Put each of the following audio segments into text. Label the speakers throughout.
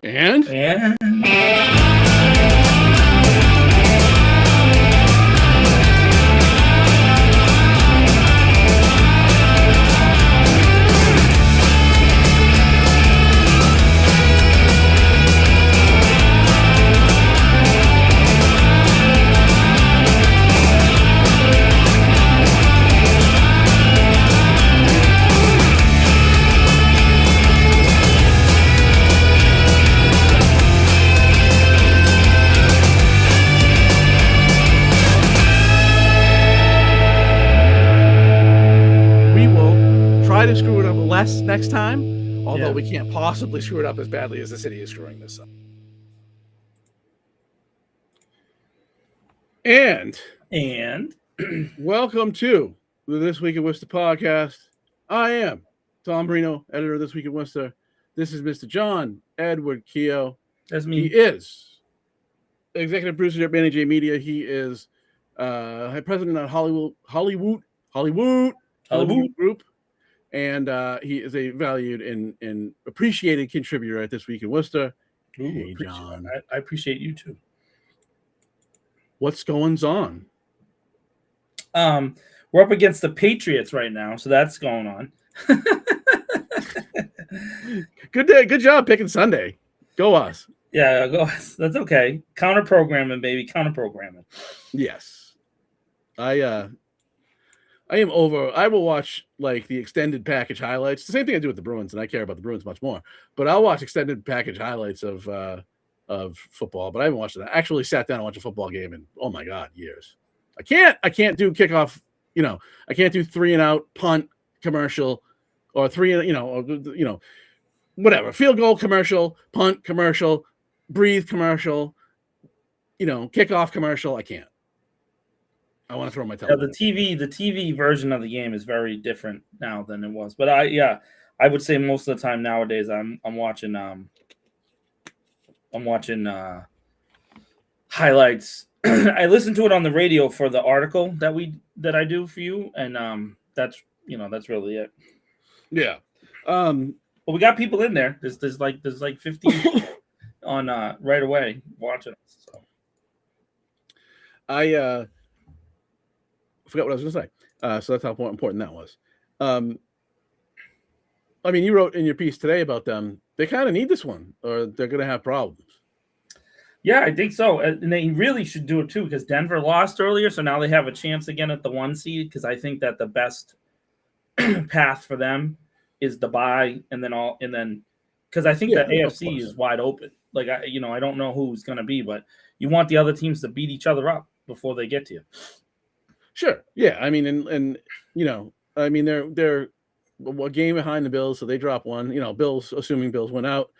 Speaker 1: And to screw it up less next time, although we can't possibly screw it up as badly as the city is screwing this up. And welcome to the This Week in Worcester podcast. I am Tom Brino, editor of This Week in Worcester. This is Mr. John Edward Keogh.
Speaker 2: That's me.
Speaker 1: He is executive producer at Manny J Media. He is president of Hollywood Group. And he is a valued and appreciated contributor at This Week in Worcester.
Speaker 2: Hey, John. I appreciate you too.
Speaker 1: What's going on?
Speaker 2: We're up against the Patriots right now, so that's going on.
Speaker 1: Good day. Good job picking Sunday. Go us.
Speaker 2: Yeah, go us. That's okay. Counter programming, baby. Counter programming.
Speaker 1: Yes. I am over. I will watch like the extended package highlights. The same thing I do with the Bruins, and I care about the Bruins much more. But I'll watch extended package highlights of football. But I haven't watched it. I actually sat down and watched a football game in, oh my God, years. I can't do kickoff. I can't do 3-and-out punt commercial or whatever, field goal commercial, punt commercial, breathe commercial, kickoff commercial. I can't. I want to throw my television.
Speaker 2: The TV version of the game is very different now than it was. But I would say most of the time nowadays I'm watching highlights. I listen to it on the radio for the article that I do for you, and that's really it.
Speaker 1: Yeah.
Speaker 2: But we got people in there. There's like 50 on right away watching us. So.
Speaker 1: I forgot what I was going to say. So that's how important that was. You wrote in your piece today about them. They kind of need this one, or they're going to have problems.
Speaker 2: Yeah, I think so. And they really should do it too, because Denver lost earlier, so now they have a chance again at the 1 seed. Because I think that the best path for them is the bye, and then because I think the AFC is wide open. Like I don't know who's going to be, but you want the other teams to beat each other up before they get to you.
Speaker 1: Sure. Yeah. They're a game behind the Bills, so they drop one. Bills, assuming Bills went out,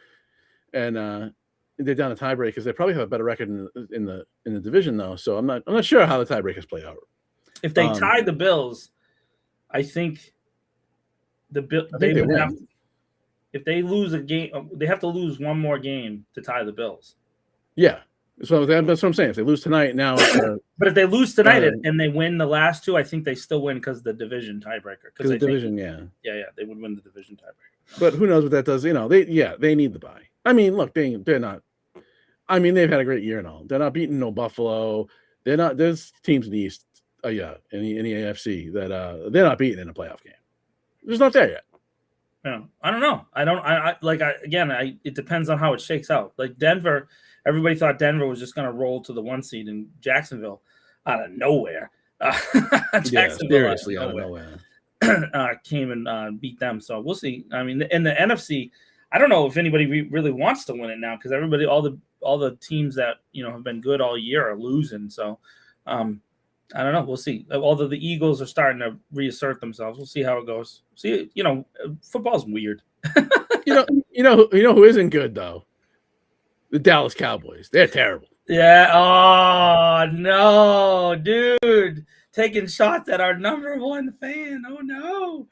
Speaker 1: and they're down to tiebreak because they probably have a better record in the division though. So I'm not sure how the tiebreakers play out.
Speaker 2: If they tie the Bills, I think they would have. If they lose a game, they have to lose one more game to tie the Bills.
Speaker 1: Yeah. So that's what I'm saying. If they lose tonight, now.
Speaker 2: But if they lose tonight and they win the last two, I think they still win because of the division tiebreaker.
Speaker 1: Because the division,
Speaker 2: yeah, they would win the division tiebreaker.
Speaker 1: But who knows what that does? They need the bye. Look, they're not. They've had a great year and all. They're not beating no Buffalo. They're not. There's teams in the East, in the AFC that they're not beating in a playoff game. They're just not there yet.
Speaker 2: Yeah, I don't know. It depends on how it shakes out. Like Denver. Everybody thought Denver was just going to roll to the 1 seed, in Jacksonville out of nowhere.
Speaker 1: Jacksonville out of nowhere.
Speaker 2: Came and beat them. So we'll see. In the NFC, I don't know if anybody really wants to win it now because everybody, all the teams that have been good all year are losing. So I don't know. We'll see. Although the Eagles are starting to reassert themselves, we'll see how it goes. See, football's weird. Who isn't good though? The Dallas Cowboys. They're terrible. Yeah. Oh, no, dude. Taking shots at our number one fan. Oh,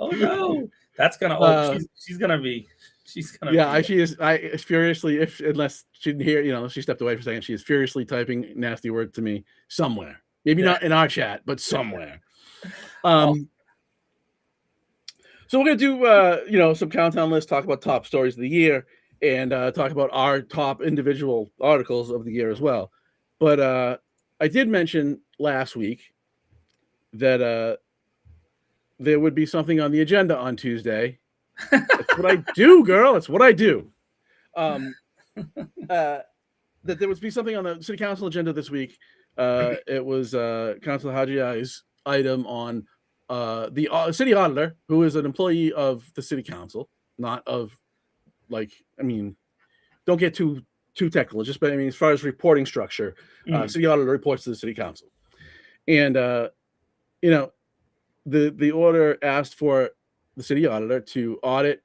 Speaker 2: no. That's going to – she's going to be –
Speaker 1: Yeah, she is. I furiously, unless she didn't hear, she stepped away for a second. She is furiously typing nasty word to me somewhere. Maybe not in our chat, but somewhere. So we're going to do, some countdown lists, talk about top stories of the year. and talk about our top individual articles of the year as well. But I did mention last week that there would be something on the agenda on Tuesday. That's what I do, girl. That's what I do. That there would be something on the city council agenda this week. It was Councilor Hajiai's item on the city auditor, who is an employee of the city council, not of don't get too technical. Just, but I mean, as far as reporting structure, city auditor reports to the city council, and the order asked for the city auditor to audit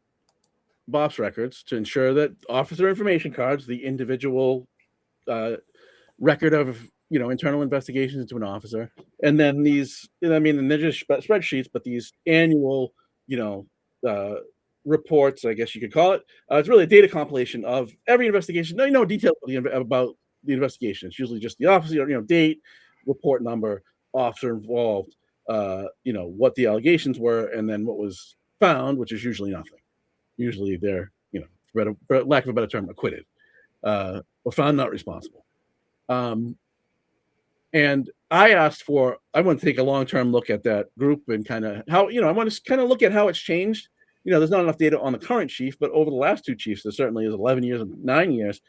Speaker 1: BOPS records to ensure that officer information cards, the individual record of internal investigations into an officer, and then these, and they're just spreadsheets, but these annual reports, I guess you could call it. It's really a data compilation of every investigation. No detail about the investigation. It's usually just the officer, date, report number, officer involved, what the allegations were, and then what was found, which is usually nothing. Usually they're, for lack of a better term, acquitted, or found not responsible. And I want to take a long-term look at that group and kind of how, I want to kind of look at how it's changed. There's not enough data on the current chief, but over the last two chiefs, there certainly is 11 years and 9 years.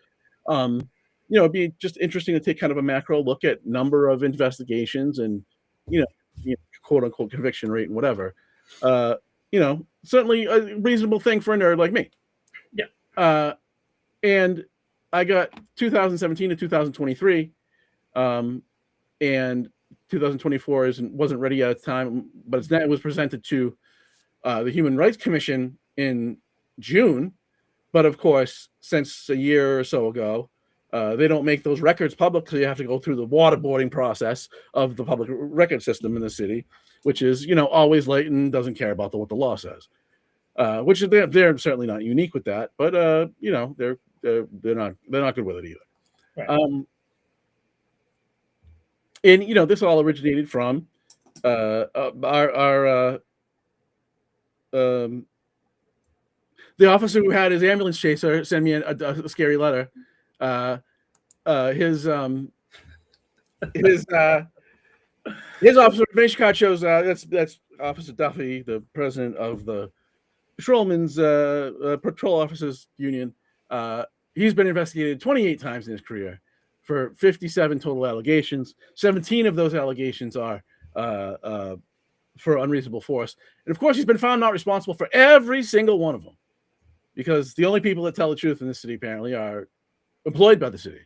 Speaker 1: It'd be just interesting to take kind of a macro look at number of investigations and, quote unquote conviction rate and whatever. Certainly a reasonable thing for a nerd like me.
Speaker 2: Yeah.
Speaker 1: And I got 2017 to 2023, and 2024 wasn't ready at the time, but it was presented to the Human Rights Commission in June. But of course, since a year or so ago, they don't make those records public, so you have to go through the waterboarding process of the public record system in the city, which is always late and doesn't care about what the law says. Which they're certainly not unique with that, but they're not good with it either. Right. And this all originated from our the officer who had his ambulance chaser send me a scary letter. His officer information card shows that's Officer Duffy, the president of the Patrolmen's Patrol Officers Union. He's been investigated 28 times in his career for 57 total allegations. 17 of those allegations are for unreasonable force. And of course, he's been found not responsible for every single one of them, because the only people that tell the truth in this city apparently are employed by the city.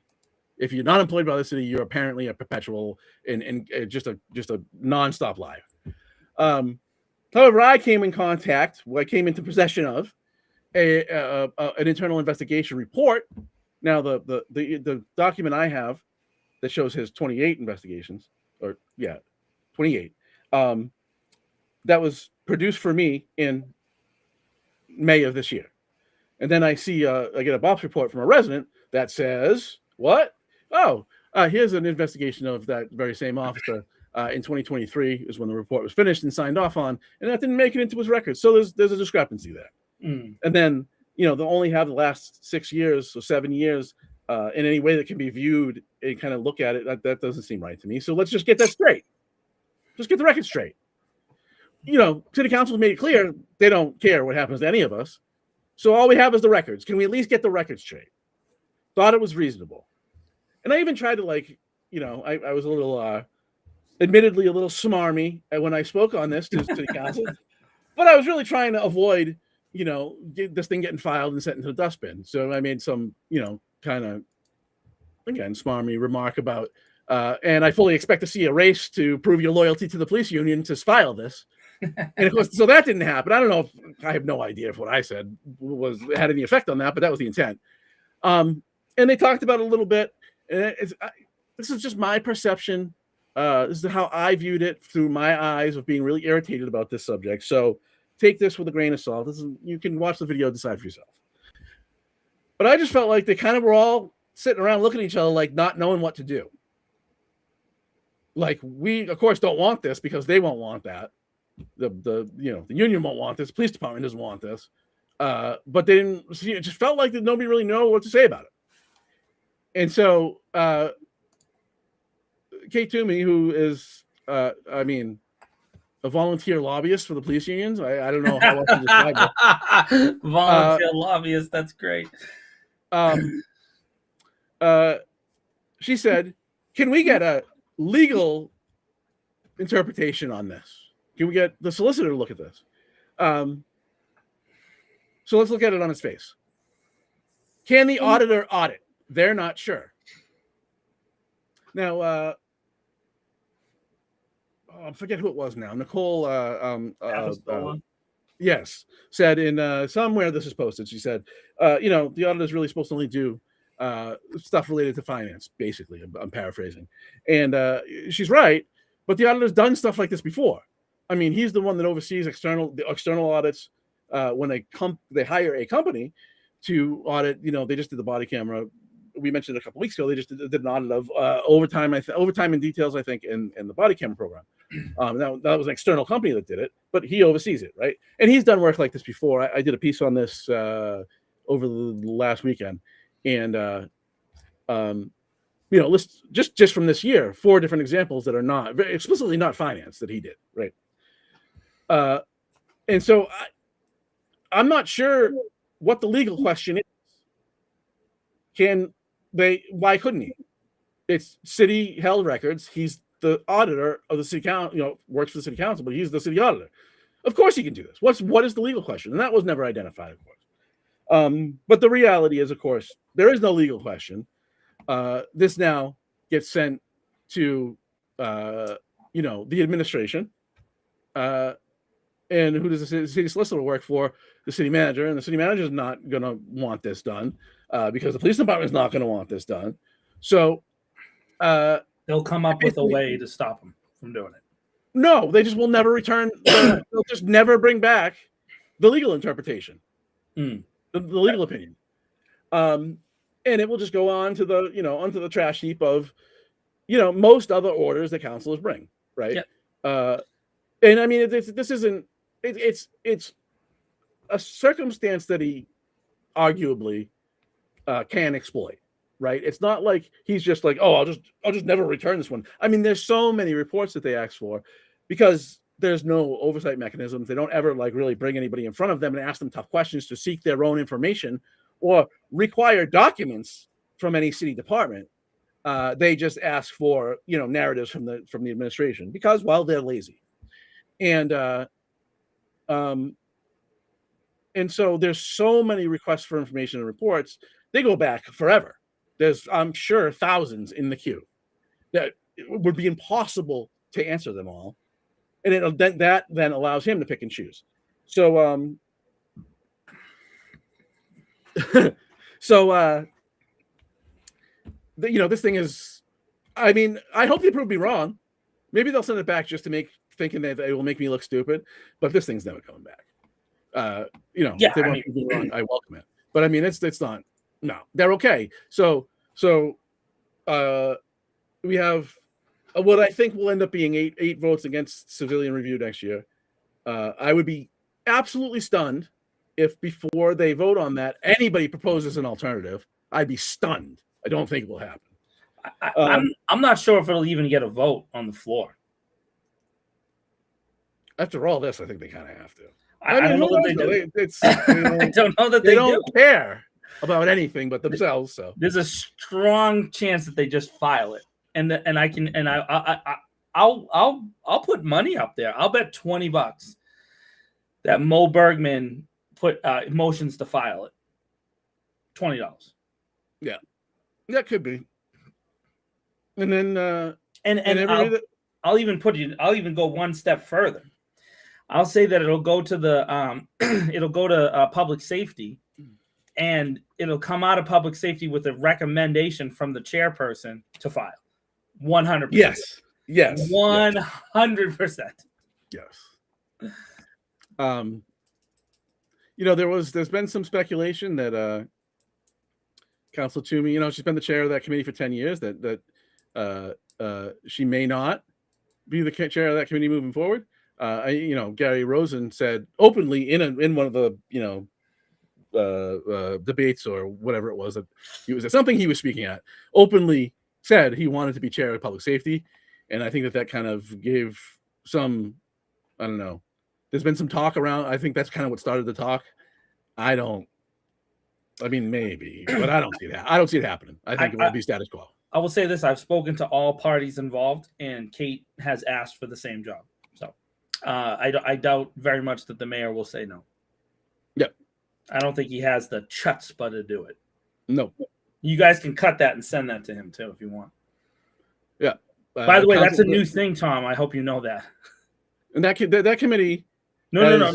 Speaker 1: If you're not employed by the city, you're apparently a perpetual and just a nonstop liar. However, I came into possession of an internal investigation report. Now, the document I have that shows his 28 investigations, 28, that was produced for me in May of this year. And then I get a BOPS report from a resident that says, what? Oh, here's an investigation of that very same officer in 2023 is when the report was finished and signed off on, and that didn't make it into his record. So there's a discrepancy there. And then, they'll only have the last 6 years or 7 years in any way that can be viewed and kind of look at it. That doesn't seem right to me. So let's just get that straight. Just get the record straight. City council made it clear they don't care what happens to any of us. So all we have is the records. Can we at least get the records straight? Thought it was reasonable. And I even tried to I was a little, admittedly a little smarmy when I spoke on this to city council, but I was really trying to avoid, this thing getting filed and sent into the dustbin. So I made some, kind of, again, smarmy remark about, and I fully expect to see a race to prove your loyalty to the police union to file this. And of course, so that didn't happen. I don't know I have no idea if what I said had any effect on that, but that was the intent. And they talked about it a little bit. And this is just my perception. This is how I viewed it through my eyes of being really irritated about this subject. So take this with a grain of salt. You can watch the video and decide for yourself. But I just felt like they kind of were all sitting around looking at each other like not knowing what to do. Like, we, of course, don't want this because they won't want that. The union won't want this. The police department doesn't want this. but they didn't. It just felt like that nobody really knew what to say about it. And so Kate Toomey, who is, I mean, a volunteer lobbyist for the police unions. I don't know how else to describe it.
Speaker 2: Volunteer lobbyist. That's great.
Speaker 1: She said, "Can we get a legal interpretation on this? Can we get the solicitor to look at this?" So let's look at it on its face. Can the auditor audit? They're not sure. Now, I forget who it was now. Nicole, yes, said in somewhere this is posted. She said, the auditor is really supposed to only do stuff related to finance, basically. I'm paraphrasing. And she's right, but the auditor's done stuff like this before. I mean, he's the one that oversees the external audits when they hire a company to audit. They just did the body camera. We mentioned a couple weeks ago. They just did an audit of overtime in details, I think, in the body camera program. That was an external company that did it, but he oversees it, right? And he's done work like this before. I did a piece on this over the last weekend, and list just from this year 4 different examples that are not explicitly not finance that he did, right? And so I'm not sure what the legal question is. Why couldn't he? It's city held records. He's the auditor of the city council, works for the city council, but he's the city auditor. Of course he can do this. What is the legal question? And that was never identified, of course. But the reality is, of course, there is no legal question. This now gets sent to, the administration. And who does the city solicitor work for? The city manager. And the city manager is not going to want this done because the police department is not going to want this done. So
Speaker 2: they'll come up with a way to stop them from doing it.
Speaker 1: No, they just will never return. They'll just never bring back the legal interpretation, the legal opinion. And it will just go on to onto the trash heap of, most other orders that councilors bring, right? Yep. And I mean, it's a circumstance that he arguably can exploit, right? It's not like he's just like, oh, I'll just never return this one. I mean, there's so many reports that they ask for because there's no oversight mechanisms. They don't ever really bring anybody in front of them and ask them tough questions to seek their own information or require documents from any city department. They just ask for narratives from the administration because they're lazy. And so there's so many requests for information and reports. They go back forever. There's, I'm sure, thousands in the queue that it would be impossible to answer them all. And that then allows him to pick and choose. So, this thing is, I mean, I hope they prove me wrong. Maybe they'll send it back just to thinking that it will make me look stupid, but this thing's never coming back. If they want to be wrong, I welcome it. But I mean, it's not. No, they're okay. So we have what I think will end up being eight votes against civilian review next year. I would be absolutely stunned if before they vote on that anybody proposes an alternative. I'd be stunned. I don't think it will happen.
Speaker 2: I'm not sure if it'll even get a vote on the floor.
Speaker 1: After all this, I think they kind of have to.
Speaker 2: I don't know that they do. I don't know that
Speaker 1: they don't care about anything but themselves. So
Speaker 2: there's a strong chance that they just file it, I'll put money up there. I'll bet $20 that Mo Bergman put motions to file it. $20.
Speaker 1: Yeah, that could be. And then
Speaker 2: I'll even go one step further. I'll say that it'll go to the public safety, and it'll come out of public safety with a recommendation from the chairperson to file. 100%.
Speaker 1: Yes.
Speaker 2: 100%.
Speaker 1: Yes. There's been some speculation that Council Toomey, she's been the chair of that committee for 10 years, that she may not be the chair of that committee moving forward. Gary Rosen said openly in one of the debates or whatever it was that he was at, something he was speaking at, openly said he wanted to be chair of public safety. And I think that kind of gave some, I don't know, there's been some talk around. I think that's kind of what started the talk. Maybe, but I don't see that. I don't see it happening. I think it will be status quo.
Speaker 2: I will say this: I've spoken to all parties involved, and Kate has asked for the same job. So I doubt very much that the mayor will say no.
Speaker 1: Yep.
Speaker 2: I don't think he has the chutzpah to do it.
Speaker 1: No.
Speaker 2: You guys can cut that and send that to him too if you want.
Speaker 1: Yeah.
Speaker 2: By the way, that's a new thing, Tom. I hope you know that.
Speaker 1: And that committee.
Speaker 2: No.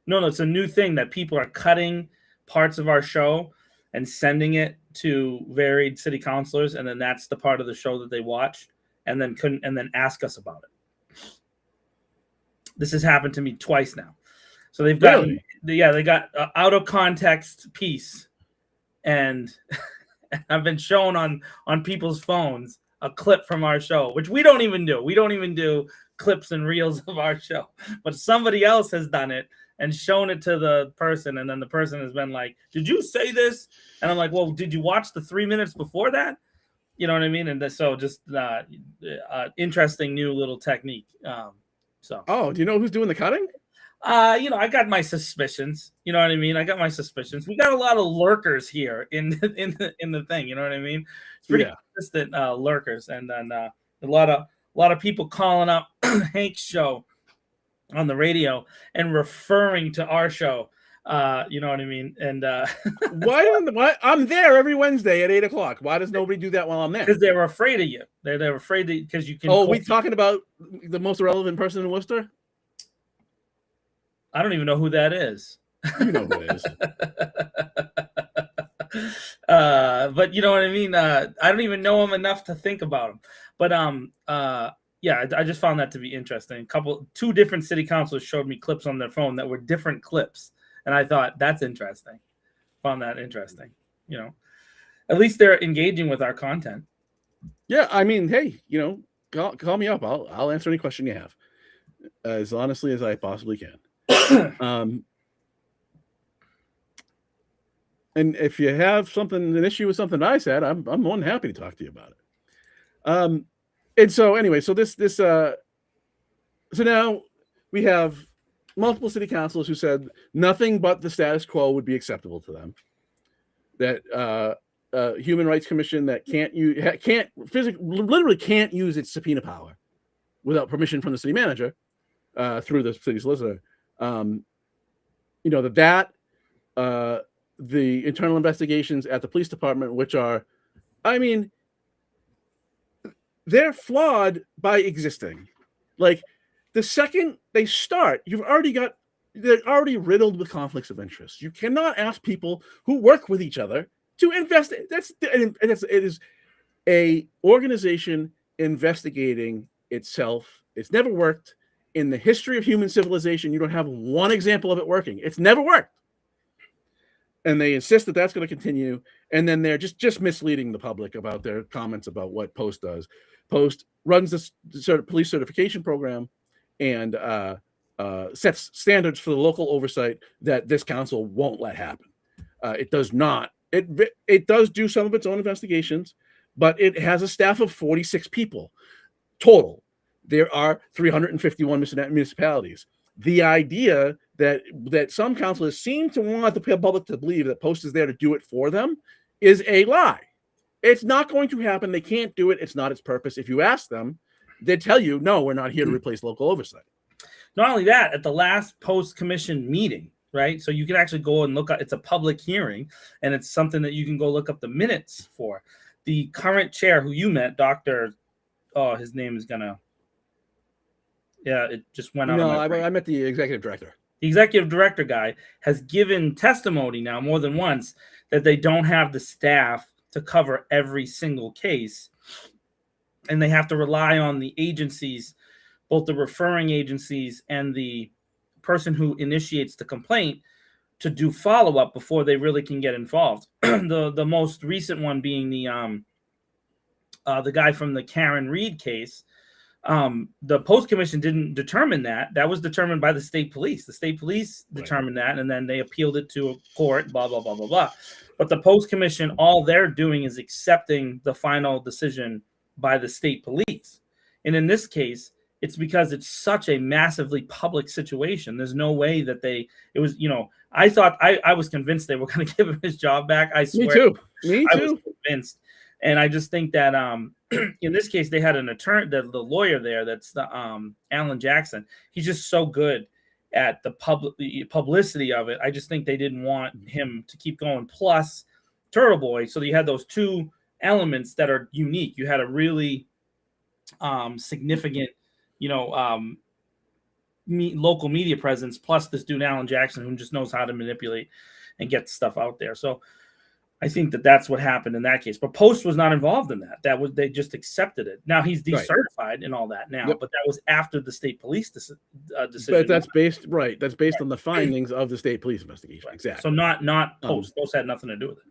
Speaker 2: It's a new thing that people are cutting parts of our show and sending it to varied city councilors, and then that's the part of the show that they watch, and then ask us about it. This has happened to me twice now. So they've got they got out of context piece, and I've been shown on people's phones a clip from our show, which we don't even do. We don't even do clips and reels of our show, but somebody else has done it and shown it to the person, and then the person has been like, "Did you say this?" And I'm like, "Well, did you watch the 3 minutes before that?" You know what I mean? And so just interesting new little technique.
Speaker 1: Do you know who's doing the cutting?
Speaker 2: I got my suspicions. You know what I mean? I got my suspicions. We got a lot of lurkers here in the thing. You know what I mean? It's pretty consistent lurkers, and then a lot of people calling up Hank's show on the radio and referring to our show. You know what I mean? And
Speaker 1: why I'm there every Wednesday at 8:00. Why does nobody do that while I'm there?
Speaker 2: Because they're afraid of you. They're afraid because you can.
Speaker 1: Oh, we talking about the most relevant person in Worcester?
Speaker 2: I don't even know who that is.
Speaker 1: You know who it is.
Speaker 2: But you know what I mean? I don't even know him enough to think about him. But I just found that to be interesting. Two different city councilors showed me clips on their phone that were different clips. And I thought, that's interesting. Found that interesting. At least they're engaging with our content.
Speaker 1: Yeah, I mean, hey, call me up. I'll answer any question you have as honestly as I possibly can. And if you have an issue with something I said, I'm more than happy to talk to you about it. And so anyway, so so now we have multiple city councilors who said nothing but the status quo would be acceptable to them. That Human Rights Commission that literally can't use its subpoena power without permission from the city manager through the city solicitor. The internal investigations at the police department, which are, they're flawed by existing. Like, the second they start, they're already riddled with conflicts of interest. You cannot ask people who work with each other to investigate. It is a organization investigating itself. It's never worked. In the history of human civilization, you don't have one example of it working. It's never worked. And they insist that that's going to continue. And then they're just misleading the public about their comments about what Post does. Post runs this police certification program and sets standards for the local oversight that this council won't let happen. It does not. It does do some of its own investigations, but it has a staff of 46 people total. There are 351 municipalities. The idea that some councilors seem to want the public to believe that Post is there to do it for them is a lie. It's not going to happen. They can't do it. It's not its purpose. If you ask them, they tell you, no, we're not here to replace local oversight.
Speaker 2: Not only that, at the last Post Commission meeting, right? So you can actually go and look at, it's a public hearing, and it's something that you can go look up the minutes for. The current chair who you met, his name is gonna, it just went out.
Speaker 1: No, I met the executive director.
Speaker 2: The executive director guy has given testimony now more than once that they don't have the staff to cover every single case, and they have to rely on the agencies, both the referring agencies and the person who initiates the complaint, to do follow-up before they really can get involved. The most recent one being the guy from the Karen Reed case, The post commission didn't determine that. That was determined by the state police. The state police determined that, and then they appealed it to a court, blah, blah, blah, blah, blah. But the post commission, all they're doing is accepting the final decision by the state police. And in this case, it's because it's such a massively public situation. There's no way that it was, I thought, I was convinced they were going to give him his job back. I swear.
Speaker 1: Me too.
Speaker 2: I was convinced. And I just think that in this case, they had an attorney, the lawyer there, that's the Alan Jackson. He's just so good at the publicity of it. I just think they didn't want him to keep going. Plus, Turtle Boy. So you had those two elements that are unique. You had a really significant, local media presence, plus this dude Alan Jackson, who just knows how to manipulate and get stuff out there. So I think that's what happened in that case. But Post was not involved in that. They just accepted it. Now he's decertified and all that now, but that was after the state police decision.
Speaker 1: But that's based on the findings of the state police investigation. Right. Exactly.
Speaker 2: So not Post. Post had nothing to do with it.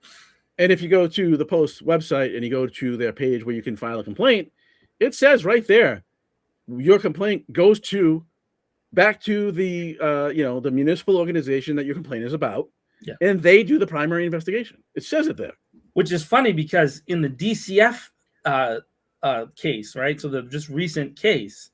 Speaker 1: And if you go to the Post website and you go to their page where you can file a complaint, it says right there, your complaint goes back to the the municipal organization that your complaint is about. Yeah. And they do the primary investigation. It says it there.
Speaker 2: Which is funny because in the DCF case, right? So the just recent case,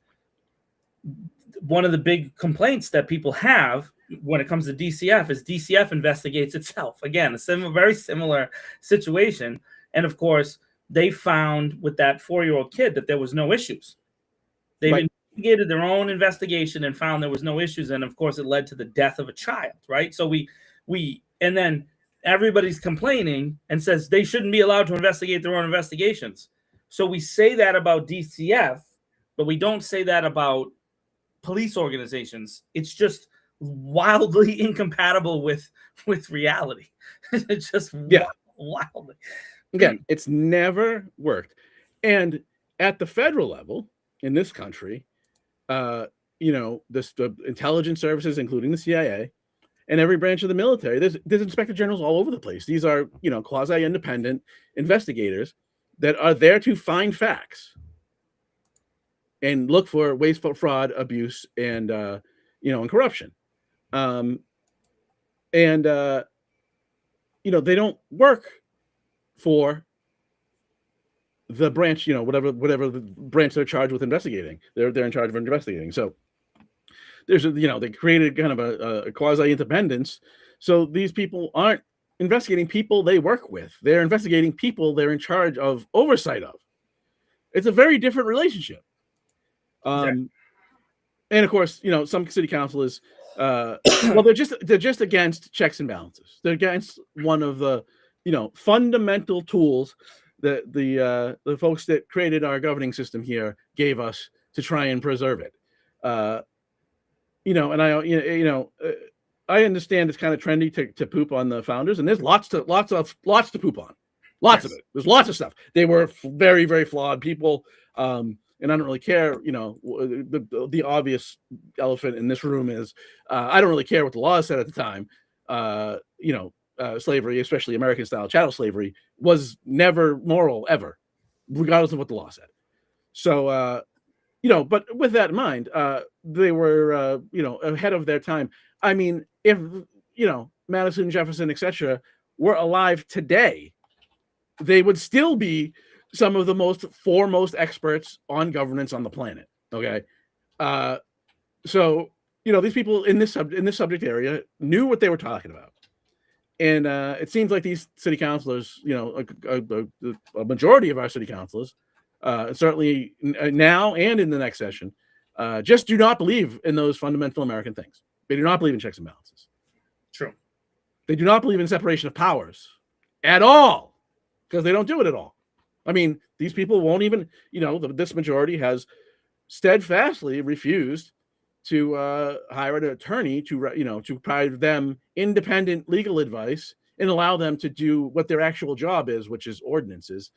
Speaker 2: one of the big complaints that people have when it comes to DCF is DCF investigates itself. Again, a very similar situation. And of course, they found with that 4-year-old kid that there was no issues. They investigated their own investigation and found there was no issues. And of course, it led to the death of a child, right? So and then everybody's complaining and says they shouldn't be allowed to investigate their own investigations. So we say that about DCF, but we don't say that about police organizations. It's just wildly incompatible with reality. It's just wildly.
Speaker 1: Again, it's never worked. And at the federal level in this country, the intelligence services, including the CIA, and every branch of the military, there's inspector generals all over the place. These are, quasi-independent investigators that are there to find facts and look for wasteful fraud, abuse, and corruption. They don't work for the branch, whatever the branch they're charged with investigating. They're in charge of investigating. So there's they created kind of a quasi-independence. So these people aren't investigating people they work with. They're investigating people they're in charge of oversight of. It's a very different relationship. And of course, some city councilors, they're just against checks and balances. They're against one of the, fundamental tools that the folks that created our governing system here gave us to try and preserve it. And I understand it's kind of trendy to poop on the founders, and there's lots to poop on, lots of it. There's lots of stuff. They were very, very flawed people, and I don't really care. The obvious elephant in this room is I don't really care what the law said at the time. Slavery, especially American-style chattel slavery, was never moral ever, regardless of what the law said. So. But with that in mind, they were, ahead of their time. I mean, if, Madison, Jefferson, etc., were alive today, they would still be some of the foremost experts on governance on the planet. Okay. So, these people in this subject area knew what they were talking about. And it seems like these city councilors, a majority of our city councilors, certainly now and in the next session, just do not believe in those fundamental American things. They do not believe in checks and balances.
Speaker 2: True.
Speaker 1: They do not believe in separation of powers at all, because they don't do it at all. I mean, these people won't even, this majority has steadfastly refused to hire an attorney to provide them independent legal advice and allow them to do what their actual job is, which is ordinances.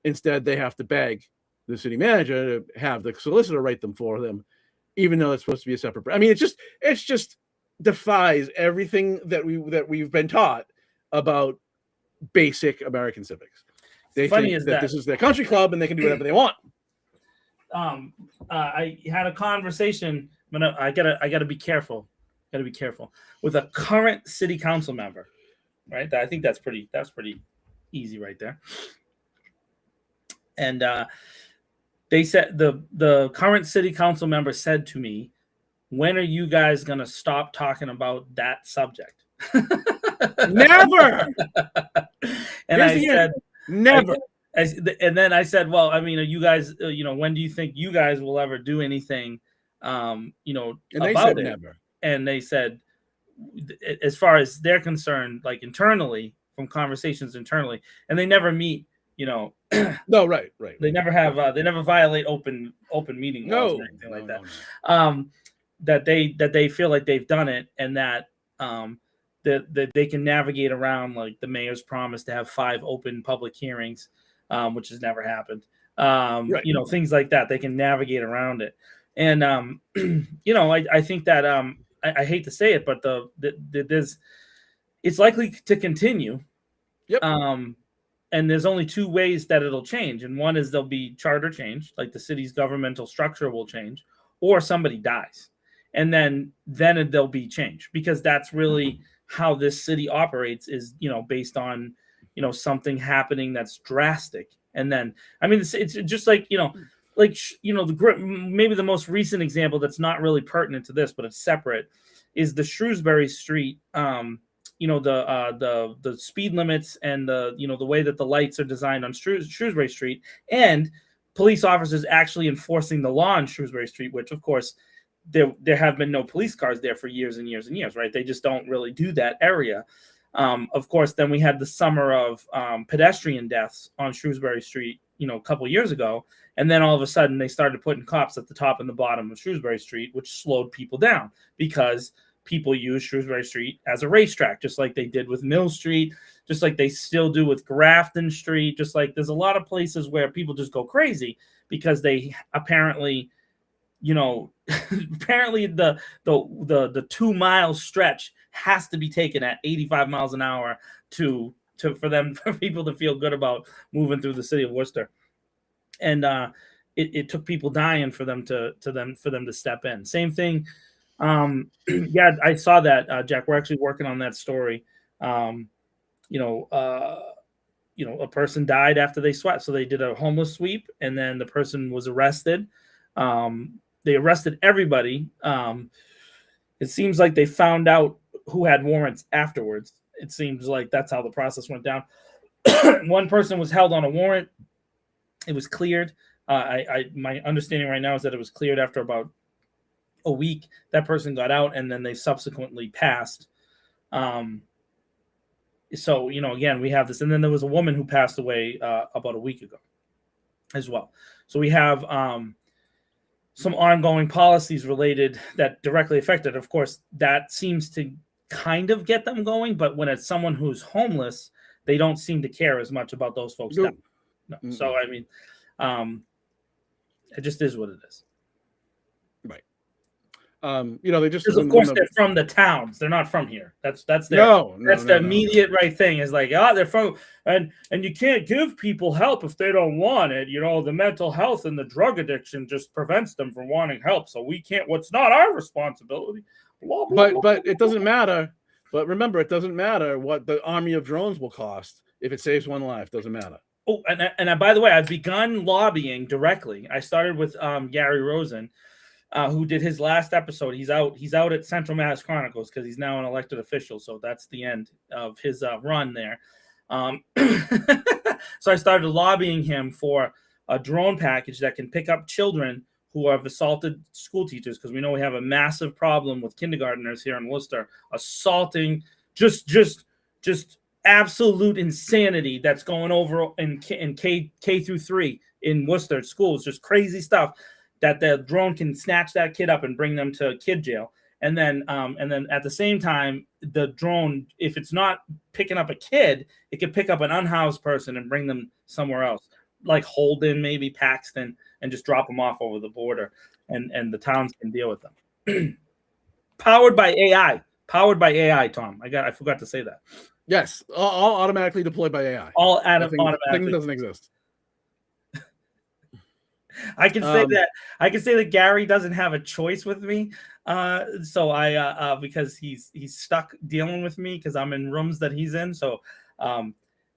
Speaker 1: Instead, they have to beg the city manager to have the solicitor write them for them, even though it's supposed to be a separate. I mean, it just defies everything that we've been taught about basic American civics. They think that this is their country club and they can do whatever they want.
Speaker 2: I had a conversation, but I gotta be careful. Got to be careful with a current city council member, right? I think that's pretty easy right there. And they said the current city council member said to me, "When are you guys gonna stop talking about that subject?"
Speaker 1: Never.
Speaker 2: And I said,
Speaker 1: never.
Speaker 2: And then I said, well, I mean, are you guys, when do you think you guys will ever do anything,
Speaker 1: And
Speaker 2: they
Speaker 1: about
Speaker 2: said
Speaker 1: it? Never.
Speaker 2: And they said, as far as they're concerned, like internally, from conversations internally, and they never meet,
Speaker 1: No, right.
Speaker 2: They never have, they never violate open meeting laws or anything like that.
Speaker 1: No.
Speaker 2: That they feel like they've done it, and that that they can navigate around like the mayor's promise to have 5 open public hearings, which has never happened.
Speaker 1: Right.
Speaker 2: Things like that. They can navigate around it. And I think that I hate to say it, but it's likely to continue.
Speaker 1: Yep.
Speaker 2: And there's only 2 ways that it'll change. And one is there'll be charter change, like the city's governmental structure will change, or somebody dies. And then there'll be change, because that's really how this city operates, is, based on, something happening that's drastic. And then, I mean, it's just like, maybe the most recent example that's not really pertinent to this, but it's separate, is the Shrewsbury Street, the speed limits and the way that the lights are designed on Shrewsbury Street, and police officers actually enforcing the law on Shrewsbury Street, which of course there have been no police cars there for years and years and years, right? They just don't really do that area. Of course, then we had the summer of pedestrian deaths on Shrewsbury Street, a couple years ago. And then all of a sudden they started putting cops at the top and the bottom of Shrewsbury Street, which slowed people down, because people use Shrewsbury Street as a racetrack, just like they did with Mill Street, just like they still do with Grafton Street. Just like there's a lot of places where people just go crazy because they apparently, apparently the 2-mile stretch has to be taken at 85 miles an hour for people to feel good about moving through the city of Worcester. And it took people dying for them to step in. Same thing. Yeah, I saw that, Jack. We're actually working on that story. A person died after they swept. So they did a homeless sweep, and then the person was arrested. They arrested everybody. It seems like they found out who had warrants afterwards. It seems like that's how the process went down. One person was held on a warrant. It was cleared. My understanding right now is that it was cleared after about a week. That person got out, and then they subsequently passed. So, again, we have this. And then there was a woman who passed away about a week ago as well. So we have some ongoing policies related that directly affected. Of course, that seems to kind of get them going, but when it's someone who's homeless, they don't seem to care as much about those folks. No. So, I mean, it just is what it is.
Speaker 1: Right. They just,
Speaker 2: because of course they're from the towns. They're not from here. That's their the immediate right thing, is like, they're from, and you can't give people help if they don't want it. The mental health and the drug addiction just prevents them from wanting help. So we can't, what's not our responsibility. Blah, blah, blah,
Speaker 1: but it doesn't matter. But remember, it doesn't matter what the army of drones will cost if it saves one life. Doesn't matter.
Speaker 2: Oh, and by the way, I've begun lobbying directly. I started with Gary Rosen, who did his last episode. He's out at Central Mass Chronicles because he's now an elected official. So that's the end of his run there. So I started lobbying him for a drone package that can pick up children who have assaulted school teachers, because we know we have a massive problem with kindergartners here in Worcester assaulting, just absolute insanity that's going over in K through 3 in Worcester schools, just crazy stuff, that the drone can snatch that kid up and bring them to kid jail. And then at the same time, the drone, if it's not picking up a kid, it can pick up an unhoused person and bring them somewhere else, like Holden, maybe Paxton, and just drop them off over the border, and the towns can deal with them. Powered by AI, Tom. I forgot to say that.
Speaker 1: Yes, all automatically deployed by AI.
Speaker 2: All automatically.
Speaker 1: Thing doesn't exist.
Speaker 2: I can say that Gary doesn't have a choice with me. So I because he's stuck dealing with me because I'm in rooms that he's in. So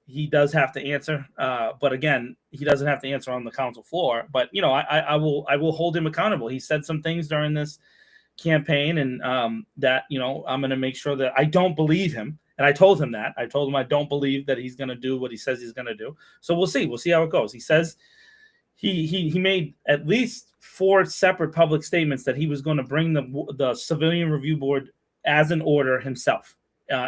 Speaker 2: he does have to answer. But again, he doesn't have to answer on the council floor. But I will hold him accountable. He said some things during this campaign, and that I'm going to make sure that I don't believe him. And I told him that. I told him I don't believe that he's going to do what he says he's going to do. So we'll see. We'll see how it goes. He says he made at least 4 separate public statements that he was going to bring the Civilian Review Board as an order himself.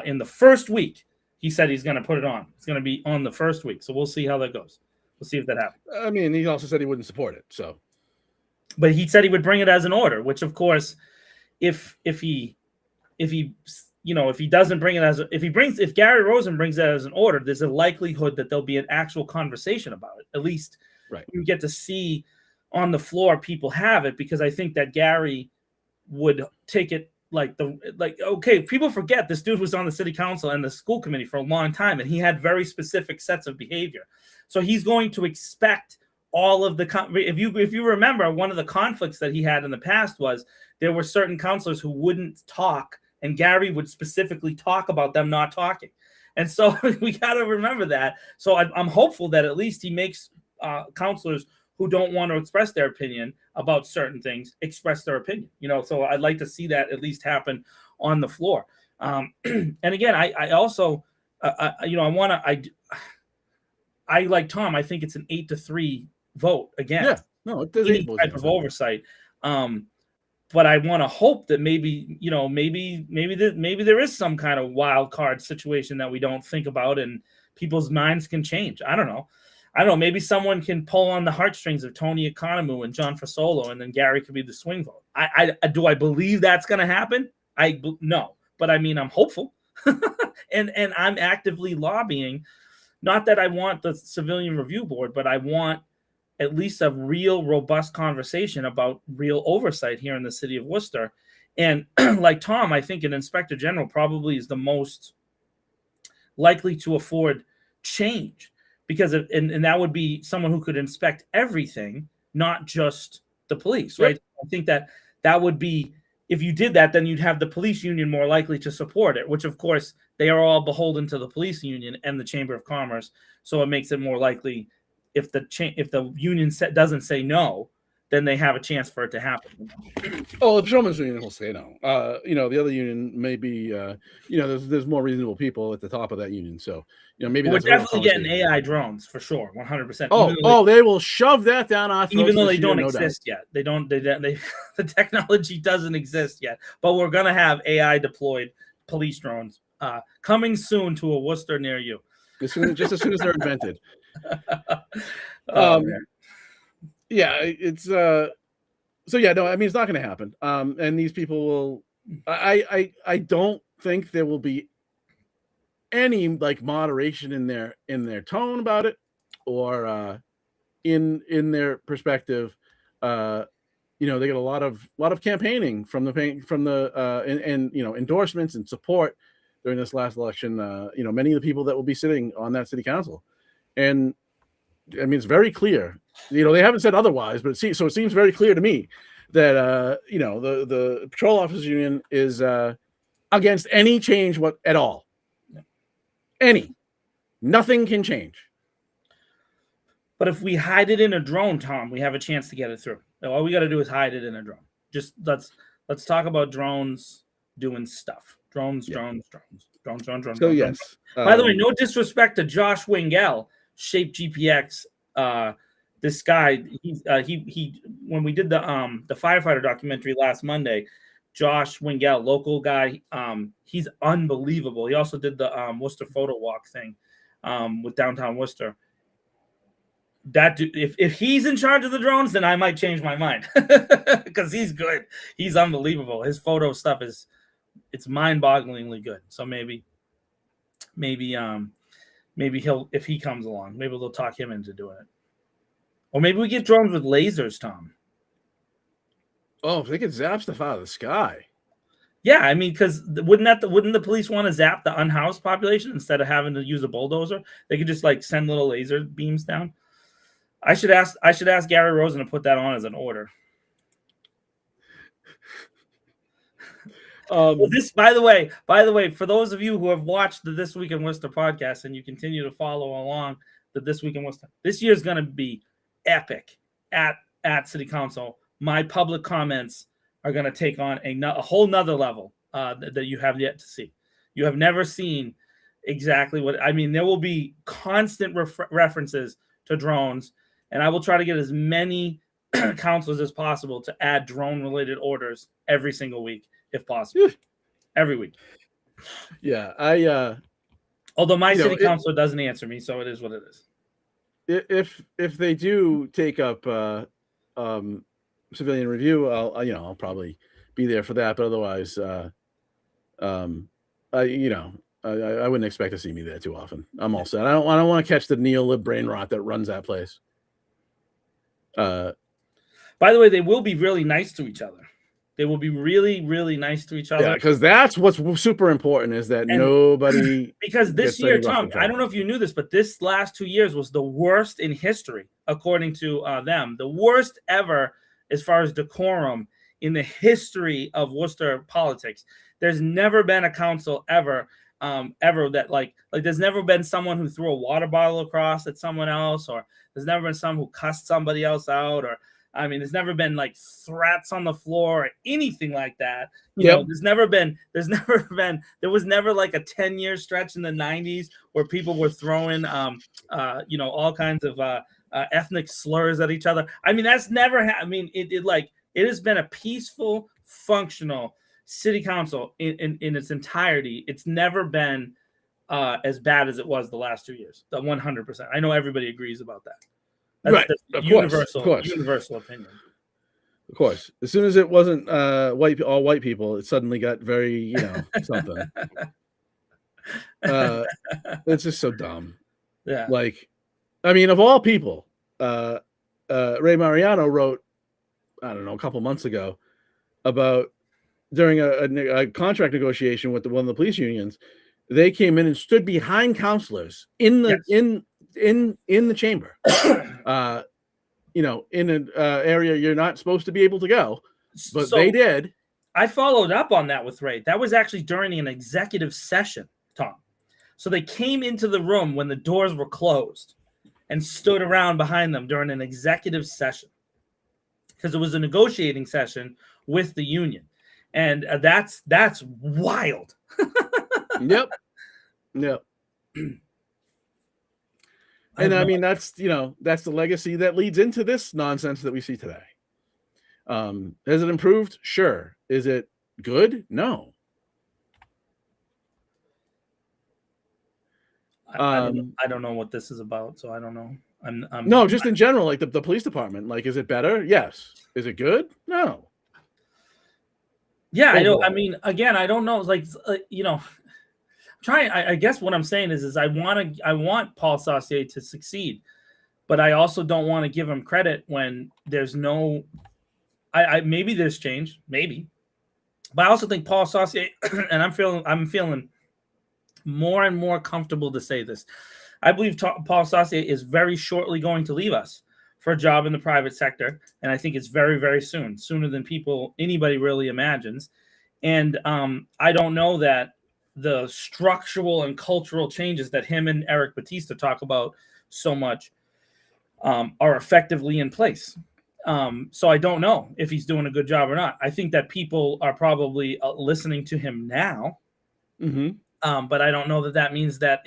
Speaker 2: In the first week, he said he's going to put it on. It's going to be on the first week. So we'll see how that goes. We'll see if that happens.
Speaker 1: I mean, he also said he wouldn't support it. So,
Speaker 2: but he said he would bring it as an order, which of course, if doesn't bring it as if Gary Rosen brings it as an order, there's a likelihood that there'll be an actual conversation about it. At least you get to see on the floor people have it, because I think that Gary would take it okay, people forget this dude was on the city council and the school committee for a long time, and he had very specific sets of behavior. So he's going to expect all of the if you remember, one of the conflicts that he had in the past was there were certain councilors who wouldn't talk, and Gary would specifically talk about them not talking. And so we got to remember that. So I'm hopeful that at least he makes councilors who don't want to express their opinion about certain things express their opinion. So I'd like to see that at least happen on the floor. And again, I also, I like Tom. I think it's an 8-3 vote again.
Speaker 1: Yeah, no, it does
Speaker 2: any type of oversight. But I want to hope that maybe there is some kind of wild card situation that we don't think about, and people's minds can change. I don't know. Maybe someone can pull on the heartstrings of Tony Economou and John Fasolo, and then Gary could be the swing vote. Do I believe that's going to happen? No, but I mean, I'm hopeful, and I'm actively lobbying. Not that I want the Civilian Review Board, but I want at least a real robust conversation about real oversight here in the city of Worcester. And like Tom, I think an inspector general probably is the most likely to afford change, because and that would be someone who could inspect everything, not just the police, right? Yep. I think that would be, if you did that, then you'd have the police union more likely to support it, which of course they are all beholden to the police union and the Chamber of Commerce. So it makes it more likely if the union doesn't say no, then they have a chance for it to happen.
Speaker 1: Oh, the patrolmen's union will say no. The other union may be, there's more reasonable people at the top of that union. So, maybe
Speaker 2: we're definitely getting AI drones for sure, 100%.
Speaker 1: They will shove that down our throats,
Speaker 2: even though they don't exist yet. They the technology doesn't exist yet. But we're gonna have AI deployed police drones coming soon to a Worcester near you.
Speaker 1: Just as soon as they're invented. Yeah, it's so yeah, no, I mean, it's not going to happen. And these people will, I don't think there will be any moderation in their tone about it, or in their perspective. They get a lot of campaigning from the endorsements and support during this last election. Many of the people that will be sitting on that city council, and I mean, it's very clear. They haven't said otherwise, but it seems very clear to me that the patrol officers union is against any change at all. Nothing can change.
Speaker 2: But if we hide it in a drone, Tom, we have a chance to get it through. All we got to do is hide it in a drone. Just let's talk about drones doing stuff. Drones.
Speaker 1: So yes.
Speaker 2: By the way, no disrespect to Josh Wingell, Shape GPX. This guy, he when we did the firefighter documentary last Monday, Josh Wingell, local guy, he's unbelievable. He also did the Worcester photo walk thing with downtown Worcester. That dude, if he's in charge of the drones, then I might change my mind, because he's good. He's unbelievable. His photo stuff it's mind-bogglingly good. So maybe he'll, if he comes along, maybe they'll talk him into doing it. Or maybe we get drones with lasers, Tom.
Speaker 1: Oh, if they could zap stuff out of the sky.
Speaker 2: Yeah, I mean, because wouldn't the police want to zap the unhoused population instead of having to use a bulldozer? They could just send little laser beams down. I should ask Gary Rosen to put that on as an order. Well, this, by the way, for those of you who have watched the This Week in Worcester podcast and you continue to follow along the This Week in Worcester, this year is going to be epic at City Council. My public comments are going to take on a whole nother level that you have yet to see. You have never seen exactly what I mean. There will be constant references to drones, and I will try to get as many councilors as possible to add drone-related orders every single week, if possible. Every week.
Speaker 1: Yeah,
Speaker 2: although my city councilor doesn't answer me, so it is what it is.
Speaker 1: If they do take up civilian review, I'll probably be there for that. But otherwise, I wouldn't expect to see me there too often. I'm all set. I don't want to catch the neo-lib brain rot that runs that place.
Speaker 2: By the way, they will be really nice to each other. They will be really, really nice to each other.
Speaker 1: Yeah, because that's what's super important is that nobody.
Speaker 2: Because this year, Tom, I don't know if you knew this, but this last 2 years was the worst in history, according to them. The worst ever as far as decorum in the history of Worcester politics. There's never been a council ever that like there's never been someone who threw a water bottle across at someone else, or there's never been someone who cussed somebody else out, or I mean, there's never been like threats on the floor or anything like that. You know, there was never like a 10-year stretch in the 90s where people were throwing, all kinds of ethnic slurs at each other. I mean, that's never it has been a peaceful, functional city council in its entirety. It's never been as bad as it was the last 2 years. The 100%. I know everybody agrees about that. That's universal opinion.
Speaker 1: Of course. As soon as it wasn't all white people, it suddenly got very, something. It's just so dumb.
Speaker 2: Yeah.
Speaker 1: Like, I mean, of all people, Ray Mariano wrote, I don't know, a couple months ago about during a contract negotiation with one of the police unions, they came in and stood behind counselors in the in the chamber, in an area you're not supposed to be able to go, but they did.
Speaker 2: I followed up on that with Ray. That was actually during an executive session, Tom. So they came into the room when the doors were closed and stood around behind them during an executive session because it was a negotiating session with the union. And that's wild.
Speaker 1: Yep. And I mean, that's the legacy that leads into this nonsense that we see today. Has it improved? Sure. Is it good? No.
Speaker 2: I don't know what this is about, so I don't know.
Speaker 1: No, just in general, like the police department. Like, is it better? Yes. Is it good? No.
Speaker 2: Yeah, I know. I mean, again, I don't know. Like, I guess what I'm saying is I want Paul Saucier to succeed, but I also don't want to give him credit when there's no. Maybe there's change, maybe, but I also think Paul Saucier, and I'm feeling more and more comfortable to say this. I believe Paul Saucier is very shortly going to leave us for a job in the private sector, and I think it's very, very soon, sooner than anybody really imagines. And I don't know that the structural and cultural changes that him and Eric Batista talk about so much are effectively in place. So I don't know if he's doing a good job or not. I think that people are probably listening to him now.
Speaker 1: Mm-hmm.
Speaker 2: But I don't know that means that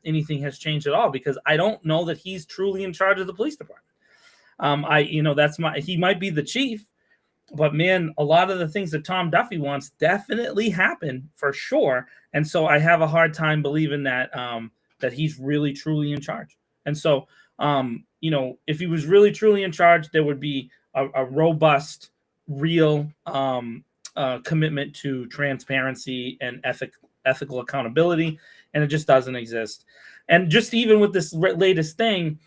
Speaker 2: anything has changed at all, because I don't know that he's truly in charge of the police department. He might be the chief, but man, a lot of the things that Tom Duffy wants definitely happen for sure. And so I have a hard time believing that he's really truly in charge. And so, if he was really truly in charge, there would be a robust, real commitment to transparency and ethical accountability. And it just doesn't exist. And just even with this latest thing,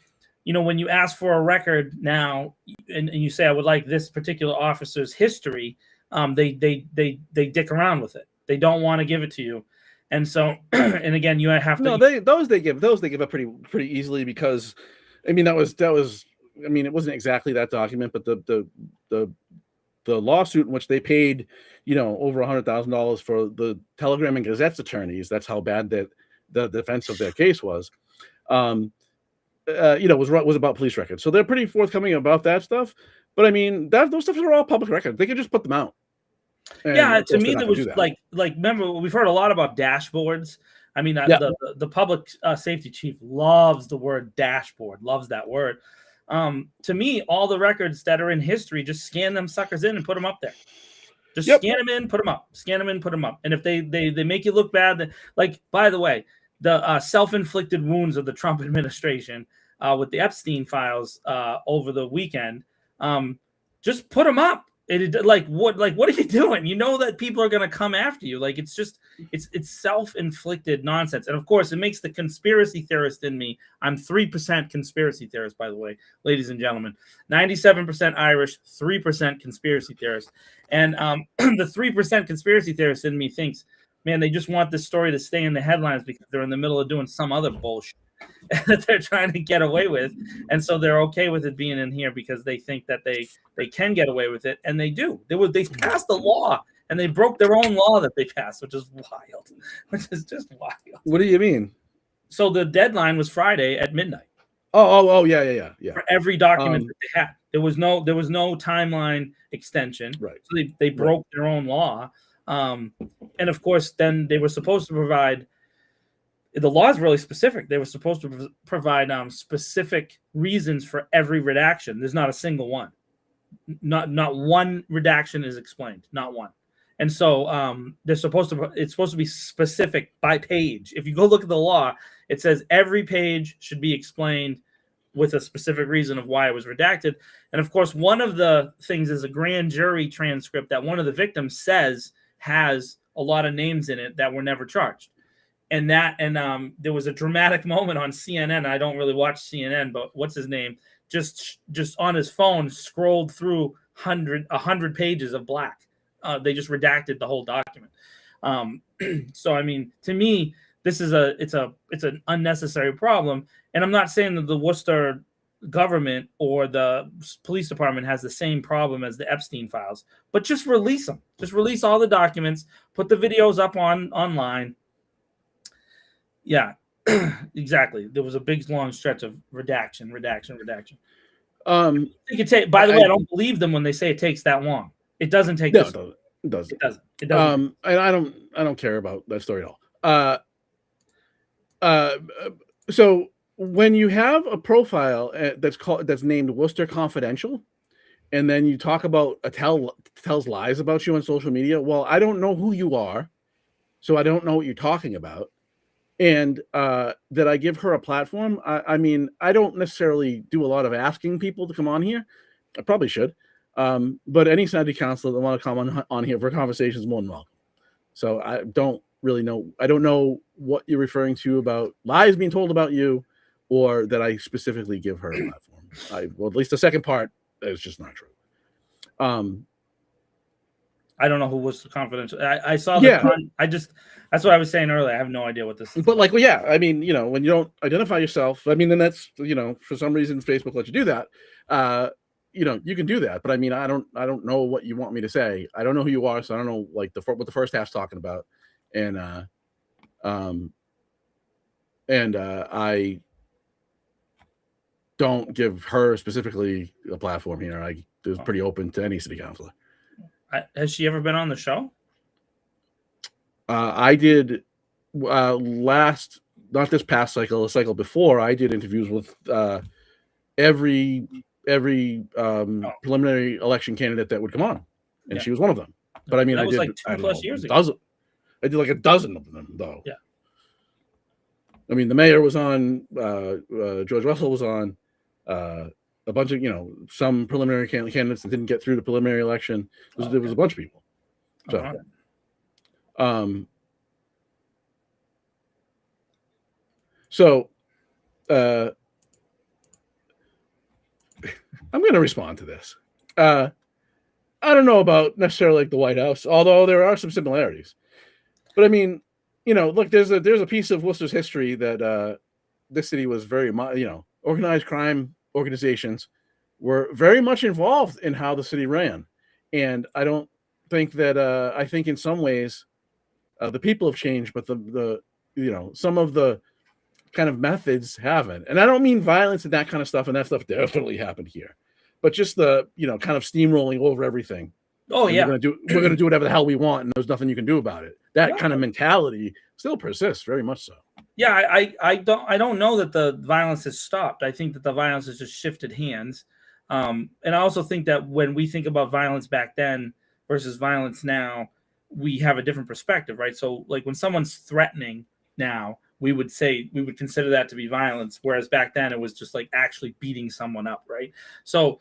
Speaker 2: when you ask for a record now and you say, I would like this particular officer's history, they dick around with it. They don't want to give it to you. And so, and again, you have to.
Speaker 1: No, those they give up pretty easily, because, I mean, that was I mean, it wasn't exactly that document, but the lawsuit in which they paid, over $100,000 for the Telegram and Gazette's attorneys. That's how bad that the defense of their case was. Was about police records. So they're pretty forthcoming about that stuff. But I mean, those stuff are all public records. They could just put them out. And
Speaker 2: Yeah,
Speaker 1: of
Speaker 2: to
Speaker 1: course,
Speaker 2: me,
Speaker 1: they're not
Speaker 2: there
Speaker 1: gonna
Speaker 2: was
Speaker 1: do that.
Speaker 2: like remember we've heard a lot about dashboards. I mean,
Speaker 1: Yeah.
Speaker 2: the public safety chief loves the word dashboard, loves that word. To me, all the records that are in history, just scan them suckers in and put them up there. Just
Speaker 1: Yep.
Speaker 2: scan them in, put them up. Scan them in, put them up. And if they make you look bad, then, like, by the way, the self-inflicted wounds of the Trump administration with the Epstein files over the weekend, just put them up. What are you doing? You know that people are going to come after you. Like, it's self-inflicted nonsense. And of course, it makes the conspiracy theorist in me. I'm 3% conspiracy theorist, by the way, ladies and gentlemen. 97% Irish, 3% conspiracy theorist. And the 3% conspiracy theorist in me thinks, man, they just want this story to stay in the headlines because they're in the middle of doing some other bullshit that they're trying to get away with. And so they're okay with it being in here because they think that they can get away with it. And they do. They passed a law and they broke their own law that they passed, which is wild, which is just wild.
Speaker 1: What do you mean?
Speaker 2: So the deadline was Friday at midnight.
Speaker 1: Oh, yeah.
Speaker 2: For every document that they had. There was no timeline extension.
Speaker 1: Right.
Speaker 2: So they broke their own law. And of course, then they were supposed to provide. The law is really specific. They were supposed to provide specific reasons for every redaction. There's not a single one. Not one redaction is explained. Not one. And so it's supposed to be specific by page. If you go look at the law, it says every page should be explained with a specific reason of why it was redacted. And of course, one of the things is a grand jury transcript that one of the victims says has a lot of names in it that were never charged. And there was a dramatic moment on CNN. I don't really watch CNN, but what's his name? Just on his phone scrolled through 100 pages of black. They just redacted the whole document. So I mean, to me, this is it's an unnecessary problem. And I'm not saying that the Worcester government or the police department has the same problem as the Epstein files, but just release them. Just release all the documents. Put the videos up online. Yeah, exactly. There was a big long stretch of redaction. By the way, I don't believe them when they say it takes that long. It doesn't take.
Speaker 1: No,
Speaker 2: this
Speaker 1: it doesn't.
Speaker 2: It doesn't.
Speaker 1: And I don't care about that story at all. So when you have a profile that's named Worcester Confidential, and then you talk about tells lies about you on social media, well, I don't know who you are, so I don't know what you're talking about. And that I give her a platform. I mean, I don't necessarily do a lot of asking people to come on here. I probably should. But any city councilor that want to come on here for conversations is more than welcome. So I don't really know. I don't know what you're referring to about lies being told about you, or that I specifically give her a platform. Well, at least the second part is just not true.
Speaker 2: I don't know who was the confidential. I saw the that's what I was saying earlier. I have no idea what this is.
Speaker 1: But like, well, yeah, I mean, when you don't identify yourself, I mean, then that's, for some reason Facebook lets you do that. You can do that. But I mean, I don't know what you want me to say. I don't know who you are, so I don't know like what the first half's talking about. And I don't give her specifically a platform here. I was pretty open to any city councilor.
Speaker 2: Has she ever been on the show?
Speaker 1: I did not this past cycle, the cycle before. I did interviews with every preliminary election candidate that would come on, and she was one of them. But I mean,
Speaker 2: that was
Speaker 1: I did
Speaker 2: like 2+ years ago.
Speaker 1: I did like a dozen of them, though.
Speaker 2: Yeah.
Speaker 1: I mean, the mayor was on. George Russell was on. A bunch of some preliminary candidates that didn't get through the preliminary election. There was a bunch of people. So, I'm going to respond to this. I don't know about necessarily like the White House, although there are some similarities. But I mean, look, there's a piece of Worcester's history that this city was very, organized crime organizations were very much involved in how the city ran. And I don't think that I think in some ways the people have changed, but the some of the kind of methods haven't. And I don't mean violence and that kind of stuff, and that stuff definitely happened here. But just the kind of steamrolling over everything.
Speaker 2: Oh
Speaker 1: and
Speaker 2: yeah,
Speaker 1: we're gonna do whatever the hell we want, and there's nothing you can do about it. That
Speaker 2: yeah.
Speaker 1: kind of mentality still persists, very much so.
Speaker 2: Yeah, I don't know that the violence has stopped. I think that the violence has just shifted hands. And I also think that when we think about violence back then versus violence now, we have a different perspective, right? So like when someone's threatening now, we would consider that to be violence, whereas back then it was just like actually beating someone up, right? So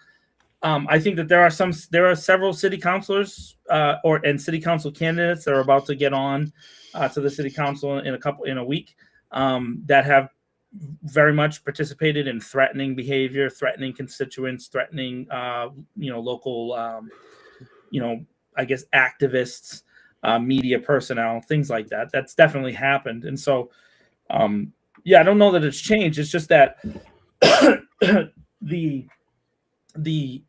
Speaker 2: I think that there are several city councilors and city council candidates that are about to get on to the city council in a week that have very much participated in threatening behavior, threatening constituents, threatening local I guess activists, media personnel, things like that. That's definitely happened. And so I don't know that it's changed. It's just that the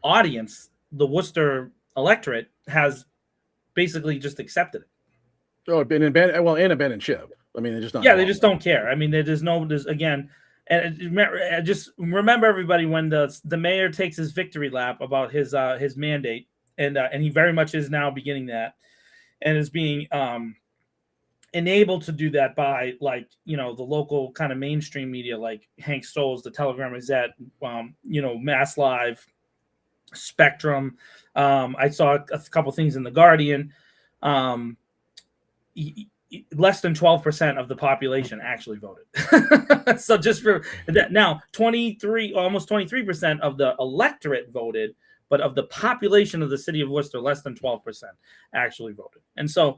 Speaker 2: audience, the Worcester electorate, has basically just accepted it.
Speaker 1: Oh, been and abandoned ship. I mean, they're just not.
Speaker 2: Yeah, they just don't care. I mean, there's again, and just remember everybody when the mayor takes his victory lap about his mandate, and he very much is now beginning that, and is being enabled to do that by the local kind of mainstream media like Hank Stoll's The Telegram Gazette, Mass Live, Spectrum. I saw a couple things in The Guardian. Less than 12% of the population actually voted. So just for that, now almost 23% of the electorate voted, but of the population of the city of Worcester, less than 12% actually voted. And so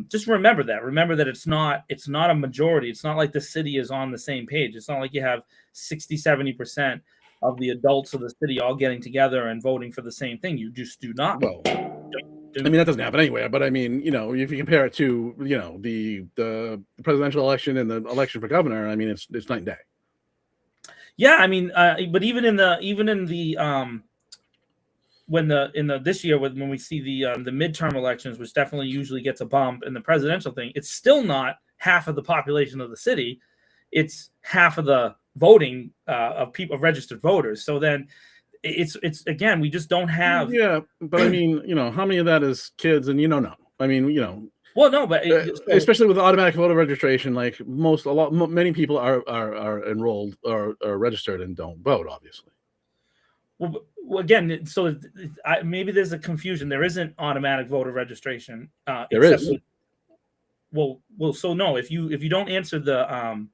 Speaker 2: just remember that it's not a majority. It's not like the city is on the same page. It's not like you have 60-70% of the adults of the city all getting together and voting for the same thing. You just do not.
Speaker 1: Well, I mean, that doesn't happen anywhere, but I mean, if you compare it to, the presidential election and the election for governor, I mean, it's night and day.
Speaker 2: Yeah, I mean, but even in the this year when we see the midterm elections, which definitely usually gets a bump, in the presidential thing, it's still not half of the population of the city. It's half of the voting of registered voters. So then it's again, we just don't have.
Speaker 1: Yeah, but I mean, how many of that is kids? And no, I mean,
Speaker 2: well, no, but
Speaker 1: especially with automatic voter registration, like many people are enrolled or registered and don't vote, obviously.
Speaker 2: Well, again, so maybe there's a confusion. There isn't automatic voter registration.
Speaker 1: There is.
Speaker 2: So no, if you don't answer the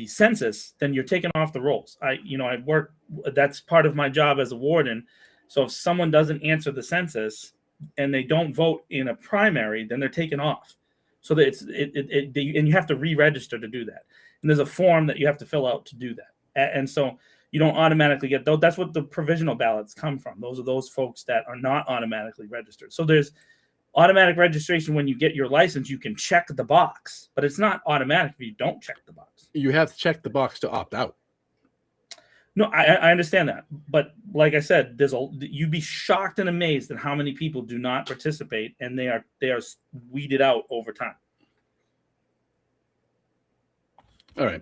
Speaker 2: census, then you're taken off the rolls. I work. That's part of my job as a warden. So if someone doesn't answer the census and they don't vote in a primary, then they're taken off. So that and you have to re-register to do that. And there's a form that you have to fill out to do that. And so you don't automatically get those. That's what the provisional ballots come from. Those are those folks that are not automatically registered. So there's automatic registration when you get your license. You can check the box, but it's not automatic if you don't check the box.
Speaker 1: You have to check the box to opt out.
Speaker 2: No, I understand that, but like I said, you'd be shocked and amazed at how many people do not participate, and they are weeded out over time.
Speaker 1: All right.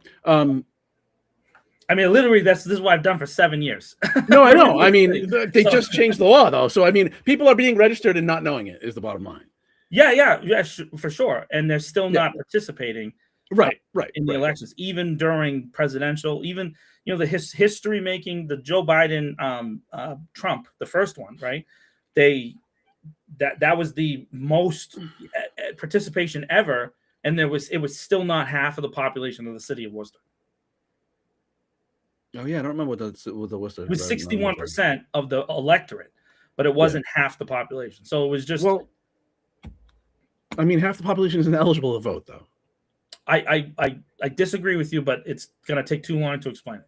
Speaker 2: I mean, literally, this is what I've done for 7 years.
Speaker 1: No, I know. I mean, they just changed the law, though. So, I mean, people are being registered and not knowing it is the bottom line.
Speaker 2: Yeah, for sure. And they're still not participating.
Speaker 1: Right.
Speaker 2: In the elections, even during presidential, even, the history making, the Joe Biden, Trump, the first one, right? That was the most participation ever. And it was still not half of the population of the city of Worcester.
Speaker 1: Oh yeah, I don't remember what the Worcester.
Speaker 2: It was 61% of the electorate, but it wasn't half the population. So it was just.
Speaker 1: Well, I mean, half the population isn't eligible to vote, though.
Speaker 2: I disagree with you, but it's gonna take too long to explain it.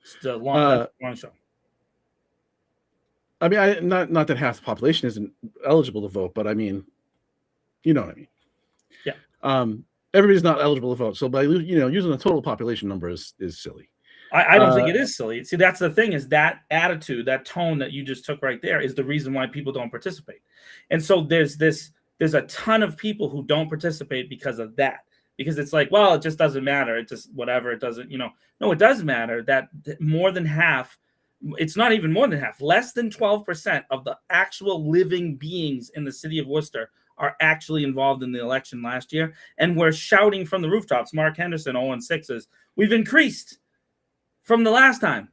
Speaker 2: It's a long show.
Speaker 1: I mean, not that half the population isn't eligible to vote, but I mean, you know what I mean.
Speaker 2: Yeah.
Speaker 1: Everybody's not eligible to vote, so by using the total population number is silly.
Speaker 2: I don't think it is silly. See, that's the thing, is that attitude, that tone that you just took right there is the reason why people don't participate. And so there's a ton of people who don't participate because of that. Because it's like, well, it just doesn't matter. It just whatever. It doesn't, no, it does matter that more than half, it's not even more than half, less than 12% of the actual living beings in the city of Worcester are actually involved in the election last year. And we're shouting from the rooftops, Mark Henderson, 0-6, we've increased from the last time.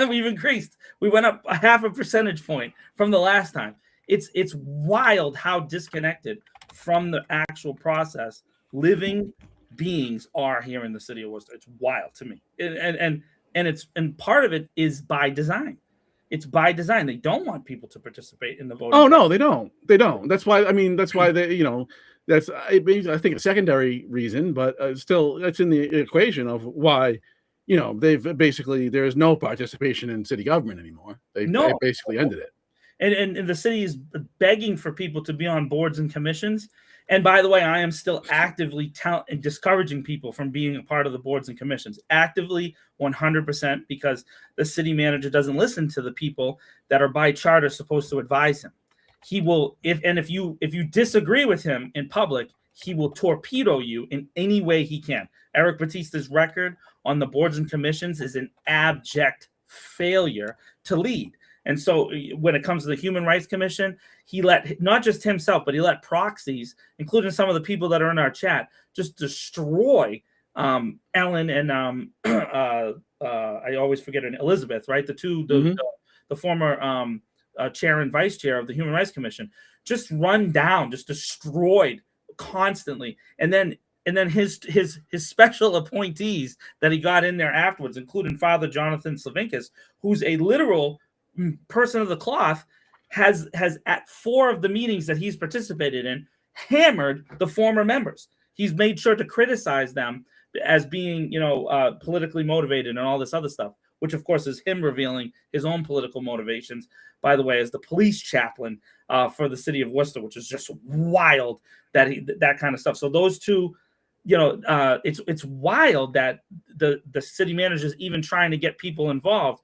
Speaker 2: We've increased. We went up a half a percentage point from the last time. It's wild how disconnected from the actual process living beings are here in the city of Worcester. It's wild to me. And part of it is by design. It's by design. They don't want people to participate in the voting.
Speaker 1: Oh no, they don't. They don't. That's why. I mean, that's why they. That's I think a secondary reason, but still, that's in the equation of why. They've basically there's no participation in city government anymore. They basically ended it.
Speaker 2: And the city is begging for people to be on boards and commissions. And by the way, I am still actively discouraging people from being a part of the boards and commissions, actively 100%, because the city manager doesn't listen to the people that are by charter supposed to advise him. He will, if you disagree with him in public, he will torpedo you in any way he can. Eric Batista's record on the boards and commissions is an abject failure to lead. And so when it comes to the Human Rights Commission, he let not just himself, but he let proxies, including some of the people that are in our chat, just destroy Ellen and I always forget her name, Elizabeth, right? The former chair and vice chair of the Human Rights Commission, just run down, just destroyed constantly. And then his special appointees that he got in there afterwards, including Father Jonathan Slavinkas, who's a literal person of the cloth, has at 4 of the meetings that he's participated in hammered the former members. He's made sure to criticize them as being, politically motivated and all this other stuff, which of course is him revealing his own political motivations, by the way, as the police chaplain for the city of Worcester, which is just wild that kind of stuff. So those two, it's wild that the city manager is even trying to get people involved.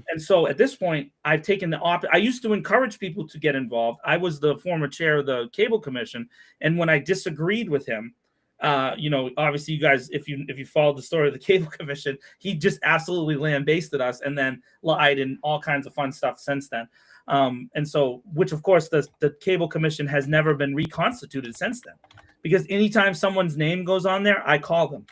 Speaker 2: And so at this point, I've taken I used to encourage people to get involved. I was the former chair of the Cable Commission. And when I disagreed with him, obviously you guys, if you followed the story of the Cable Commission, he just absolutely lambasted us and then lied and all kinds of fun stuff since then. And so, which of course the Cable Commission has never been reconstituted since then, because anytime someone's name goes on there, I call them.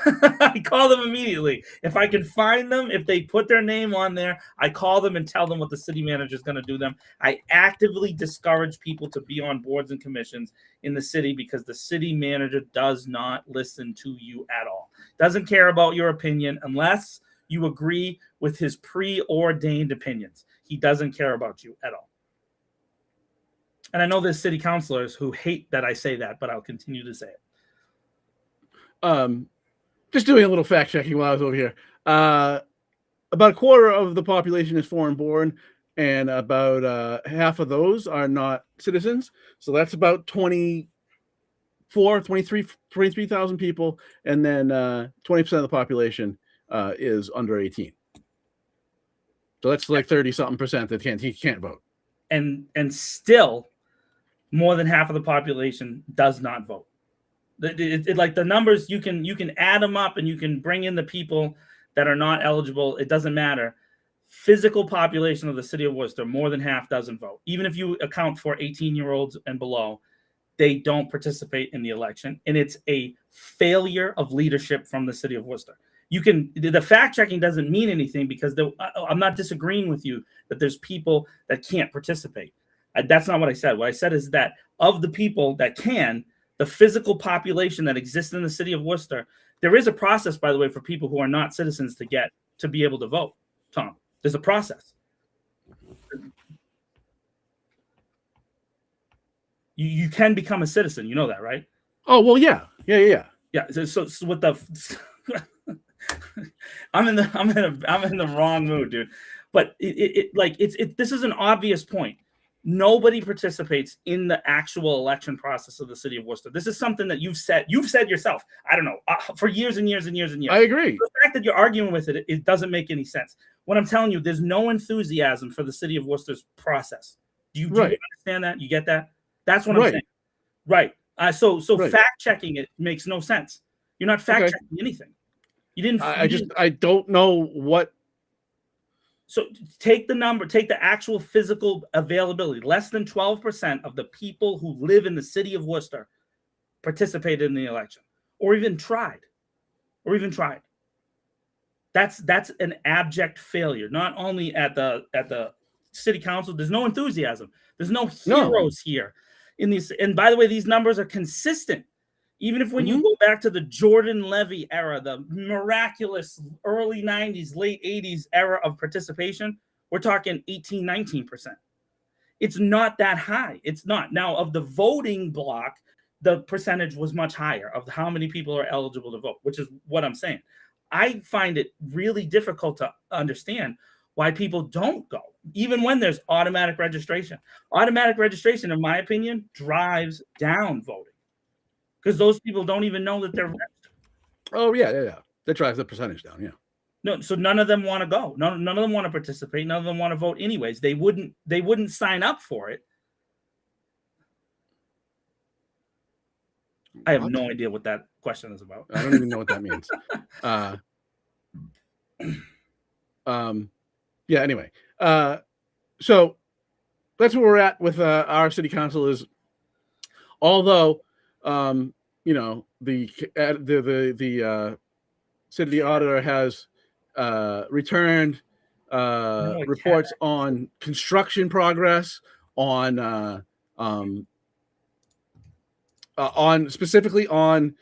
Speaker 2: I call them immediately. If I can find them, if they put their name on there, I call them and tell them what the city manager is going to do them. I actively discourage people to be on boards and commissions in the city because the city manager does not listen to you at all. Doesn't care about your opinion unless you agree with his preordained opinions. He doesn't care about you at all. And I know there's city councilors who hate that I say that, but I'll continue to say it.
Speaker 1: Just doing a little fact checking while I was over here. About a quarter of the population is foreign born, and about half of those are not citizens. So that's about 23,000 people, and then 20% of the population is under 18. So that's like 30-something% that can't vote.
Speaker 2: And still, more than half of the population does not vote. Like the numbers, you can add them up and you can bring in the people that are not eligible. It doesn't matter. Physical population of the city of Worcester, more than half doesn't vote. Even if you account for 18-year-olds and below, they don't participate in the election. And it's a failure of leadership from the city of Worcester. The fact checking doesn't mean anything because I'm not disagreeing with you that there's people that can't participate. That's not what I said. What I said is that of the people that can, the physical population that exists in the city of Worcester, there is a process, by the way, for people who are not citizens to be able to vote. Tom, there's a process. You can become a citizen. You know that, right?
Speaker 1: Oh well, yeah.
Speaker 2: Yeah. So with the, I'm in the wrong mood, dude. But this is an obvious point. Nobody participates in the actual election process of the city of Worcester. This is something that you've said yourself. I don't know, for years and years and years and years.
Speaker 1: I agree.
Speaker 2: The fact that you're arguing with it doesn't make any sense. What I'm telling you, there's no enthusiasm for the city of Worcester's process. Do you understand that? You get that? That's what I'm saying. Right. So fact checking it makes no sense. You're not fact checking anything. You didn't.
Speaker 1: I don't know what.
Speaker 2: So take the actual physical availability. Less than 12% of the people who live in the city of Worcester participated in the election, or even tried. That's an abject failure. Not only at the city council, there's no enthusiasm. There's no heroes here in these. And by the way, these numbers are consistent. Even if when you go back to the Jordan Levy era, the miraculous early 90s, late 80s era of participation, we're talking 18, 19%. It's not that high. It's not. Now, of the voting block, the percentage was much higher of how many people are eligible to vote, which is what I'm saying. I find it really difficult to understand why people don't go, even when there's automatic registration. Automatic registration, in my opinion, drives down voting. Because those people don't even know that they're registered.
Speaker 1: Oh, yeah. That drives the percentage down, yeah.
Speaker 2: No, so none of them want to go. None of them want to participate. None of them want to vote anyways. They wouldn't sign up for it. I have no idea what that question is about.
Speaker 1: I don't even know what that means. Yeah, anyway. So that's where we're at with our city council is, although the city auditor has returned reports on construction progress, on specifically on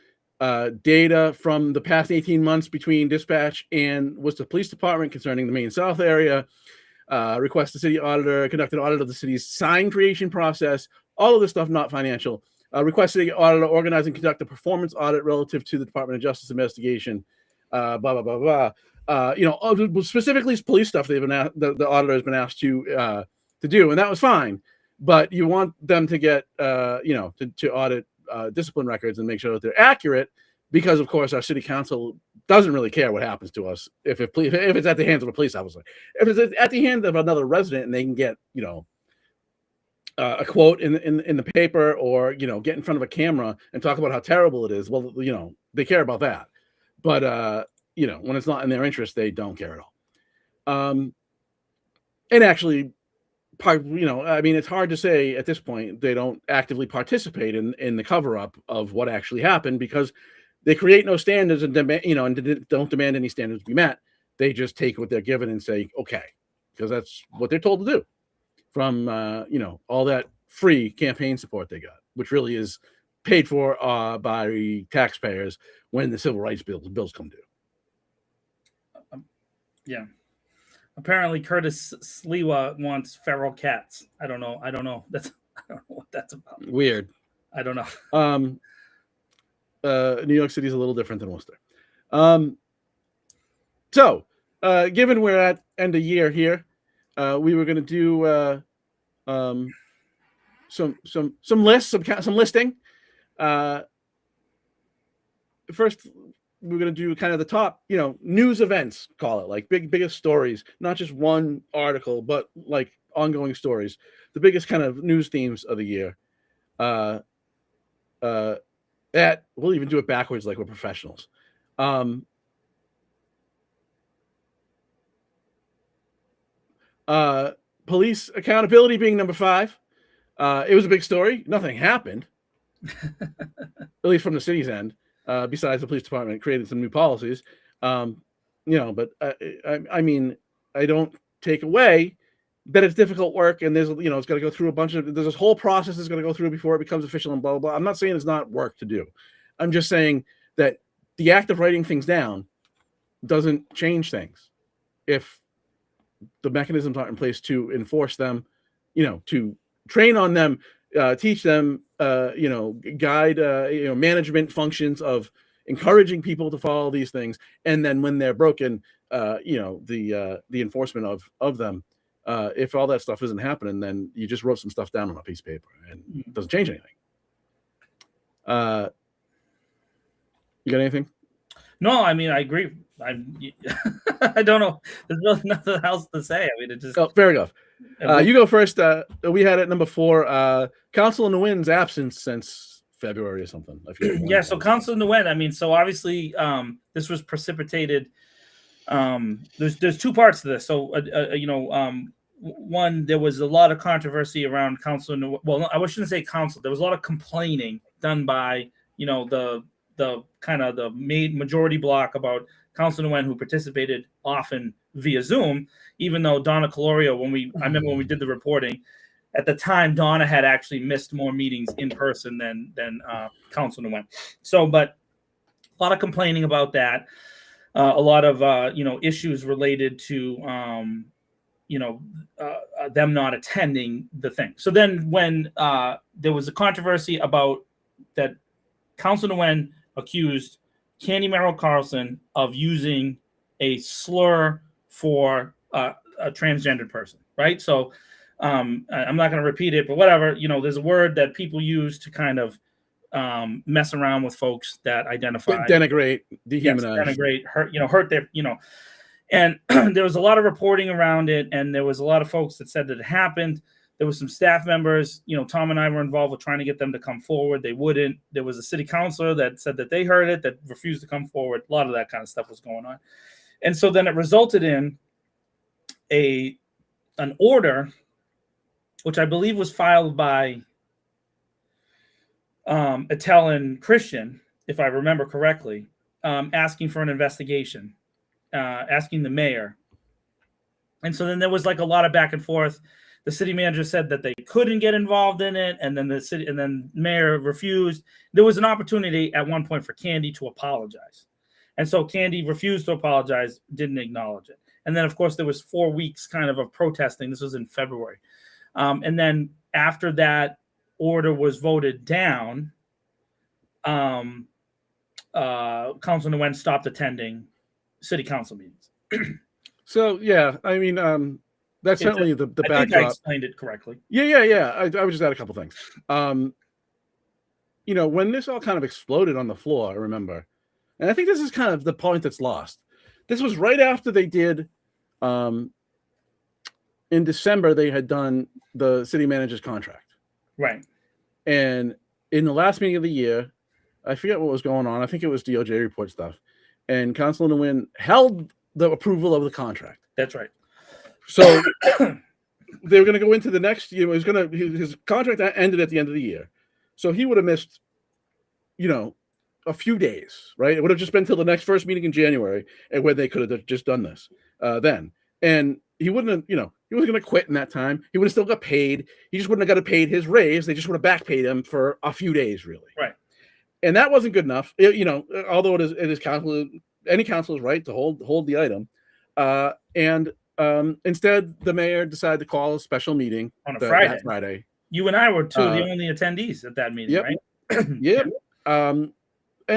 Speaker 1: data from the past 18 months between dispatch and Worcester Police Department concerning the Main South area. Request the city auditor conduct an audit of the city's sign creation process. All of this stuff not financial. Request city auditor organize and conduct a performance audit relative to the Department of Justice investigation. Blah blah blah blah. Specifically police stuff. The auditor has been asked to do, and that was fine. But you want them to get to audit discipline records and make sure that they're accurate, because of course our city council doesn't really care what happens to us if it's at the hands of a police officer. If it's at the hands of another resident and they can get a quote in the paper, or get in front of a camera and talk about how terrible it is, well, they care about that. But when it's not in their interest, they don't care at all. And actually, it's hard to say at this point they don't actively participate in the cover-up of what actually happened, because they create no standards and don't demand any standards be met. They just take what they're given and say, okay, because that's what they're told to do from all that free campaign support they got, which really is paid for by taxpayers when the civil rights bills come due.
Speaker 2: Yeah. Apparently, Curtis Sliwa wants feral cats. I don't know. I don't know what that's about.
Speaker 1: Weird.
Speaker 2: I don't know.
Speaker 1: New York City is a little different than Worcester. So, given we're at end of year here, we were going to do some lists, some listing. First, we're going to do kind of the top, news events, call it, like biggest stories, not just one article, but like ongoing stories, the biggest kind of news themes of the year. We'll even do it backwards, like we're professionals. Police accountability being number 5. It was a big story. Nothing happened, at least from the city's end. Besides the police department created some new policies, but I don't take away that it's difficult work, and there's, it's got to go through there's this whole process that's going to go through before it becomes official and blah, blah, blah. I'm not saying it's not work to do. I'm just saying that the act of writing things down doesn't change things if the mechanisms aren't in place to enforce them, to train on them, teach them, guide, management functions of encouraging people to follow these things. And then when they're broken, the enforcement of them If all that stuff isn't happening, then you just wrote some stuff down on a piece of paper and it doesn't change anything. You got anything?
Speaker 2: No, I mean, I agree. I don't know. There's really nothing else to say. I mean, it just.
Speaker 1: Oh, fair enough. You go first. We had at number 4, Council Nguyen's absence since February or something. I forget when
Speaker 2: Yeah,
Speaker 1: it
Speaker 2: so
Speaker 1: was.
Speaker 2: Council Nguyen, I mean, so obviously this was precipitated. There's two parts to this. So, one, there was a lot of controversy around Council Nguyen. Well, no, I shouldn't say council. There was a lot of complaining done by, the kind of the majority block about Council Nguyen, who participated often via Zoom, even though Donna Calorio, I remember when we did the reporting, at the time, Donna had actually missed more meetings in person than Council Nguyen. So, but a lot of complaining about that. A lot of issues related to them not attending the thing. So then when there was a controversy about that, Council Nguyen accused Candy Merrill Carlson of using a slur for a transgendered person, right? So I'm not going to repeat it, but whatever, there's a word that people use to kind of mess around with folks that identify,
Speaker 1: denigrate, dehumanize,
Speaker 2: denigrate, hurt their, and there was a lot of reporting around it, and there was a lot of folks that said that it happened. There was some staff members, Tom and I were involved with trying to get them to come forward. They wouldn't. There was a city councilor that said that they heard it, that refused to come forward. A lot of that kind of stuff was going on. And so then it resulted in an order, which I believe was filed by Attell and Christian, if I remember correctly, asking for an investigation, asking the mayor. And so then there was like a lot of back and forth. The city manager said that they couldn't get involved in it, and then the mayor refused. There was an opportunity at one point for Candy to apologize, and so Candy refused to apologize, didn't acknowledge it. And then, of course, there was 4 weeks kind of protesting. This was in February, and then after that order was voted down, Council Nguyen stopped attending city council meetings.
Speaker 1: So yeah, I mean, that's certainly the backdrop.
Speaker 2: I think I explained it correctly.
Speaker 1: Yeah. I would just add a couple things. When this all kind of exploded on the floor, I remember, and I think this is kind of the point that's lost. This was right after they did, in December, they had done the city manager's contract.
Speaker 2: Right.
Speaker 1: And in the last meeting of the year, I forget what was going on. I think it was DOJ report stuff. And Councilor Nguyen held the approval of the contract.
Speaker 2: That's right.
Speaker 1: So they were going to go into the next year. His contract ended at the end of the year. So he would have missed, a few days, right? It would have just been till the next first meeting in January, and where they could have just done this then. And he wouldn't have, he wasn't going to quit in that time. He would have still got paid. He just wouldn't have got paid his raise. They just would have back paid him for a few days, really.
Speaker 2: Right.
Speaker 1: And that wasn't good enough. Although it is council, any council's right to hold the item. Instead, the mayor decided to call a special meeting
Speaker 2: on a Friday.
Speaker 1: That Friday.
Speaker 2: You and I were the only attendees at that meeting, right?
Speaker 1: Yep. And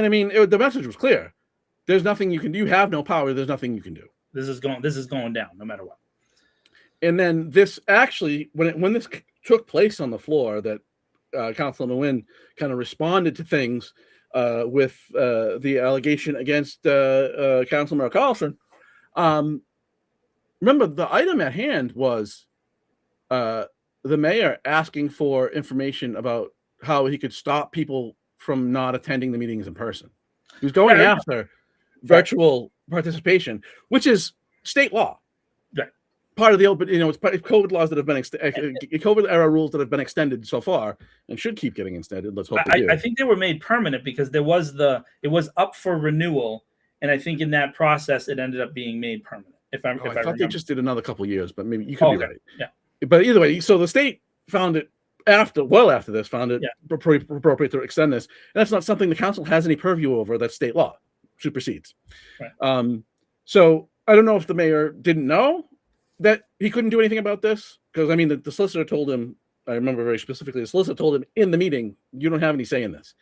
Speaker 1: I mean, the message was clear. There's nothing you can do. You have no power. There's nothing you can do.
Speaker 2: This is going down no matter what.
Speaker 1: And then this actually, when this took place on the floor, that Councilor Nguyen kind of responded to things with the allegation against Councilor Merrill Carlson. Remember, the item at hand was the mayor asking for information about how he could stop people from not attending the meetings in person. He was going after virtual participation, which is state law.
Speaker 2: Right.
Speaker 1: Part of the open, it's part of COVID laws that have been COVID era rules that have been extended so far and should keep getting extended. Let's hope they do.
Speaker 2: I think they were made permanent because it was up for renewal, and I think in that process it ended up being made permanent. I
Speaker 1: thought they just did another couple of years, but maybe you could be right.
Speaker 2: Yeah.
Speaker 1: But either way, so the state found it after this, found it appropriate to extend this. And that's not something the council has any purview over. That state law supersedes. Right. So I don't know if the mayor didn't know that he couldn't do anything about this, because I mean, the solicitor told him. I remember very specifically. The solicitor told him in the meeting, "You don't have any say in this."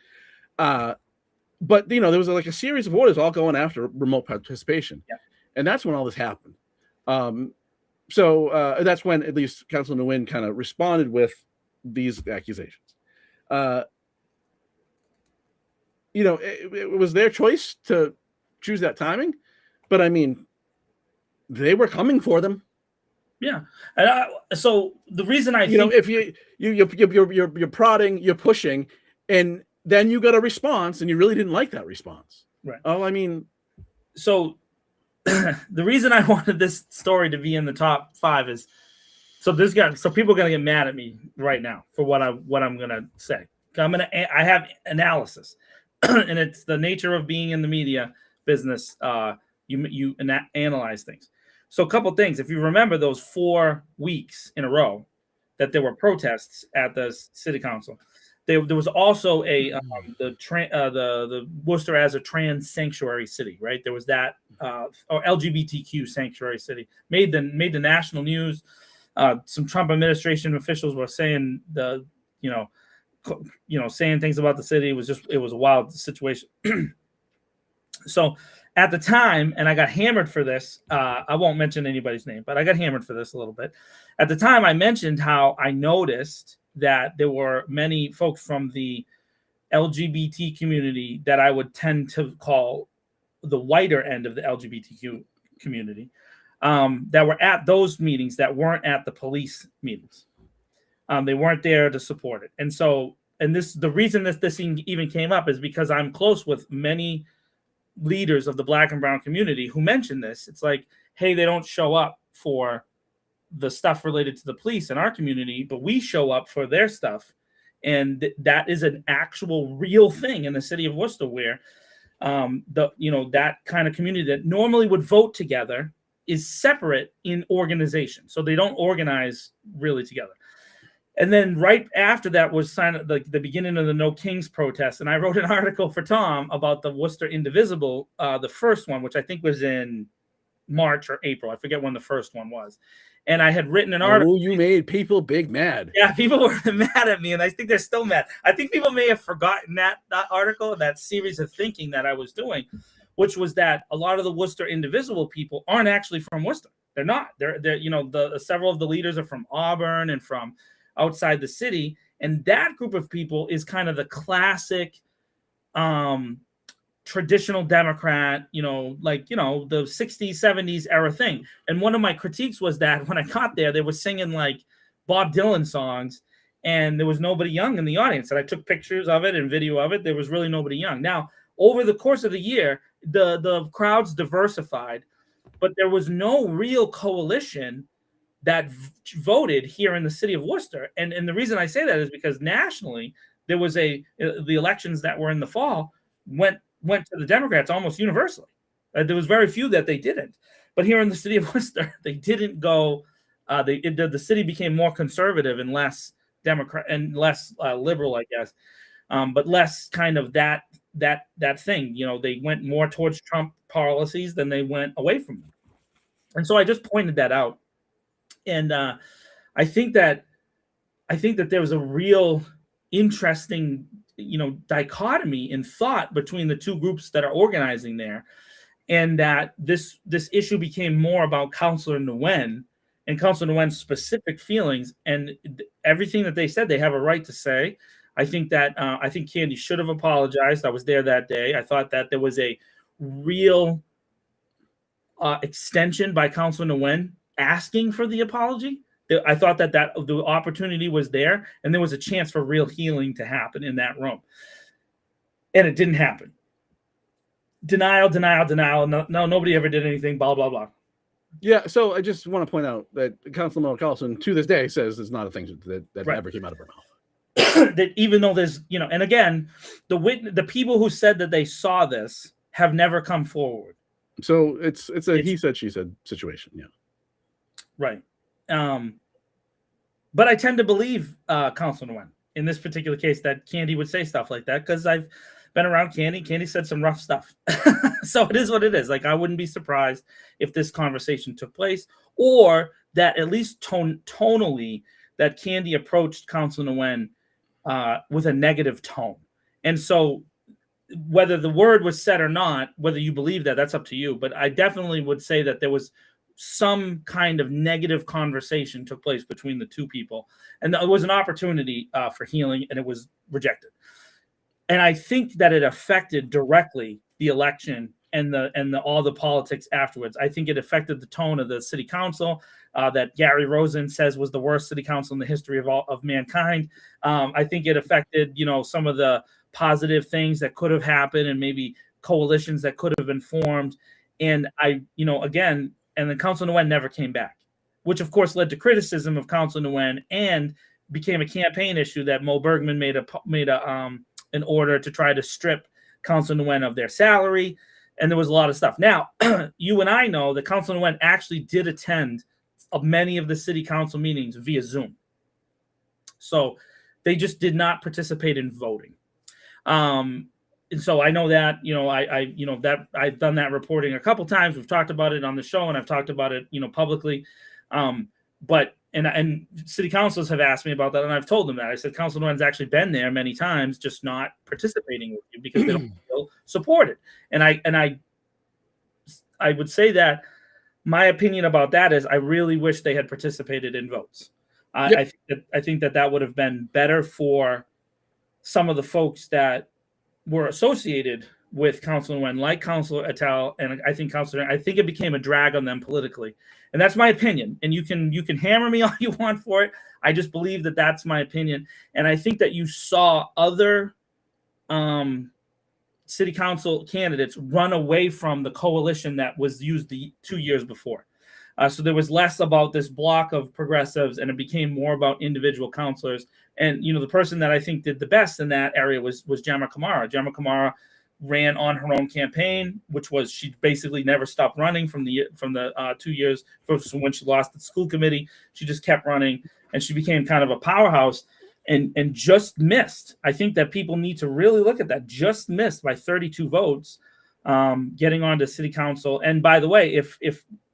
Speaker 1: But there was like a series of orders all going after remote participation, and that's when all this happened. So that's when at least Councilor Nguyen kind of responded with these accusations. It was their choice to choose that timing, but I mean, they were coming for them.
Speaker 2: Yeah, and so the reason I think,
Speaker 1: if you're prodding, you're pushing, and then you got a response, and you really didn't like that response.
Speaker 2: right?
Speaker 1: Oh, I mean,
Speaker 2: so the reason I wanted this story to be in the top 5 is so people are gonna get mad at me right now for what I'm gonna say. I have analysis, and it's the nature of being in the media business. You analyze things. So a couple things. If you remember those 4 weeks in a row that there were protests at the city council, there was also the Worcester as a trans sanctuary city, right? There was that or LGBTQ sanctuary city made the national news. Some Trump administration officials were saying saying things about the city. It was a wild situation. So at the time, and I got hammered for this, I won't mention anybody's name, but I got hammered for this a little bit. At the time, I mentioned how I noticed that there were many folks from the LGBT community that I would tend to call the whiter end of the LGBTQ community that were at those meetings that weren't at the police meetings. They weren't there to support it. And so, the reason that this even came up is because I'm close with many leaders of the Black and brown community who mentioned this. It's like, hey, they don't show up for the stuff related to the police in our community, but we show up for their stuff. And that is an actual real thing in the city of Worcester, where that kind of community that normally would vote together is separate in organization. So they don't organize really together. And then right after that was the beginning of the No Kings protest. And I wrote an article for Tom about the Worcester Indivisible, the first one, which I think was in March or April. I forget when the first one was. And I had written an article.
Speaker 1: Oh, you made people big mad.
Speaker 2: Yeah, people were mad at me, and I think they're still mad. I think people may have forgotten that article, that series of thinking that I was doing, which was that a lot of the Worcester Indivisible people aren't actually from Worcester. They're not. They're several of the leaders are from Auburn and from outside the city, and that group of people is kind of the classic traditional Democrat, the 60s, 70s era thing. And one of my critiques was that when I got there, they were singing like Bob Dylan songs, and there was nobody young in the audience. And I took pictures of it and video of it. There was really nobody young. Now, over the course of the year, the crowds diversified, but there was no real coalition that voted here in the city of Worcester. And the reason I say that is because nationally, there was the elections that were in the fall went to the Democrats almost universally. There was very few that they didn't. But here in the city of Worcester, they didn't go. The city became more conservative and less Democrat and less liberal, I guess, but less kind of that thing. They went more towards Trump policies than they went away from them. And so I just pointed that out. And I think that there was a real interesting dichotomy in thought between the two groups that are organizing there, and that this issue became more about Councilor Nguyen and Councilor Nguyen's specific feelings, and everything that they said they have a right to say. I think Candy should have apologized. I was there that day. I thought that there was a real extension by Councilor Nguyen asking for the apology. I thought that the opportunity was there, and there was a chance for real healing to happen in that room. And it didn't happen. Denial. No, nobody ever did anything, blah, blah, blah.
Speaker 1: Yeah, so I just want to point out that Councilman Carlson, to this day, says it's not a thing that
Speaker 2: right.
Speaker 1: ever came out of her mouth.
Speaker 2: That even though there's, and again, the people who said that they saw this have never come forward.
Speaker 1: So it's a he said, she said situation, yeah.
Speaker 2: Right. But I tend to believe Councilor Nguyen in this particular case that Candy would say stuff like that, because I've been around Candy. Candy said some rough stuff. So it is what it is. Like, I wouldn't be surprised if this conversation took place, or that at least tonally that Candy approached Councilor Nguyen with a negative tone. And so whether the word was said or not, whether you believe that, that's up to you. But I definitely would say that there was some kind of negative conversation took place between the two people, and it was an opportunity for healing, and it was rejected. And I think that it affected directly the election and all the politics afterwards. I think it affected the tone of the city council that Gary Rosen says was the worst city council in the history of mankind. I think it affected, some of the positive things that could have happened and maybe coalitions that could have been formed. And again, and then Council Nguyen never came back, which of course led to criticism of Council Nguyen and became a campaign issue that Mo Bergman made an order to try to strip Council Nguyen of their salary. And there was a lot of stuff. Now, you and I know that Council Nguyen actually did attend many of the city council meetings via Zoom. So they just did not participate in voting. And so I know that, that I've done that reporting a couple times. We've talked about it on the show, and I've talked about it, publicly. But city councils have asked me about that, and I've told them that. I said, Council Nguyen's actually been there many times, just not participating with you because they don't feel supported. And I would say that my opinion about that is I really wish they had participated in votes.
Speaker 1: Yep.
Speaker 2: I think that would have been better for some of the folks that were associated with Councilor Nguyen, like Councilor Attell, and I think it became a drag on them politically. And that's my opinion. And you can hammer me all you want for it. I just believe that that's my opinion. And I think that you saw other city council candidates run away from the coalition that was used the 2 years before. So there was less about this block of progressives, and it became more about individual councilors. And, the person that I think did the best in that area was Gemma Kamara. Gemma Kamara ran on her own campaign, which was she basically never stopped running from the 2 years from when she lost the school committee. She just kept running, and she became kind of a powerhouse and just missed. I think that people need to really look at that. Just missed by 32 votes, getting on to city council. And by the way, if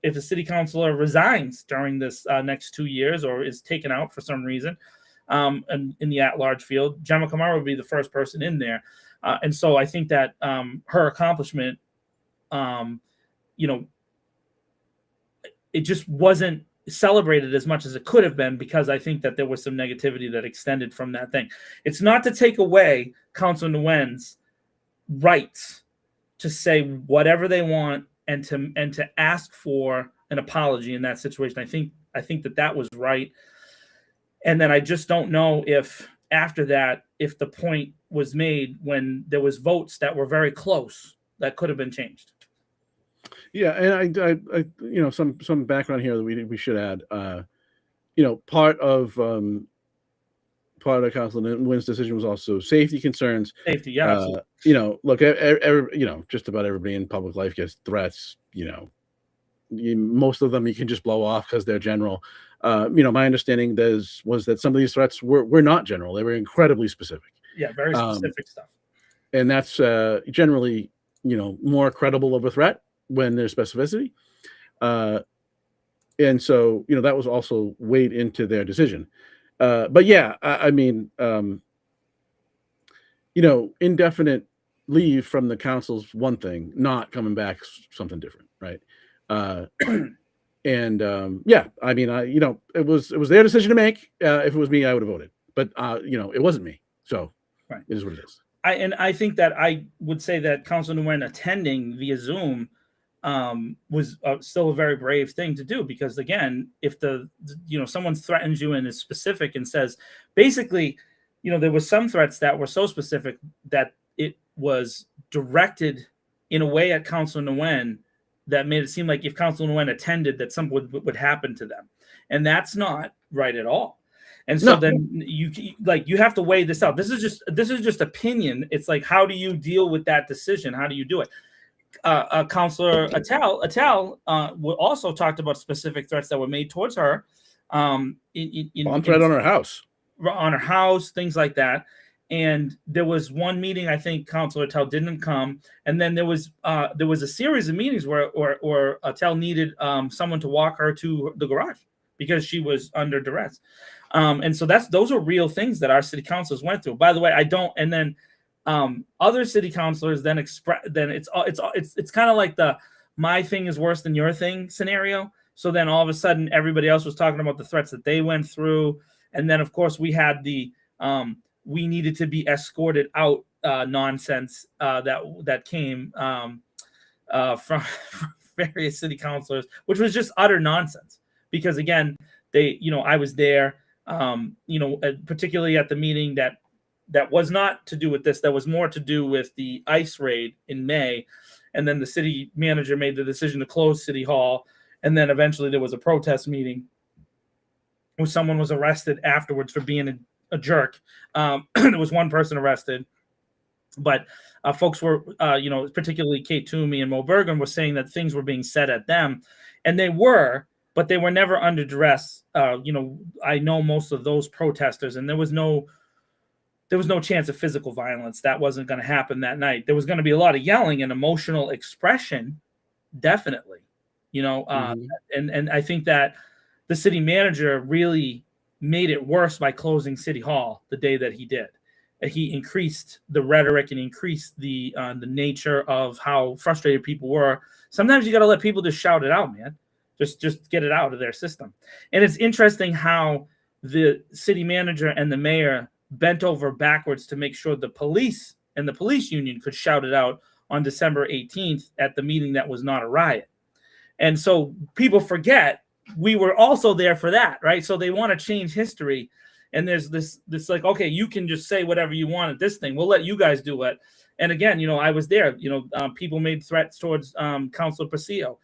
Speaker 2: a city councilor resigns during this next 2 years or is taken out for some reason in the at-large field, Gemma Kamara would be the first person in there. And so I think that her accomplishment, it just wasn't celebrated as much as it could have been, because I think that there was some negativity that extended from that thing. It's not to take away Councilor Nguyen's rights to say whatever they want and to ask for an apology in that situation. I think that was right. And then I just don't know if after that, if the point was made when there was votes that were very close that could have been changed.
Speaker 1: Yeah, and I some background here that we should add. Part of Council Nguyen's decision was also safety concerns.
Speaker 2: Safety, yeah. Absolutely.
Speaker 1: Look, just about everybody in public life gets threats. Most of them you can just blow off because they're general. My understanding was that some of these threats were not general; they were incredibly specific.
Speaker 2: Yeah, very specific stuff.
Speaker 1: And that's generally, more credible of a threat when there's specificity. And so, that was also weighed into their decision. But yeah, indefinite leave from the council's one thing, not coming back something different, right? And it was their decision to make. If it was me, I would have voted, but it wasn't me, so right. It is what it is.
Speaker 2: I think that I would say that Councilor Nguyen attending via Zoom was still a very brave thing to do, because again, if someone threatens you and is specific and says, basically, there was some threats that were so specific that it was directed in a way at Councilor Nguyen that made it seem like if Councilor Nguyen attended, that something would happen to them, and that's not right at all. And so then you have to weigh this out. This is just opinion. It's like, how do you deal with that decision? How do you do it? Councilor Attell also talked about specific threats that were made towards her. Bomb
Speaker 1: threat on her house,
Speaker 2: things like that. And there was one meeting, I think Councilor Attell didn't come, and then there was a series of meetings where Attell needed someone to walk her to the garage because she was under duress. And so those are real things that our city councilors went through. By the way, other city councilors then it's kind of like the my thing is worse than your thing scenario. So then all of a sudden, everybody else was talking about the threats that they went through. And then, of course, we had the we needed to be escorted out nonsense that came from various city councilors, which was just utter nonsense. Because again, I was there, particularly at the meeting that was not to do with this. That was more to do with the ICE raid in May. And then the city manager made the decision to close City Hall. And then eventually there was a protest meeting where someone was arrested afterwards for being a jerk. There was one person arrested, but folks were, particularly Kate Toomey and Mo Bergen were saying that things were being said at them, and they were, but they were never under duress. I know most of those protesters, and there was no chance of physical violence. That wasn't going to happen that night. There was going to be a lot of yelling and emotional expression, definitely. And I think that the city manager really made it worse by closing City Hall the day that he did. He increased the rhetoric and increased the nature of how frustrated people were. Sometimes you got to let people just shout it out, man. Just get it out of their system. And it's interesting how the city manager and the mayor bent over backwards to make sure the police and the police union could shout it out on December 18th at the meeting that was not a riot. And so people forget we were also there for that, right? So they want to change history. And there's this like, okay, you can just say whatever you want at this thing. We'll let you guys do it. And again, I was there. People made threats towards Councilor Pasillo.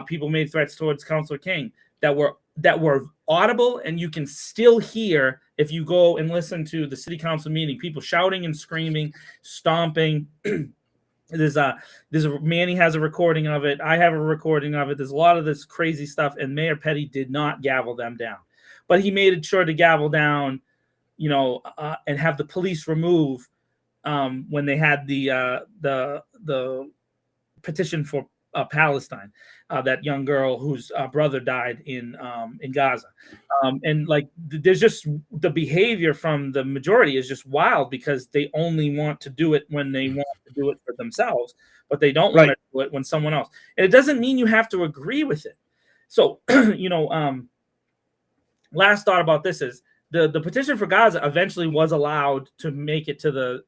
Speaker 2: People made threats towards Councilor King that were audible, and you can still hear if you go and listen to the city council meeting, people shouting and screaming, stomping. There's a Manny has a recording of it. I have a recording of it. There's a lot of this crazy stuff, and Mayor Petty did not gavel them down, but he made it sure to gavel down, and have the police remove when they had the petition for Palestine, that young girl whose brother died in Gaza, and like there's just the behavior from the majority is just wild because they only want to do it when they want to do it for themselves, but they don't want to do it when someone else. And it doesn't mean you have to agree with it. So last thought about this is the petition for Gaza eventually was allowed to make it to the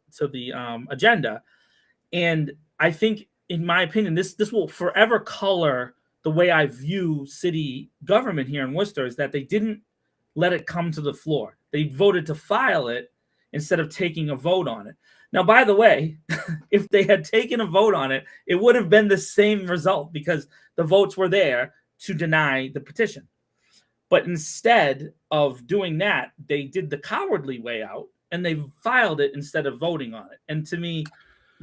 Speaker 2: agenda, and I think, in my opinion, this will forever color the way I view city government here in Worcester, is that they didn't let it come to the floor. They voted to file it instead of taking a vote on it. Now, by the way, if they had taken a vote on it, it would have been the same result because the votes were there to deny the petition. But instead of doing that, they did the cowardly way out and they filed it instead of voting on it. And to me,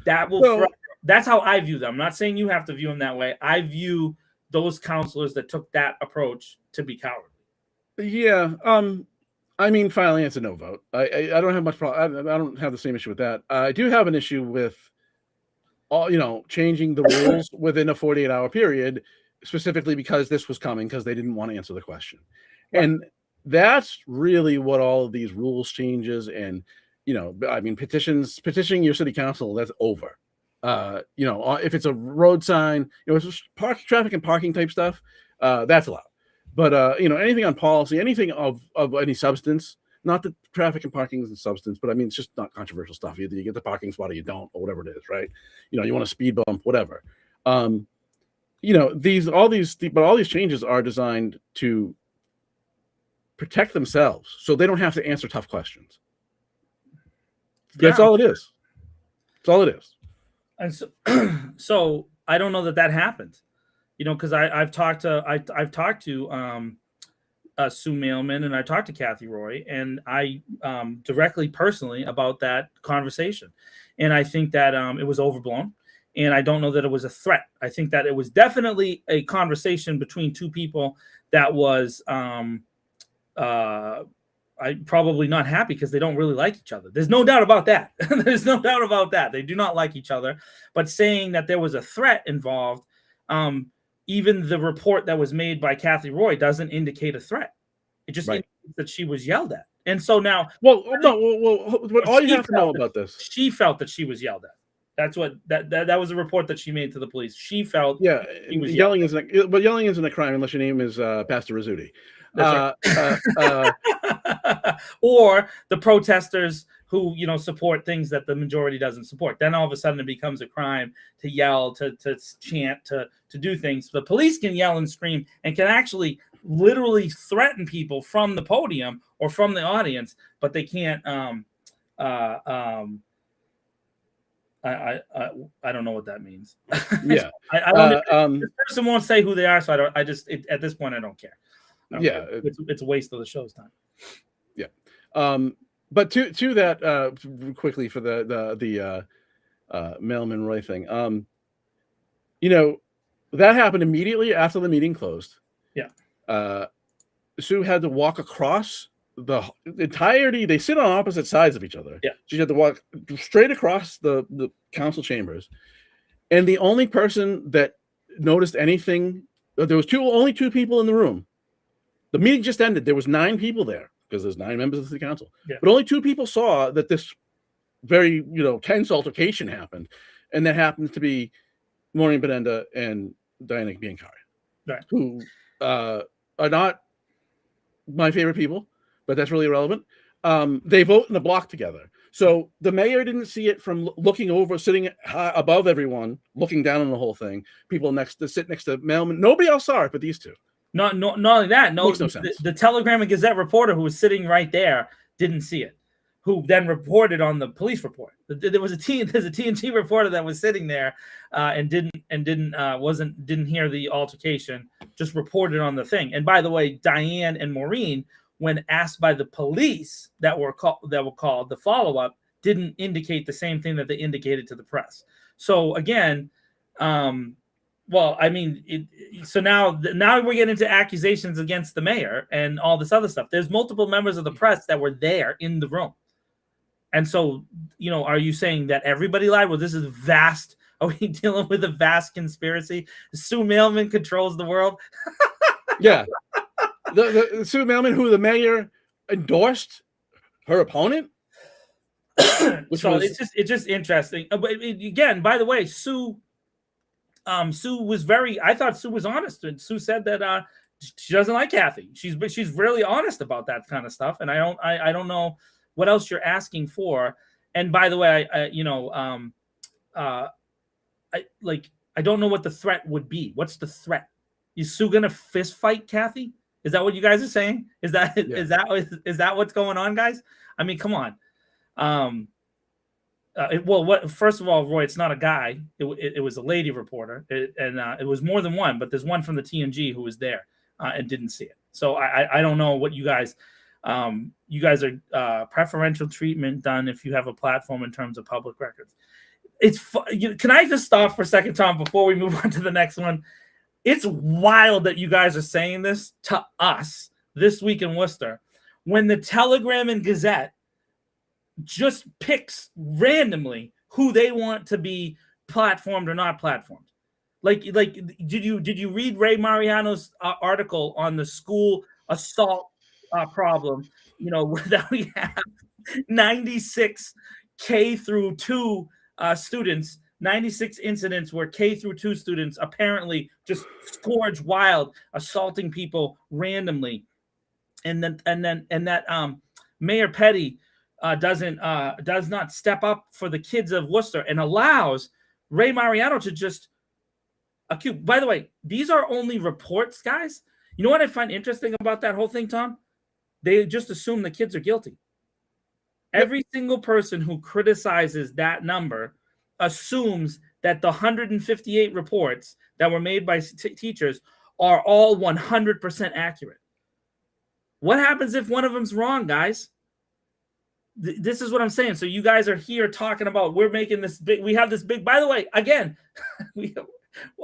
Speaker 2: that will that's how I view them. I'm not saying you have to view them that way. I view those counselors that took that approach to be cowardly.
Speaker 1: Yeah. I mean, filing it's a no vote. I don't have much problem. I don't have the same issue with that. I do have an issue with changing the rules within a 48-hour period, specifically because this was coming because they didn't want to answer the question. Right. And that's really what all of these rules changes and, petitioning your city council, that's over. If it's a road sign, it's just traffic and parking type stuff, that's allowed. But, anything on policy, anything of any substance, not that traffic and parking is a substance, but I mean, it's just not controversial stuff. Either you get the parking spot or you don't, or whatever it is, right? You want a speed bump, whatever. All these changes are designed to protect themselves so they don't have to answer tough questions. That's all it is. That's all it is.
Speaker 2: And so I don't know that happened, because I've talked to Sue Mailman and I talked to Kathy Roy and I directly personally about that conversation, and I think that it was overblown, and I don't know that it was a threat. I think that it was definitely a conversation between two people that was probably not happy because they don't really like each other. There's no doubt about that. There's no doubt about that. They do not like each other. But saying that there was a threat involved, even the report that was made by Kathy Roy doesn't indicate a threat. It just indicates that she was yelled at. And so now,
Speaker 1: all you have to know about this.
Speaker 2: She felt that she was yelled at. That's what that was a report that she made to the police. She felt
Speaker 1: he was yelling isn't a crime unless your name is Pastor Rizzuti.
Speaker 2: That's right. Or the protesters who support things that the majority doesn't support. Then all of a sudden it becomes a crime to yell, to chant, to do things. The police can yell and scream and can actually literally threaten people from the podium or from the audience, but they can't. I don't know what that means.
Speaker 1: Yeah,
Speaker 2: I don't. This person won't say who they are, so I just at this point I don't care. It's a waste of the show's time.
Speaker 1: Yeah, but to that quickly for the Mailman Roy thing. That happened immediately after the meeting closed.
Speaker 2: Yeah,
Speaker 1: Sue had to walk across the entirety. They sit on opposite sides of each other.
Speaker 2: Yeah,
Speaker 1: she had to walk straight across the council chambers, and the only person that noticed anything, there was only two people in the room. The meeting just ended. There was 9 people there because there's 9 members of the council.
Speaker 2: Yeah.
Speaker 1: But only 2 people saw that this very tense altercation happened, and that happens to be Maureen Benenda and Diana Biancari,
Speaker 2: right,
Speaker 1: who are not my favorite people, but that's really irrelevant. They vote in the block together. So the mayor didn't see it from looking over, sitting above everyone, looking down on the whole thing. People sit next to Mailman. Nobody else saw it but these 2.
Speaker 2: Not only that,
Speaker 1: Makes no sense.
Speaker 2: The Telegram and Gazette reporter who was sitting right there didn't see it, who then reported on the police report. There's a TNT reporter that was sitting there and didn't hear the altercation, just reported on the thing. And by the way, Diane and Maureen, when asked by the police that were called the follow-up, didn't indicate the same thing that they indicated to the press. So again, well, I mean, so now we're getting into accusations against the mayor and all this other stuff. There's multiple members of the press that were there in the room. And so, are you saying that everybody lied? Well, this is vast. Are we dealing with a vast conspiracy? Sue Mailman controls the world.
Speaker 1: Yeah. The Sue Mailman, who the mayor endorsed her opponent.
Speaker 2: It's just interesting. But again, by the way, Sue was I thought Sue was honest. And Sue said that she doesn't like Kathy. She's really honest about that kind of stuff. And I don't know what else you're asking for. And by the way, I don't know what the threat would be. What's the threat? Is Sue gonna fist fight Kathy? Is that what you guys are saying? Is that what's going on, guys? I mean, come on. First of all, Roy, it's not a guy. It was a lady reporter, and it was more than one. But there's one from the TNG who was there and didn't see it. So I don't know what you guys. You guys are preferential treatment done if you have a platform in terms of public records. Can I just stop for a second, Tom, before we move on to the next one? It's wild that you guys are saying this to us this week in Worcester when the Telegram and Gazette just picks randomly who they want to be platformed or not platformed. Like, did you read Ray Mariano's article on the school assault problem? That we have 96 K through 2 students. 96 incidents where K through 2 students apparently just scourge wild, assaulting people randomly, and that Mayor Petty does not step up for the kids of Worcester and allows Ray Mariano to just accuse. By the way, these are only reports, guys. You know what I find interesting about that whole thing, Tom? They just assume the kids are guilty. Every single person who criticizes that number assumes that the 158 reports that were made by teachers are all 100% accurate. What happens if one of them's wrong, guys? This is what I'm saying. So you guys are here talking about we're making this big. We have this big. By the way, again,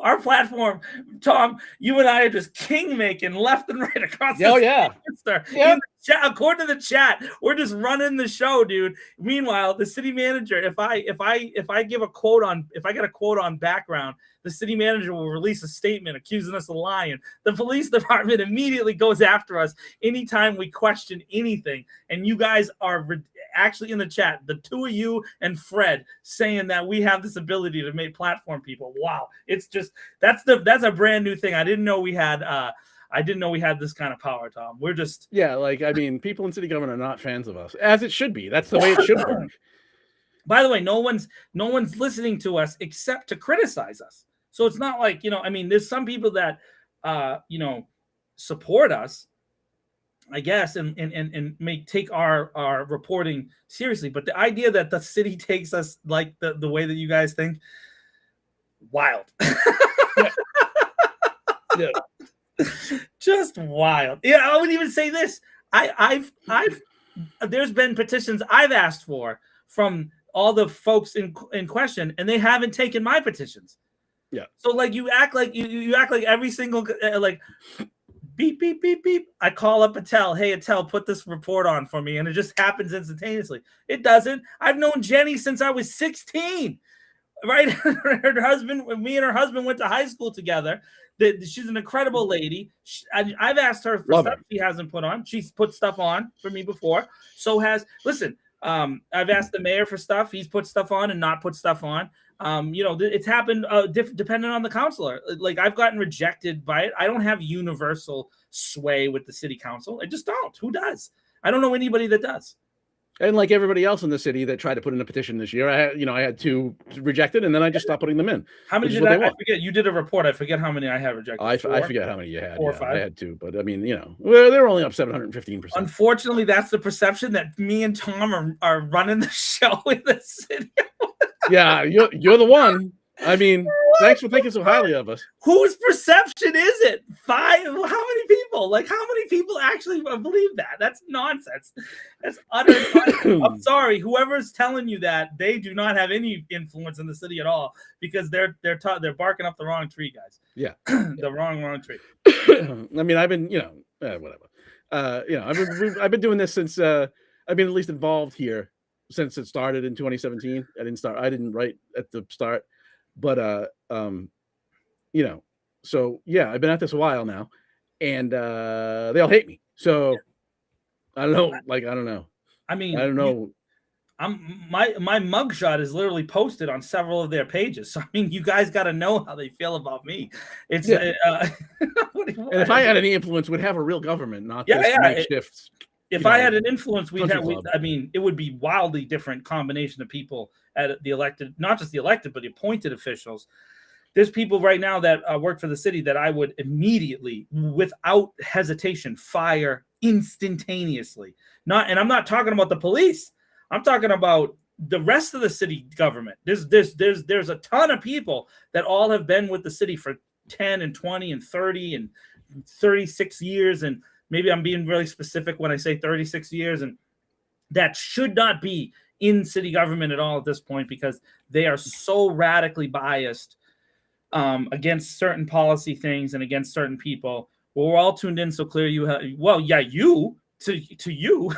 Speaker 2: our platform, Tom. You and I are just king making left and right across.
Speaker 1: Oh yeah,
Speaker 2: in the According to the chat, we're just running the show, dude. Meanwhile, the city manager, if I get a quote on background, the city manager will release a statement accusing us of lying. The police department immediately goes after us anytime we question anything. And you guys are actually in the chat, the two of you and Fred, saying that we have this ability to make platform people. Wow, it's just that's a brand new thing. I didn't know we had this kind of power, Tom. We're just
Speaker 1: like, I mean, people in city government are not fans of us, as it should be. That's the way it should work.
Speaker 2: By the way, no one's listening to us except to criticize us. So it's not like, I mean, there's some people that support us, I guess, and may take our reporting seriously. But the idea that the city takes us like the way that you guys think, wild.
Speaker 1: Yeah.
Speaker 2: Just wild. Yeah, I would even say this. I've there's been petitions I've asked for from all the folks in question, and they haven't taken my petitions.
Speaker 1: Yeah.
Speaker 2: So like you act like every single like beep beep beep beep. I call up Attell. Hey Attell, put this report on for me, and it just happens instantaneously. It doesn't. I've known Jenny since I was 16. Right? Her husband, me and her husband went to high school together. She's an incredible lady. I've asked her for stuff she hasn't put on. She's put stuff on for me before. I've asked the mayor for stuff. He's put stuff on and not put stuff on. It's happened depending on the councilor. Like I've gotten rejected by it. I don't have universal sway with the city council. I just don't. Who does? I don't know anybody that does.
Speaker 1: And like everybody else in the city that tried to put in a petition this year, I had 2 rejected, and then I just stopped putting them in.
Speaker 2: How many did I forget? You did a report. I forget how many I had rejected.
Speaker 1: I forget how many you had.
Speaker 2: 4 or 5.
Speaker 1: I had 2, but I mean, they're only up 715%.
Speaker 2: Unfortunately, that's the perception that me and Tom are running the show in the city.
Speaker 1: Yeah, you're the one. I mean, thanks for thinking so highly of us.
Speaker 2: Whose perception is it? 5? How many people? Like, how many people actually believe that? That's nonsense. That's utter nonsense. I'm sorry, whoever's telling you that, they do not have any influence in the city at all because they're barking up the wrong tree, guys.
Speaker 1: Yeah,
Speaker 2: the wrong tree.
Speaker 1: I mean, I've been, whatever. I've been doing this since I've been at least involved here since it started in 2017. I didn't write at the start. But so yeah, I've been at this a while now, and they all hate me. So I don't know. Like I don't know.
Speaker 2: I mean,
Speaker 1: I don't know.
Speaker 2: My mugshot is literally posted on several of their pages. So I mean, you guys got to know how they feel about me. It's
Speaker 1: and if I had any influence, we'd have a real government, not makeshift.
Speaker 2: If I had an influence, it would be wildly different combination of people at the elected, not just the elected, but the appointed officials. There's people right now that work for the city that I would immediately, without hesitation, fire instantaneously. And I'm not talking about the police. I'm talking about the rest of the city government. There's a ton of people that all have been with the city for 10 and 20 and 30 and 36 years. And maybe I'm being really specific when I say 36 years, and that should not be in city government at all at this point because they are so radically biased against certain policy things and against certain people. Well, we're all tuned in so clear. You to you.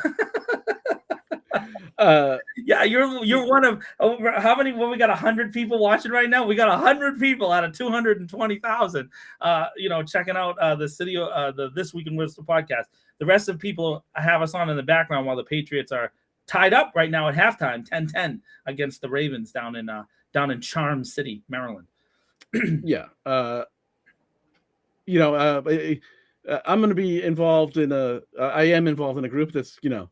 Speaker 2: Yeah, you're one of how many? Well, we got 100 people watching right now. We got 100 people out of 220,000. Checking out the city, the This Week in Worcester podcast. The rest of people have us on in the background while the Patriots are tied up right now at halftime, 10-10 against the Ravens down in Charm City, Maryland.
Speaker 1: Yeah, I'm going to be involved in I am involved in a group that's going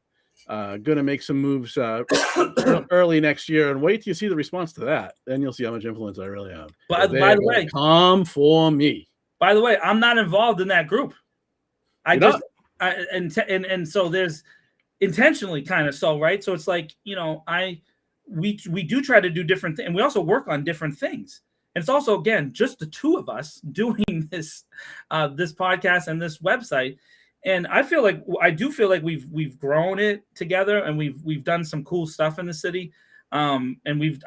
Speaker 1: to make some moves early next year, and wait till you see the response to that. Then you'll see how much influence I really have.
Speaker 2: By the way,
Speaker 1: come for me.
Speaker 2: By the way, I'm not involved in that group. And so there's intentionally kind of so right. So it's like we do try to do different things, and we also work on different things. And it's also again just the two of us doing this podcast and this website. And I do feel like we've grown it together, and we've done some cool stuff in the city. And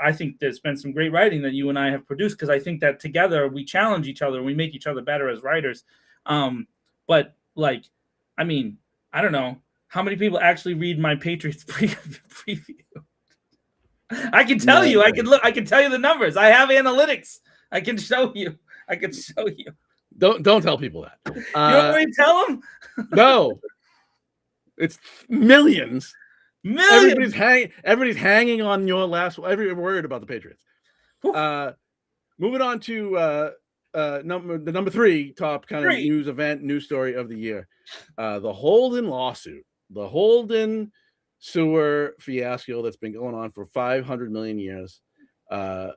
Speaker 2: I think there's been some great writing that you and I have produced, because I think that together we challenge each other and we make each other better as writers. But I don't know. How many people actually read my Patriots preview? I can tell you. I can look. I can tell you the numbers. I have analytics. I can show you.
Speaker 1: Don't tell people that.
Speaker 2: You don't want me to tell them?
Speaker 1: No. It's millions.
Speaker 2: Millions.
Speaker 1: Everybody's hanging on your every word about the Patriots. Moving on to the number 3 top kind of news story of the year. The Holden lawsuit. The Holden sewer fiasco that's been going on for 500 million years. The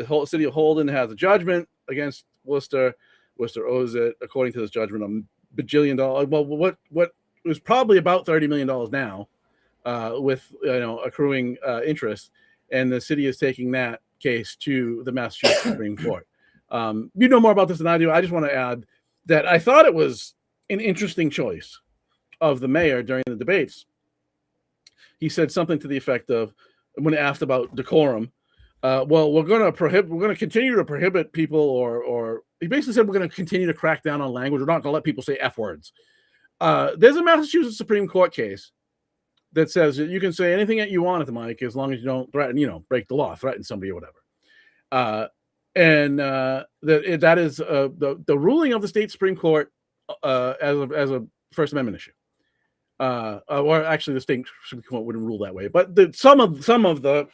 Speaker 1: whole city of Holden has a judgment against Worcester. Worcester owes it, according to this judgment, $1 bajillion. Well, what was probably about $30 million now, with accruing interest, and the city is taking that case to the Massachusetts Supreme Court. You know more about this than I do. I just want to add that I thought it was an interesting choice of the mayor during the debates. He said something to the effect of, when asked about decorum, well, we're going to continue to prohibit people, or he basically said we're going to continue to crack down on language. We're not going to let people say F words. There's a Massachusetts Supreme Court case that says that you can say anything that you want at the mic as long as you don't threaten, break the law, threaten somebody or whatever. That is the ruling of the state Supreme Court as a First Amendment issue. Or actually, the state Supreme Court wouldn't rule that way, but some of the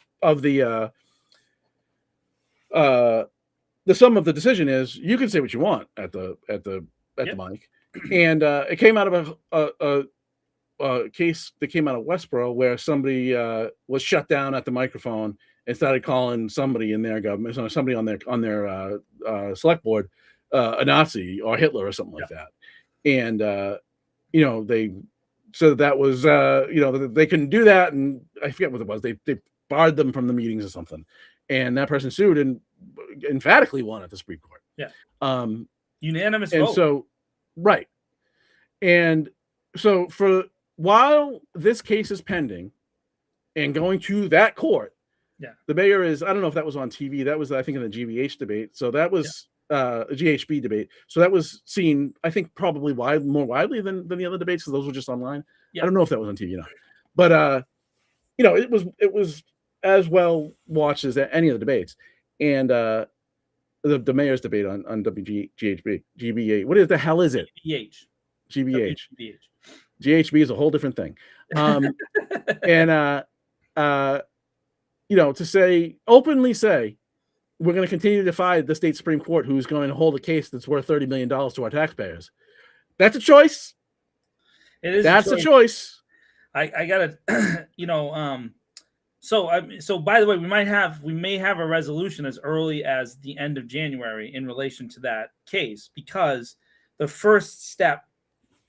Speaker 1: the decision is you can say what you want at the mic, and it came out of a case that came out of Westboro where somebody was shut down at the microphone and started calling somebody in their government, somebody on their select board, a Nazi or Hitler or something like that, and they. So that was, they couldn't do that, and I forget what it was. They barred them from the meetings or something, and that person sued and emphatically won at the Supreme Court.
Speaker 2: Yeah, unanimous
Speaker 1: and
Speaker 2: vote.
Speaker 1: So, right, and so while this case is pending and going to that court, the mayor is. I don't know if that was on TV. That was, I think, in the GBH debate. So that was. A GHB debate, so that was seen, I think, probably more widely than the other debates, because those were just online. I don't know if that was on TV or not, but it was as well watched as any of the debates, and the mayor's debate on GBH. What the hell is it? GBH. GHB is a whole different thing, and to openly say. We're going to continue to defy the state Supreme Court, who's going to hold a case that's worth $30 million to our taxpayers. That's a choice.
Speaker 2: It is.
Speaker 1: That's a choice.
Speaker 2: I gotta, So by the way, we may have a resolution as early as the end of January in relation to that case, because the first step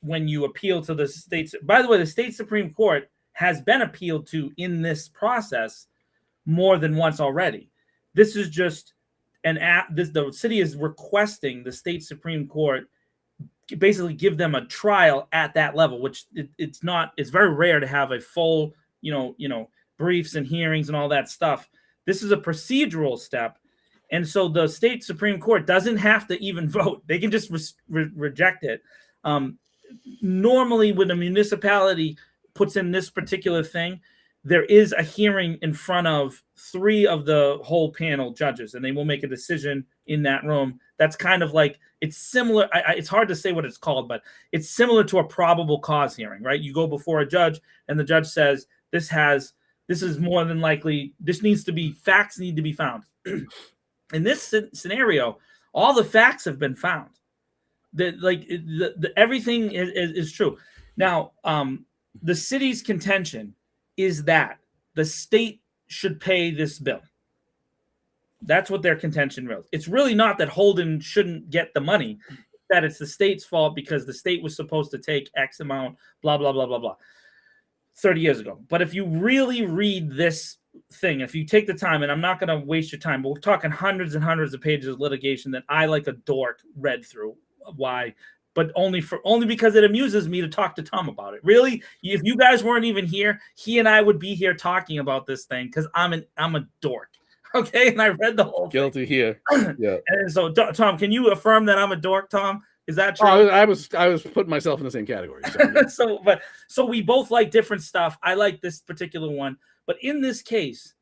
Speaker 2: when you appeal to the states. By the way, the state Supreme Court has been appealed to in this process more than once already. This is just the city is requesting the state Supreme Court basically give them a trial at that level, which it's very rare to have a full, briefs and hearings and all that stuff. This is a procedural step. And so the state Supreme Court doesn't have to even vote. They can just reject it. Normally, when a municipality puts in this particular thing, there is a hearing in front of 3 of the whole panel judges, and they will make a decision in that room. That's kind of like, it's similar. It's hard to say what it's called, but it's similar to a probable cause hearing, right? You go before a judge, and the judge says, this is more than likely, facts need to be found. In this scenario, all the facts have been found. Everything is true. Now, the city's contention is that the state should pay this bill. That's what their contention was. It's really not that Holden shouldn't get the money, that it's the state's fault because the state was supposed to take X amount, blah, blah, blah, blah, blah, 30 years ago. But if you really read this thing, if you take the time, and I'm not going to waste your time, but we're talking hundreds and hundreds of pages of litigation that I, like a dork, read through. Why? But only because it amuses me to talk to Tom about it. Really, if you guys weren't even here, he and I would be here talking about this thing because I'm a dork. Okay, and I read the whole
Speaker 1: guilty
Speaker 2: thing.
Speaker 1: Here. Yeah.
Speaker 2: And so, Tom, can you affirm that I'm a dork, Tom? Is that true?
Speaker 1: Oh, I was putting myself in the same category.
Speaker 2: So we both like different stuff. I like this particular one, but in this case,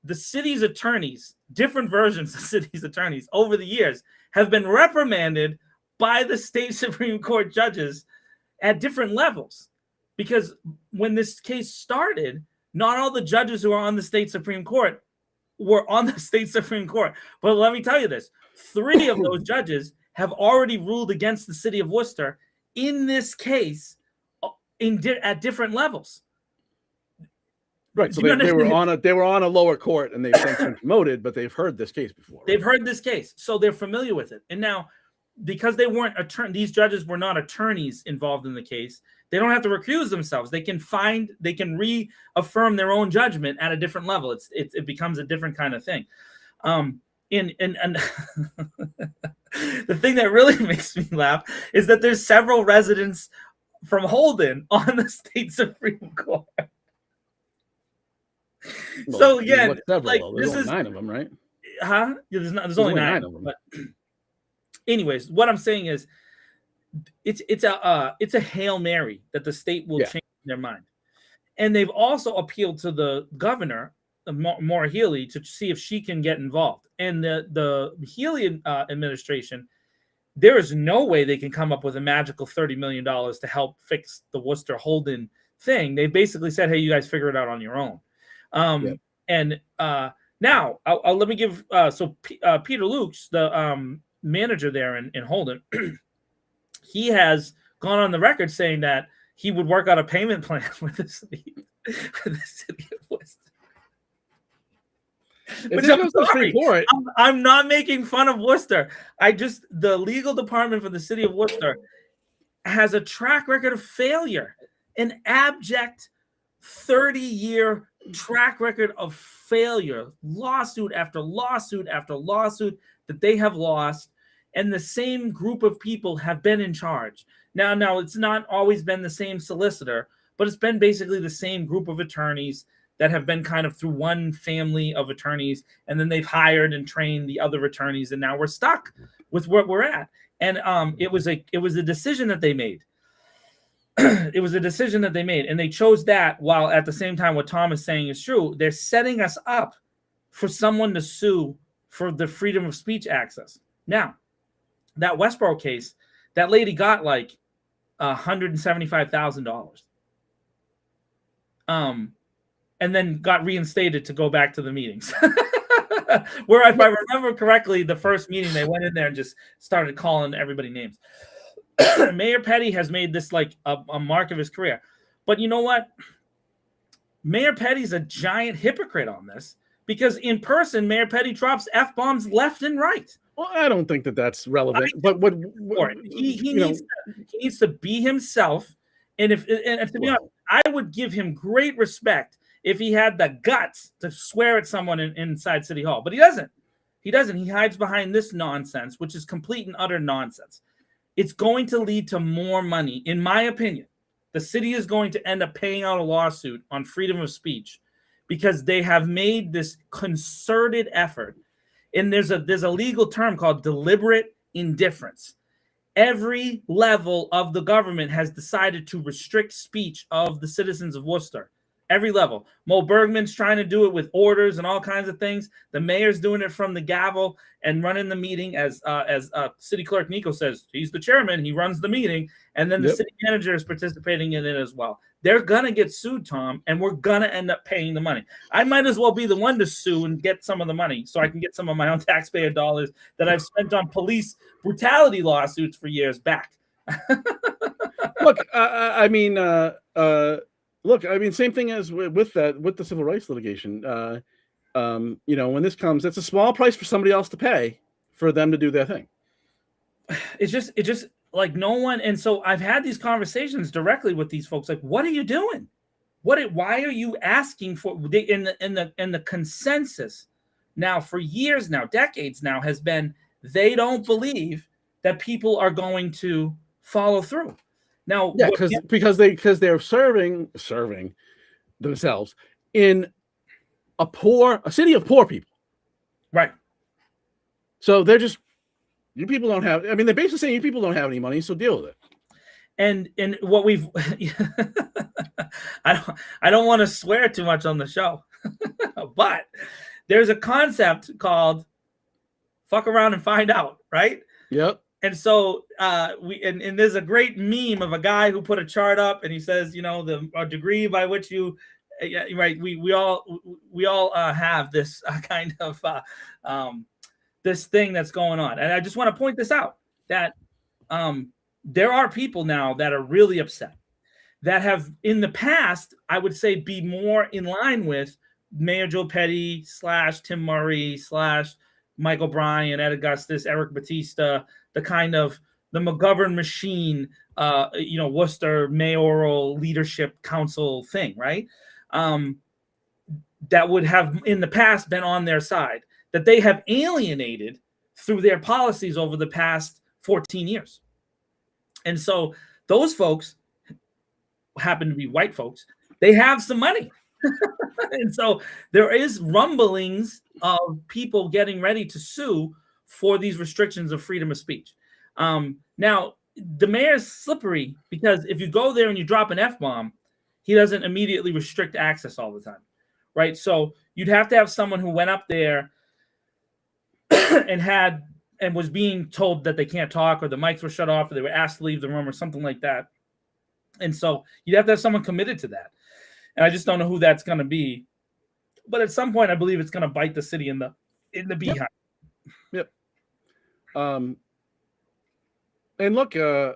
Speaker 2: the city's attorneys, different versions of city's attorneys over the years, have been reprimanded by the state Supreme Court judges at different levels. Because when this case started, not all the judges who are on the state Supreme Court were on the state Supreme Court. But let me tell you this, 3 of those judges have already ruled against the city of Worcester in this case at different levels.
Speaker 1: Right. So they were on a lower court and they've since been promoted, but they've heard this case before. Right?
Speaker 2: They've heard this case, so they're familiar with it. And now, because they weren't these judges were not attorneys involved in the case, they don't have to recuse themselves. They can reaffirm their own judgment at a different level. It becomes a different kind of thing. And the thing that really makes me laugh is that there's several residents from Holden on the state Supreme Court.
Speaker 1: Well,
Speaker 2: so again,
Speaker 1: like there's only 9 of them, right?
Speaker 2: Huh? Yeah, there's only 9 of them. But anyways, what I'm saying is, it's a Hail Mary that the state will change their mind, and they've also appealed to the governor, Maura Healey, to see if she can get involved. And the Healey administration, there is no way they can come up with a magical $30 million to help fix the Worcester Holden thing. They basically said, "Hey, you guys figure it out on your own." And now let me give Peter Lukes, the manager there in Holden, he has gone on the record saying that he would work out a payment plan with the city of Worcester. I'm not making fun of Worcester. The legal department for the city of Worcester has a track record of failure, an abject 30-year track record of failure, lawsuit after lawsuit after lawsuit that they have lost, and the same group of people have been in charge. Now it's not always been the same solicitor, but it's been basically the same group of attorneys that have been kind of through one family of attorneys, and then they've hired and trained the other attorneys, and now we're stuck with where we're at. And it was a decision that they made. It was a decision that they made, and they chose that while at the same time what Tom is saying is true. They're setting us up for someone to sue for the freedom of speech access. Now, that Westboro case, that lady got like $175,000. And then got reinstated to go back to the meetings. Where, if I remember correctly, the first meeting they went in there and just started calling everybody names. Mayor Petty has made this like a mark of his career. But you know what? Mayor Petty's a giant hypocrite on this, because in person, Mayor Petty drops F-bombs left and right.
Speaker 1: Well, I don't think that that's relevant. But
Speaker 2: he needs to be himself. And if to be honest, I would give him great respect if he had the guts to swear at someone inside City Hall. But he doesn't. He doesn't. He hides behind this nonsense, which is complete and utter nonsense. It's going to lead to more money. In my opinion, the city is going to end up paying out a lawsuit on freedom of speech because they have made this concerted effort. And there's a legal term called deliberate indifference. Every level of the government has decided to restrict speech of the citizens of Worcester. Every level. Mo Bergman's trying to do it with orders and all kinds of things. The mayor's doing it from the gavel and running the meeting as City Clerk Nico says. He's the chairman. He runs the meeting. And then the city manager is participating in it as well. They're going to get sued, Tom, and we're going to end up paying the money. I might as well be the one to sue and get some of the money so I can get some of my own taxpayer dollars that I've spent on police brutality lawsuits for years back.
Speaker 1: Look, same thing as with the civil rights litigation. When this comes, it's a small price for somebody else to pay for them to do their thing.
Speaker 2: It's just like no one. And so I've had these conversations directly with these folks. Like, what are you doing? Why are you asking for in the consensus now for years now, decades now, has been they don't believe that people are going to follow through. Now, because they're serving themselves in a city of poor people, right?
Speaker 1: So they're just You people don't have. I mean, they're basically saying you people don't have any money, so deal with it.
Speaker 2: And what we've, I don't want to swear too much on the show, but there's a concept called "fuck around and find out," right?
Speaker 1: Yep.
Speaker 2: And so and there's a great meme of a guy who put a chart up, and he says, you know, the degree by which you, right? We all have this kind of this thing that's going on, and I just want to point this out that there are people now that are really upset that have in the past, I would say, be more in line with Mayor Joe Petty / Tim Murray / Michael Bryan, Ed Augustus, Eric Batista, the kind of the McGovern machine, you know, Worcester mayoral leadership council thing, right? That would have in the past been on their side, that they have alienated through their policies over the past 14 years. And so those folks happen to be white folks. They have some money. And so there is rumblings of people getting ready to sue for these restrictions of freedom of speech. Now, the mayor's slippery because if you go there and you drop an F-bomb, he doesn't immediately restrict access all the time, right? So you'd have to have someone who went up there and was being told that they can't talk, or the mics were shut off, or they were asked to leave the room, or something like that. And so you'd have to have someone committed to that. And I just don't know who that's going to be. But at some point, I believe it's going to bite the city in the behind.
Speaker 1: Yep. And look, you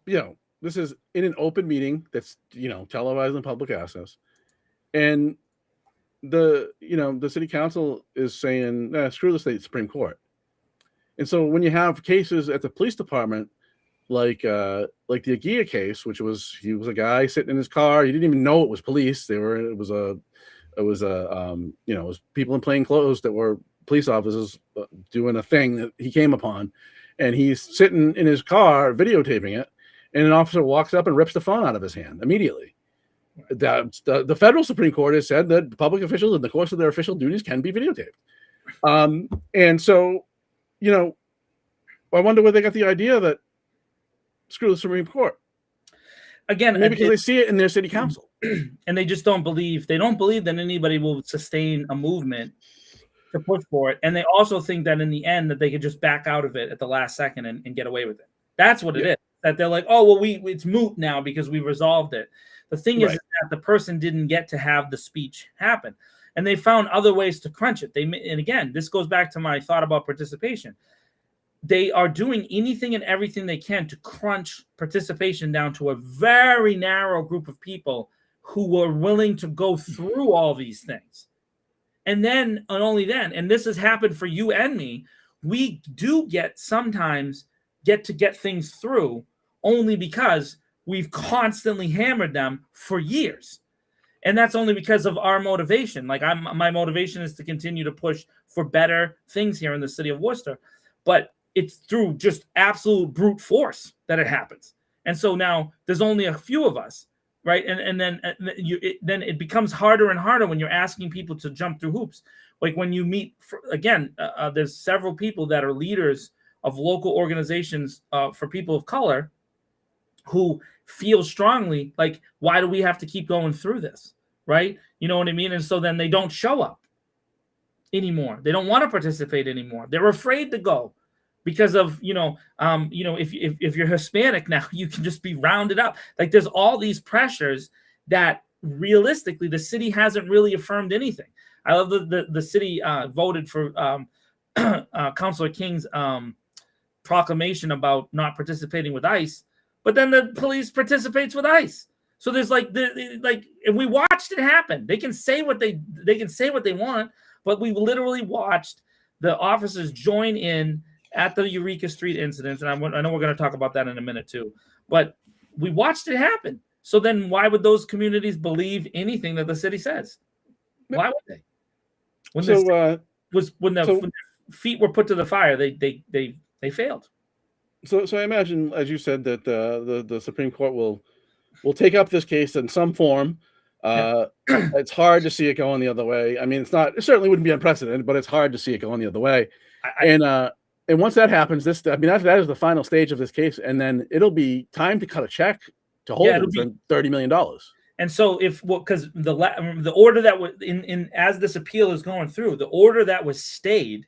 Speaker 1: know, this is in an open meeting that's, you know, televised on public access, and the city council is saying, screw the state Supreme Court. And so when you have cases at the police department, like the Aguirre case, which was, he was a guy sitting in his car, he didn't even know it was police. It was people in plain clothes that were police officers doing a thing that he came upon, and he's sitting in his car videotaping it, and an officer walks up and rips the phone out of his hand immediately. The federal Supreme Court has said that public officials in the course of their official duties can be videotaped. And so, you know, I wonder where they got the idea that screw the Supreme Court.
Speaker 2: Again,
Speaker 1: maybe because they see it in their city council.
Speaker 2: And they just don't believe that anybody will sustain a movement to push for it. And they also think that in the end that they could just back out of it at the last second and get away with it. That's what it is. That they're like, oh, well, it's moot now because we resolved it. The thing is that the person didn't get to have the speech happen. And they found other ways to crunch it. And again, this goes back to my thought about participation. They are doing anything and everything they can to crunch participation down to a very narrow group of people who were willing to go through all these things. And then, and only then, and this has happened for you and me, we do sometimes get to get things through only because we've constantly hammered them for years. And that's only because of our motivation. Like my motivation is to continue to push for better things here in the city of Worcester. But it's through just absolute brute force that it happens. And so now there's only a few of us, right? And then it becomes harder and harder when you're asking people to jump through hoops. Like when you meet, there's several people that are leaders of local organizations for people of color who feel strongly like, why do we have to keep going through this, right? You know what I mean? And so then they don't show up anymore. They don't want to participate anymore. They're afraid to go. Because of, if you're Hispanic now, you can just be rounded up. Like there's all these pressures that realistically the city hasn't really affirmed anything. I love the city voted for Councilor King's proclamation about not participating with ICE, but then the police participates with ICE. So there's and we watched it happen. They can say what they want, but we literally watched the officers join in at the Eureka Street incidents, and I know we're going to talk about that in a minute too, but we watched it happen. So then why would those communities believe anything that the city says? Why would they? When the feet were put to the fire, they failed.
Speaker 1: So I imagine, as you said, that the Supreme Court will take up this case in some form. It's hard to see it going the other way. I mean, it certainly wouldn't be unprecedented, but it's hard to see it going the other way. And once that happens, that is the final stage of this case, and then it'll be time to cut a check to hold it for $30 million.
Speaker 2: And so because the order that was in as this appeal is going through, the order that was stayed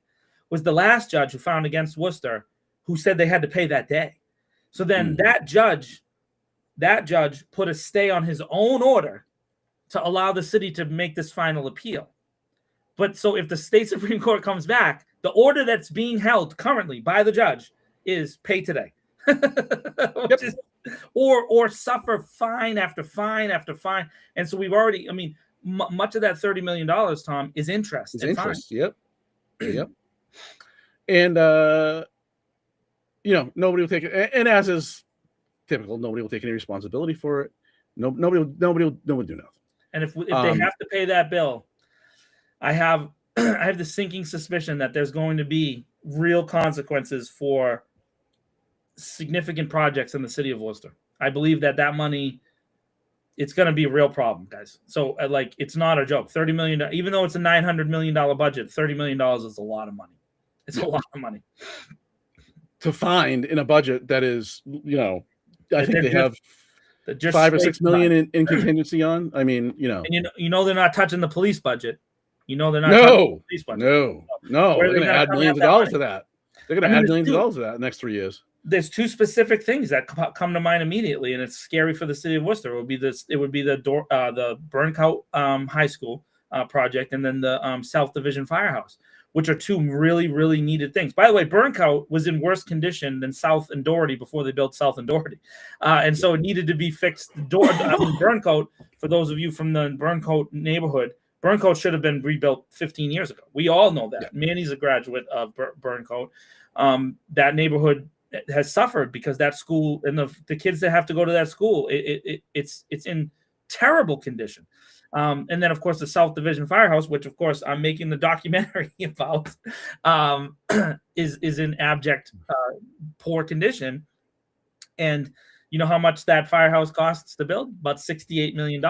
Speaker 2: was the last judge who found against Worcester, who said they had to pay that day. So then that judge put a stay on his own order to allow the city to make this final appeal. But so if the state Supreme Court comes back, the order that's being held currently by the judge is pay today. Or suffer fine after fine after fine. And so we've already, much of that $30 million, Tom, is interest.
Speaker 1: It's interest. Fine. Yep. And, nobody will take it. And as is typical, nobody will take any responsibility for it. Nobody will do nothing. And
Speaker 2: if they have to pay that bill, I have the sinking suspicion that there's going to be real consequences for significant projects in the city of Worcester. I believe that money, it's going to be a real problem, guys. So it's not a joke. $30 million, even though it's a $900 million budget, $30 million is a lot of money. It's a lot of money
Speaker 1: to find in a budget that is, I think they have $5 or $6 million in contingency on. And
Speaker 2: they're not touching the touching the police budget.
Speaker 1: No. They're going to add millions of dollars to that. They're going to add millions of dollars to that in the next 3 years.
Speaker 2: There's two specific things that come to mind immediately, and it's scary for the city of Worcester. It would be the Burncoat High School project, and then the South Division Firehouse, which are two really, really needed things. By the way, Burncoat was in worse condition than South and Doherty before they built South and Doherty. And so it needed to be fixed. Burncoat, for those of you from the Burncoat neighborhood, Burncoat should have been rebuilt 15 years ago. We all know that. Yeah. Manny's a graduate of Burncoat. That neighborhood has suffered because that school and the kids that have to go to that school, it's in terrible condition. And then, of course, the South Division Firehouse, which, of course, I'm making the documentary about, is in abject poor condition. And you know how much that firehouse costs to build? About $68 million.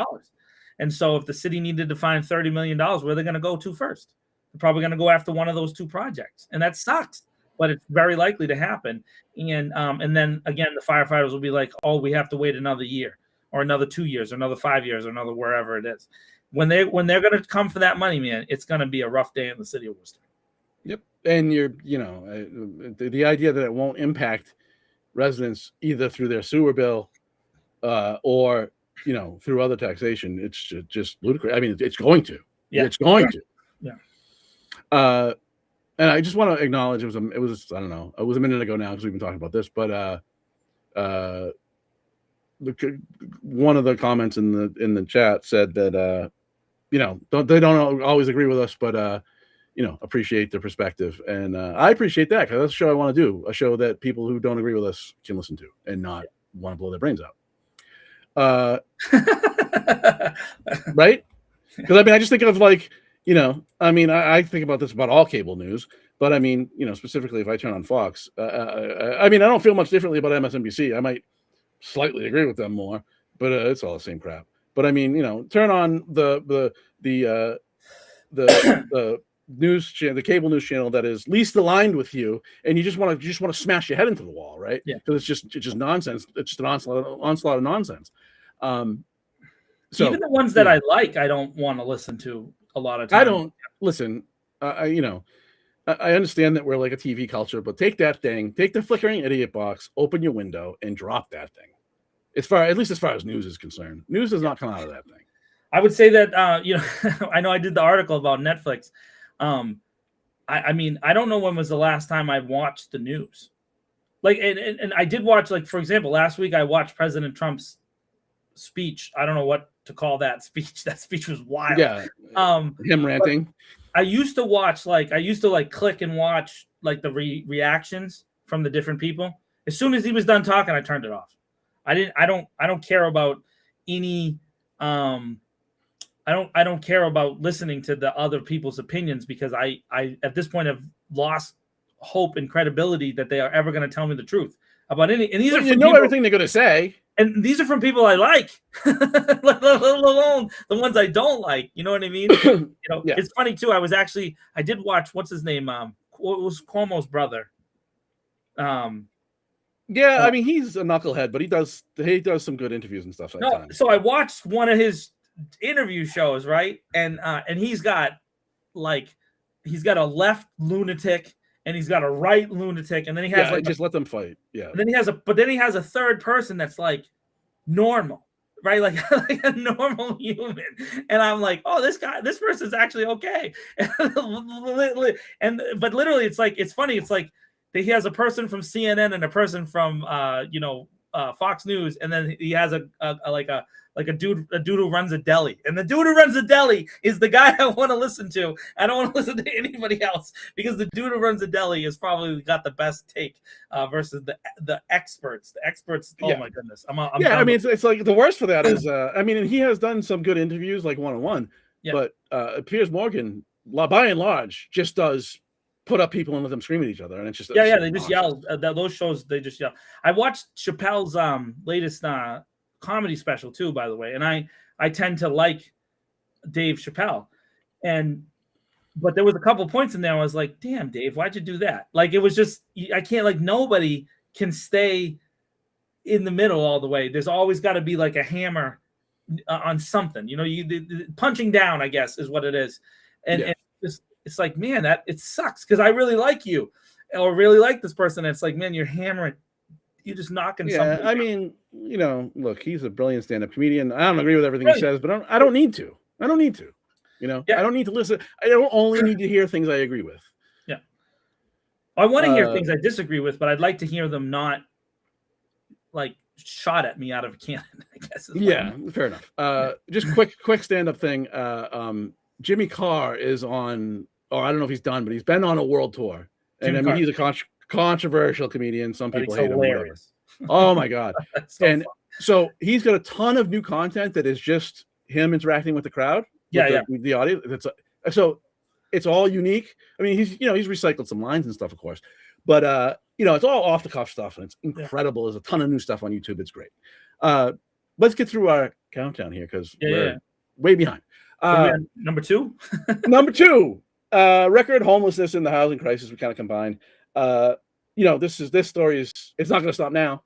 Speaker 2: And so if the city needed to find $30 million, where are they going to go to first? They're probably going to go after one of those two projects. And that sucks, but it's very likely to happen. And then, again, the firefighters will be like, oh, we have to wait another year, or another 2 years, or another 5 years, or another wherever it is. When they're going to come for that money, man, it's going to be a rough day in the city of Worcester.
Speaker 1: Yep. And the idea that it won't impact residents either through their sewer bill or, through other taxation, it's just ludicrous. I mean, it's going to. Yeah. It's going to. Yeah. And I just want to acknowledge it was I don't know, it was a minute ago now because we've been talking about this, but one of the comments in the chat said that they don't always agree with us, but appreciate their perspective, and I appreciate that because that's a show I want to do, a show that people who don't agree with us can listen to and not want to blow their brains out. Right? Because I just think of I think about this about all cable news, but specifically if I turn on Fox, I don't feel much differently about MSNBC. I might slightly agree with them more, but it's all the same crap. But turn on the news channel, the cable news channel that is least aligned with you, and you just want to smash your head into the wall, right? Yeah. Because it's just nonsense. It's just an onslaught of nonsense. So
Speaker 2: even the ones that I like, I don't want to listen to a lot of times.
Speaker 1: I don't listen. I understand that we're like a TV culture, but take the flickering idiot box, open your window, and drop that thing. At least as far as news is concerned, news does not come out of that thing.
Speaker 2: I would say that I know I did the article about Netflix. I don't know when was the last time I watched the news. And I did watch, for example, last week I watched President Trump's speech. I don't know what to call that speech. That speech was wild.
Speaker 1: Yeah. Him ranting.
Speaker 2: I used to watch click and watch the reactions from the different people. As soon as he was done talking, I turned it off. I don't care about any I don't care about listening to the other people's opinions because I at this point have lost hope and credibility that they are ever going to tell me the truth about any. And these are
Speaker 1: everything they're going to say.
Speaker 2: And these are from people I like, let alone the ones I don't like. You know what I mean? Yeah. It's funny too. I did watch, what's his name? What was Cuomo's brother?
Speaker 1: Yeah, I mean, he's a knucklehead, but he does some good interviews and stuff
Speaker 2: No,
Speaker 1: sometimes.
Speaker 2: so I watched one of his interview shows, right? And he's got a left lunatic and he's got a right lunatic, and then he has
Speaker 1: just let them fight. Yeah.
Speaker 2: and then he has a third person that's like normal, right? Like, like a normal human. And I'm like, oh, this person's actually okay. But literally, it's funny. It's like he has a person from CNN and a person from Fox News, and then he has a dude who runs a deli, and the dude who runs a deli is the guy I want to listen to. I don't want to listen to anybody else, because the dude who runs a deli has probably got the best take versus the experts. The experts, oh my goodness, I'm
Speaker 1: I mean, it's like the worst for that is I mean, and he has done some good interviews like one-on-one, but Piers Morgan, by and large, just does put up people and let them scream at each other, and it's just
Speaker 2: they just yell. Those shows, they just yell. I watched Chappelle's latest comedy special too, by the way, and I tend to like Dave Chappelle, but there was a couple points in there I was like, damn, Dave, why'd you do that? Like, it was just, I can't, like, nobody can stay in the middle all the way. There's always got to be like a hammer on something, punching down, I guess, is what it is. And it's like, man, that it sucks, because I really like you or really like this person. And it's like, man, you're hammering, you're just knocking something.
Speaker 1: I mean, look, he's a brilliant stand-up comedian. I don't agree with everything he says, but I don't need to. I don't need to. I don't need to listen. I don't only need to hear things I agree with.
Speaker 2: Yeah. I want to hear things I disagree with, but I'd like to hear them not like shot at me out of a cannon, I guess.
Speaker 1: Fair enough. Just quick stand-up thing. Jimmy Carr is on, I don't know if he's done, but he's been on a world tour. And I mean, he's a controversial comedian. Some people hate him. Oh my God. So he's got a ton of new content that is just him interacting with the crowd. The audience. So it's all unique. I mean, he's recycled some lines and stuff, of course, but it's all off the cuff stuff, and it's incredible. There's a ton of new stuff on YouTube. It's great. Let's get through our countdown here, because we're way behind.
Speaker 2: Number two.
Speaker 1: Number two, record homelessness and the housing crisis. We kind of combined. This story it's not going to stop now.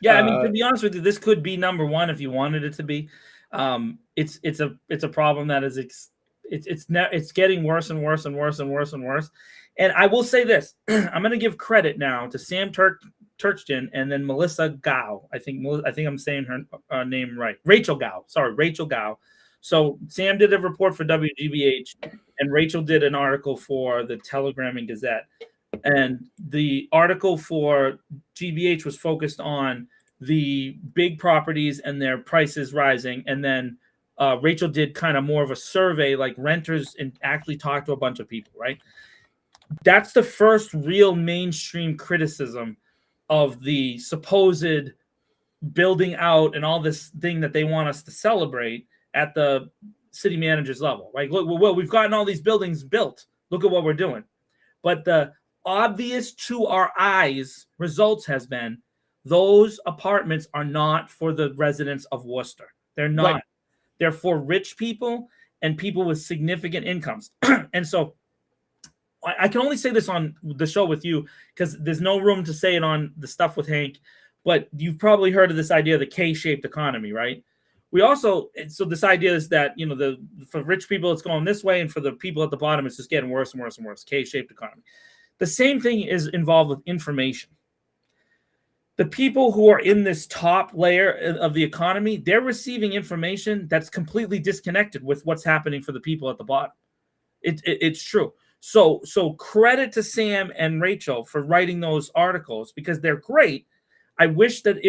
Speaker 2: Yeah, I mean, to be honest with you, this could be number one if you wanted it to be. It's a problem that is it's getting worse and worse and worse and worse and worse. And I will say this: I'm going to give credit now to Sam Turchton and then Melissa Gao. I think I'm saying her name right. Rachel Gao. Sorry, Rachel Gao. So Sam did a report for WGBH, and Rachel did an article for the Telegram and Gazette. And the article for GBH was focused on the big properties and their prices rising. And then Rachel did kind of more of a survey, like renters, and actually talked to a bunch of people, right? That's the first real mainstream criticism of the supposed building out and all this thing that they want us to celebrate at the city manager's level, right? Look, well, we've gotten all these buildings built. Look at what we're doing. But the obvious to our eyes results has been those apartments are not for the residents of Worcester. They're not. Right. They're for rich people and people with significant incomes. And so I can only say this on the show with you because there's no room to say it on the stuff with Hank, but you've probably heard of this idea of the K-shaped economy, right? We also, so this idea is that, for rich people, it's going this way, and for the people at the bottom, it's just getting worse and worse and worse, K-shaped economy. The same thing is involved with information. The people who are in this top layer of the economy, they're receiving information that's completely disconnected with what's happening for the people at the bottom. It's true. So credit to Sam and Rachel for writing those articles because they're great. I wish that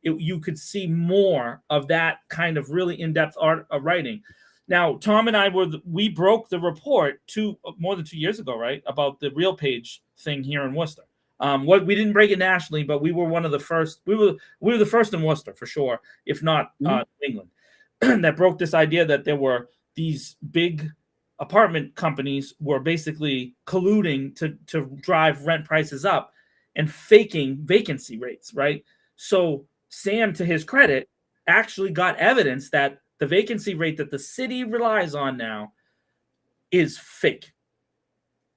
Speaker 2: you could see more of that kind of really in-depth writing. Now, Tom and I we broke the report more than 2 years ago, right? About the Real Page thing here in Worcester. We didn't break it nationally, but we were one of the first. We were the first in Worcester for sure, if not England, that broke this idea that there were these big apartment companies were basically colluding to drive rent prices up and faking vacancy rates, right? So Sam, to his credit, actually got evidence that the vacancy rate that the city relies on now is fake.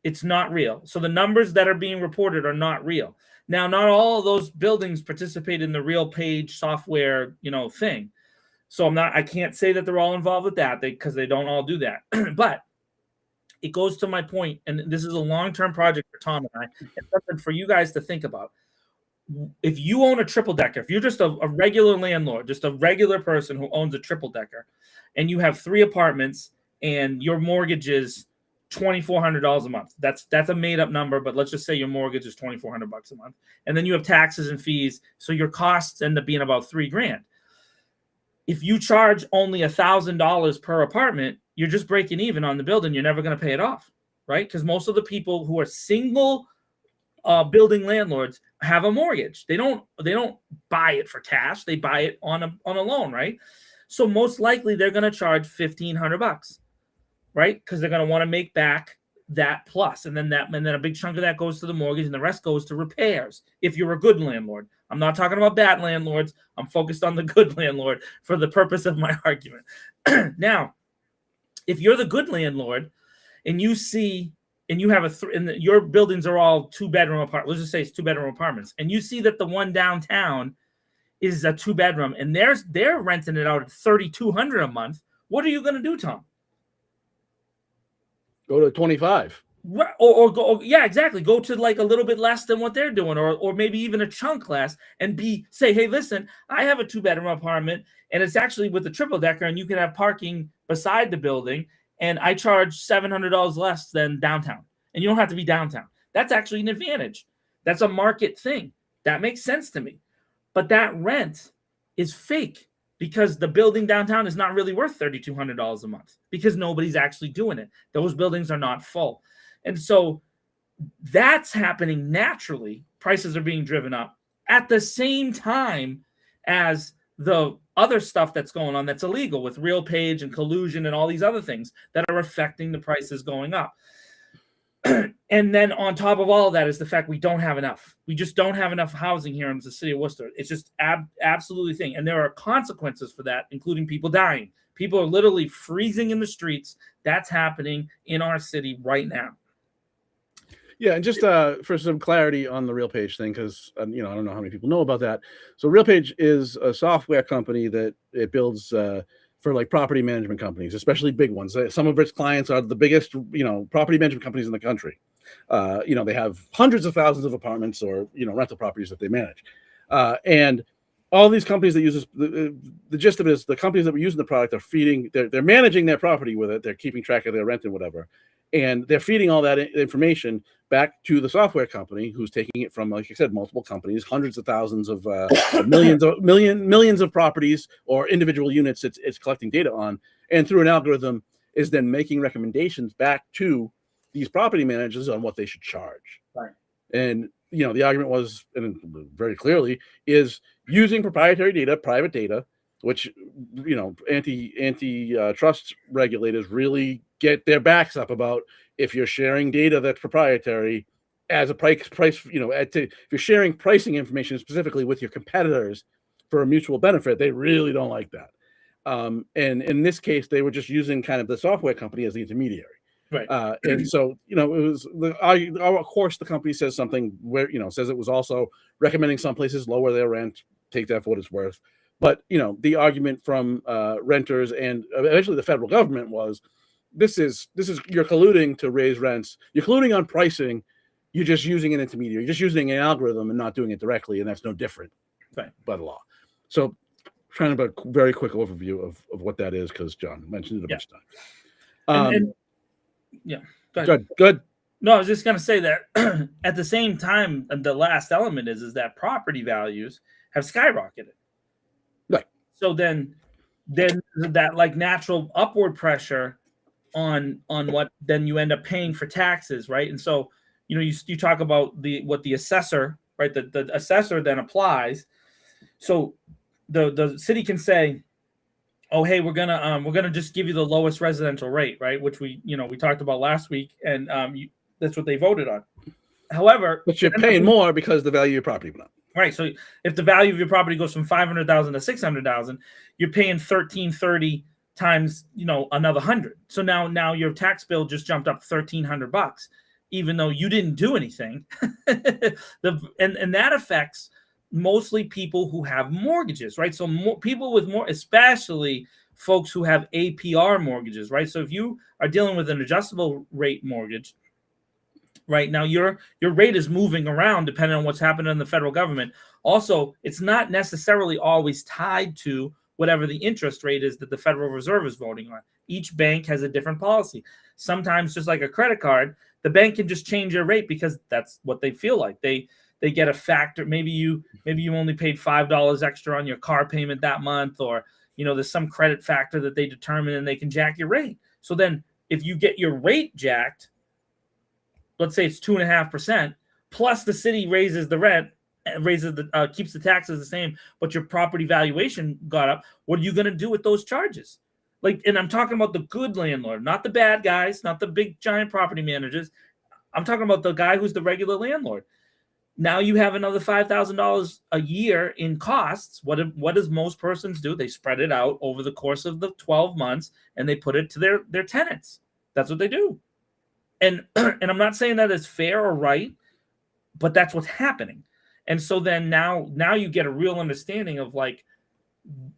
Speaker 2: It's not real. So the numbers that are being reported are not real. Now, not all of those buildings participate in the real page software, thing. So I can't say that they're all involved with that because they don't all do that. But it goes to my point, and this is a long-term project for Tom and I, and something for you guys to think about. If you own a triple decker, if you're just a regular landlord, just a regular person who owns a triple decker, and you have 3 apartments and your mortgage is $2,400 a month. That's a made up number, but let's just say your mortgage is $2,400 a month. And then you have taxes and fees. So your costs end up being about $3,000. If you charge only $1,000 per apartment, you're just breaking even on the building. You're never going to pay it off, right? Because most of the people who are single building landlords have a mortgage. They don't buy it for cash. They buy it on a loan, right? So most likely they're going to charge $1,500, right? Because they're going to want to make back that plus, and then a big chunk of that goes to the mortgage, and the rest goes to repairs. If you're a good landlord, I'm not talking about bad landlords. I'm focused on the good landlord for the purpose of my argument. Now, if you're the good landlord, and you see, and you have your buildings are all 2-bedroom apartments. Let's just say it's 2-bedroom apartments, and you see that the one downtown is a 2-bedroom, and they're renting it out at $3,200 a month. What are you going to do, Tom?
Speaker 1: Go to 25.
Speaker 2: Or go, yeah, exactly. Go to like a little bit less than what they're doing, or maybe even a chunk less, and say, hey, listen, I have a 2-bedroom apartment, and it's actually with a triple decker, and you can have parking beside the building, and I charge $700 less than downtown, and you don't have to be downtown. That's actually an advantage. That's a market thing. That makes sense to me. But that rent is fake, because the building downtown is not really worth $3,200 a month, because nobody's actually doing it. Those buildings are not full. And so that's happening naturally. Prices are being driven up at the same time as the other stuff that's going on that's illegal with real page and collusion and all these other things that are affecting the prices going up. And then on top of all of that is the fact we don't have enough. We just don't have enough housing here in the city of Worcester. It's just absolutely thing. And there are consequences for that, including people dying. People are literally freezing in the streets. That's happening in our city right now.
Speaker 1: Yeah, and just for some clarity on the RealPage thing, because I don't know how many people know about that. So RealPage is a software company that it builds for like property management companies, especially big ones. Some of its clients are the biggest, property management companies in the country. They have hundreds of thousands of apartments or rental properties that they manage, and all these companies that use this, the gist of it is the companies that were using the product are they're managing their property with it. They're keeping track of their rent and whatever. And they're feeding all that information back to the software company, who's taking it from, like I said, multiple companies, hundreds of thousands of millions of properties or individual units it's collecting data on, and through an algorithm is then making recommendations back to these property managers on what they should charge.
Speaker 2: Right.
Speaker 1: And the argument was, and very clearly, is using proprietary data, private data, which anti-trust regulators really get their backs up about. If you're sharing data that's proprietary as a price, if you're sharing pricing information specifically with your competitors for a mutual benefit, they really don't like that. And in this case, they were just using kind of the software company as the intermediary.
Speaker 2: Right.
Speaker 1: And so, it was of course, the company says something where, says it was also recommending some places lower their rent, take that for what it's worth. But, the argument from renters and eventually the federal government was, this is you're colluding to raise rents. You're colluding on pricing. You're just using an intermediary. You're just using an algorithm and not doing it directly. And that's no different by the law. So trying to have a very quick overview of what that is, because John mentioned it a bunch of times.
Speaker 2: Yeah.
Speaker 1: Good.
Speaker 2: No, I was just going to say that at the same time, the last element is that property values have skyrocketed.
Speaker 1: Right.
Speaker 2: So then that like natural upward pressure on what then you end up paying for taxes, right? And so, you talk about what the assessor, right? The assessor then applies. So the city can say, oh, hey, we're gonna just give you the lowest residential rate, right? Which we talked about last week, and that's what they voted on. However,
Speaker 1: but you're paying more because the value of your property went up.
Speaker 2: Right. So if the value of your property goes from $500,000 to $600,000, you're paying $1,330 times another $100. So now your tax bill just jumped up $1,300. even though you didn't do anything. And that affects mostly people who have mortgages, right? So more people with more, especially folks who have APR mortgages, right? So if you are dealing with an adjustable rate mortgage, right now your rate is moving around depending on what's happening in the federal government. Also, it's not necessarily always tied to whatever the interest rate is that the Federal Reserve is voting on. Each bank has a different policy. Sometimes, just like a credit card, the bank can just change your rate because that's what they feel like. They get a factor. Maybe you only paid $5 extra on your car payment that month, or there's some credit factor that they determine, and they can jack your rate. So then if you get your rate jacked, let's say it's 2.5%, plus the city raises the rent, keeps the taxes the same, but your property valuation got up. What are you going to do with those charges? And I'm talking about the good landlord, not the bad guys, not the big giant property managers. I'm talking about the guy who's the regular landlord. Now you have another $5,000 a year in costs. What does most persons do? They spread it out over the course of the 12 months, and they put it to their tenants. That's what they do. And I'm not saying that it's fair or right, but that's what's happening. And so then now you get a real understanding of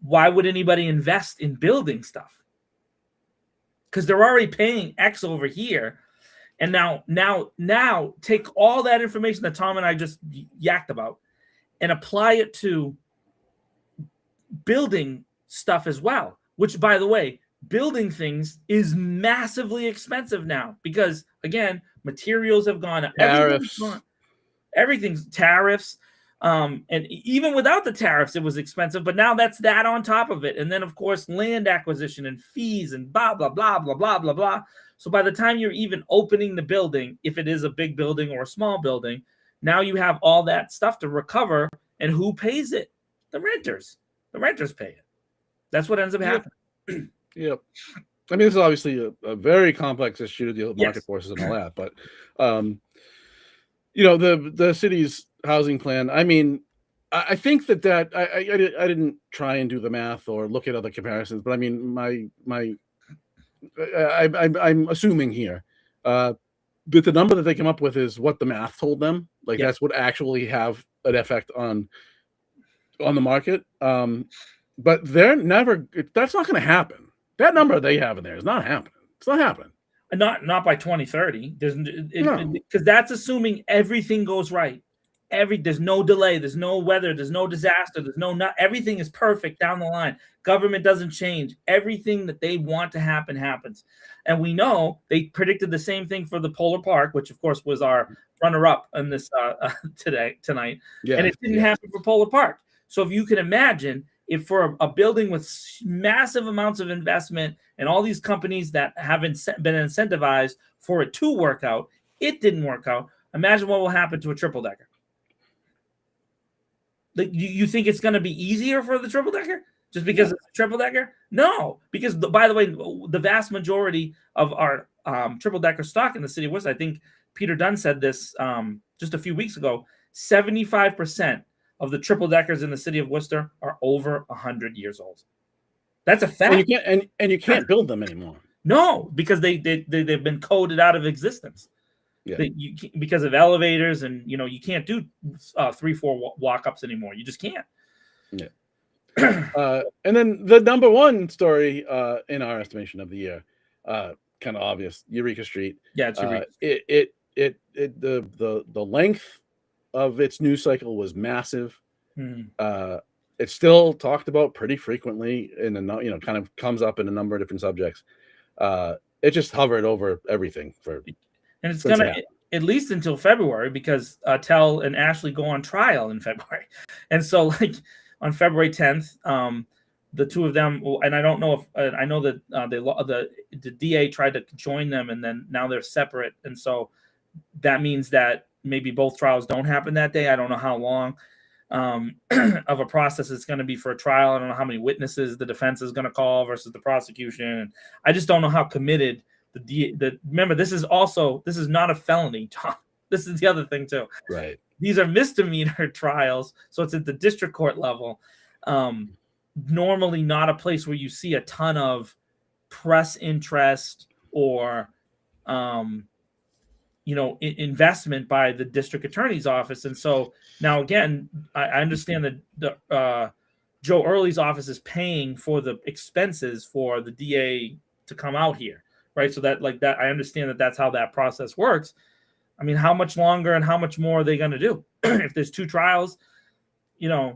Speaker 2: why would anybody invest in building stuff? Because they're already paying X over here. And now take all that information that Tom and I just yacked about and apply it to building stuff as well, which, by the way, building things is massively expensive now because, again, materials have gone up. Everything's tariffs. And even without the tariffs, it was expensive. But now that's that on top of it. And then, of course, land acquisition and fees and blah, blah, blah, blah, blah, blah, blah. So by the time you're even opening the building, if it is a big building or a small building, now you have all that stuff to recover. And who pays it? The renters. The renters pay it. That's what ends up happening.
Speaker 1: Yep. I mean, this is obviously a very complex issue to deal with market forces and all that. But, the city's housing plan, I mean, I think that I didn't try and do the math or look at other comparisons, but I mean, I'm assuming here that the number that they come up with is what the math told them. That's what actually have an effect on the market. But they're never. That's not going to happen. That number they have in there is not happening. It's not happening.
Speaker 2: Not by 2030. Because that's assuming everything goes right. There's no delay, there's no weather, there's no disaster, everything is perfect down the line. Government doesn't change. Everything that they want to happen happens. And we know they predicted the same thing for the Polar Park, which of course was our runner-up in this tonight. Yeah, and it didn't happen for Polar Park. So if you can imagine, if for a building with massive amounts of investment and all these companies that haven't been incentivized for it to work out, it didn't work out. Imagine what will happen to a triple-decker. You think it's going to be easier for the triple-decker just because it's a triple-decker? No, because, by the way, the vast majority of our triple-decker stock in the city of Worcester, I think Peter Dunn said this just a few weeks ago, 75% of the triple-deckers in the city of Worcester are over 100 years old. That's a fact.
Speaker 1: And you can't build them anymore.
Speaker 2: No, because they've been coded out of existence. Yeah. Because of elevators, and you can't do 3-4 walk-ups anymore. You just can't.
Speaker 1: Yeah. And then the number one story in our estimation of the year, kind of obvious, Eureka Street.
Speaker 2: Yeah, it's Eureka.
Speaker 1: The length of its news cycle was massive. It's still talked about pretty frequently, and kind of comes up in a number of different subjects. It just hovered over everything
Speaker 2: and it's gonna at least until February, because Tell and Ashley go on trial in February, and so on February 10th, the two of them, and I don't know if I know that the DA tried to join them, and then now they're separate, and so that means that maybe both trials don't happen that day. I don't know how long of a process it's going to be for a trial. I don't know how many witnesses the defense is going to call versus the prosecution. I just don't know how committed remember, this is not a felony, Tom. This is the other thing too.
Speaker 1: Right.
Speaker 2: These are misdemeanor trials, so it's at the district court level. Normally not a place where you see a ton of press interest or investment by the district attorney's office. And so now again, I understand that Joe Early's office is paying for the expenses for the DA to come out here, right? So that I understand that that's how that process works. I mean, how much longer and how much more are they going to do? If there's 2 trials,
Speaker 1: Yeah,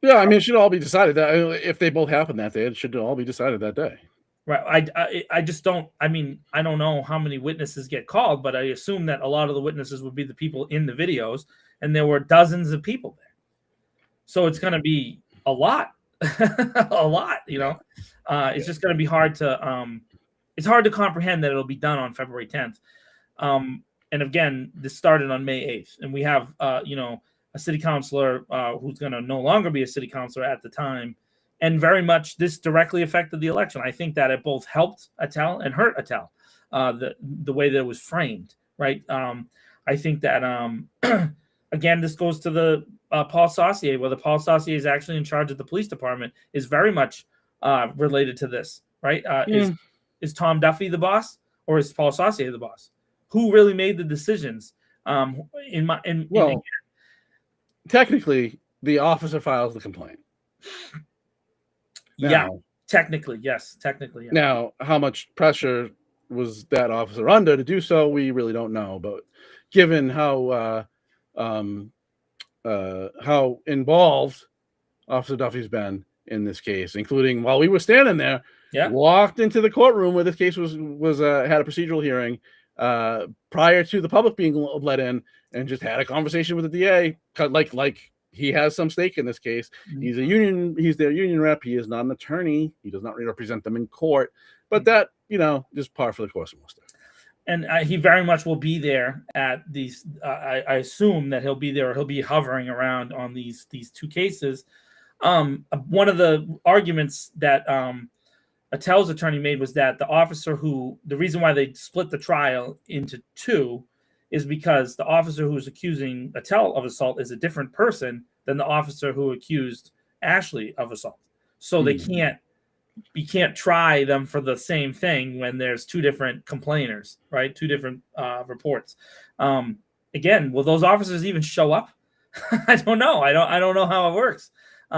Speaker 1: I mean, it should all be decided that if they both happen that day, it should all be decided that day.
Speaker 2: Right. I just don't. I mean, I don't know how many witnesses get called, but I assume that a lot of the witnesses would be the people in the videos, and there were dozens of people there. So it's going to be a lot, a lot. It's just going to be hard to. It's hard to comprehend that it'll be done on February 10th. And again, this started on May 8th, and we have a city councilor who's going to no longer be a city councilor at the time. And very much this directly affected the election. I think that it both helped Attell and hurt Attell, the way that it was framed, right? I think that, again, this goes to the Paul Saucier, whether Paul Saucier is actually in charge of the police department, is very much related to this, right? Is Tom Duffy the boss, or is Paul Saucier the boss? Who really made the decisions?
Speaker 1: Technically, the officer files the complaint.
Speaker 2: Now, technically, yes. Technically, yes.
Speaker 1: Now, how much pressure was that officer under to do so? We really don't know. But given how involved Officer Duffy's been in this case, including while we were standing there, walked into the courtroom where this case was had a procedural hearing prior to the public being let in, and just had a conversation with the DA, like he has some stake in this case. He's their union rep. He is not an attorney. He does not represent them in court. But that, just par for the course in Worcester.
Speaker 2: And he very much will be there at these. I assume that he'll be there, or he'll be hovering around on these 2 cases. One of the arguments that Attell's attorney made was that the reason why they split the trial into 2 is because the officer who is accusing Attell of assault is a different person than the officer who accused Ashley of assault. So you can't try them for the same thing when there's 2 different complainers, right? 2 different reports. Again, will those officers even show up? I don't know. I don't know how it works.
Speaker 1: They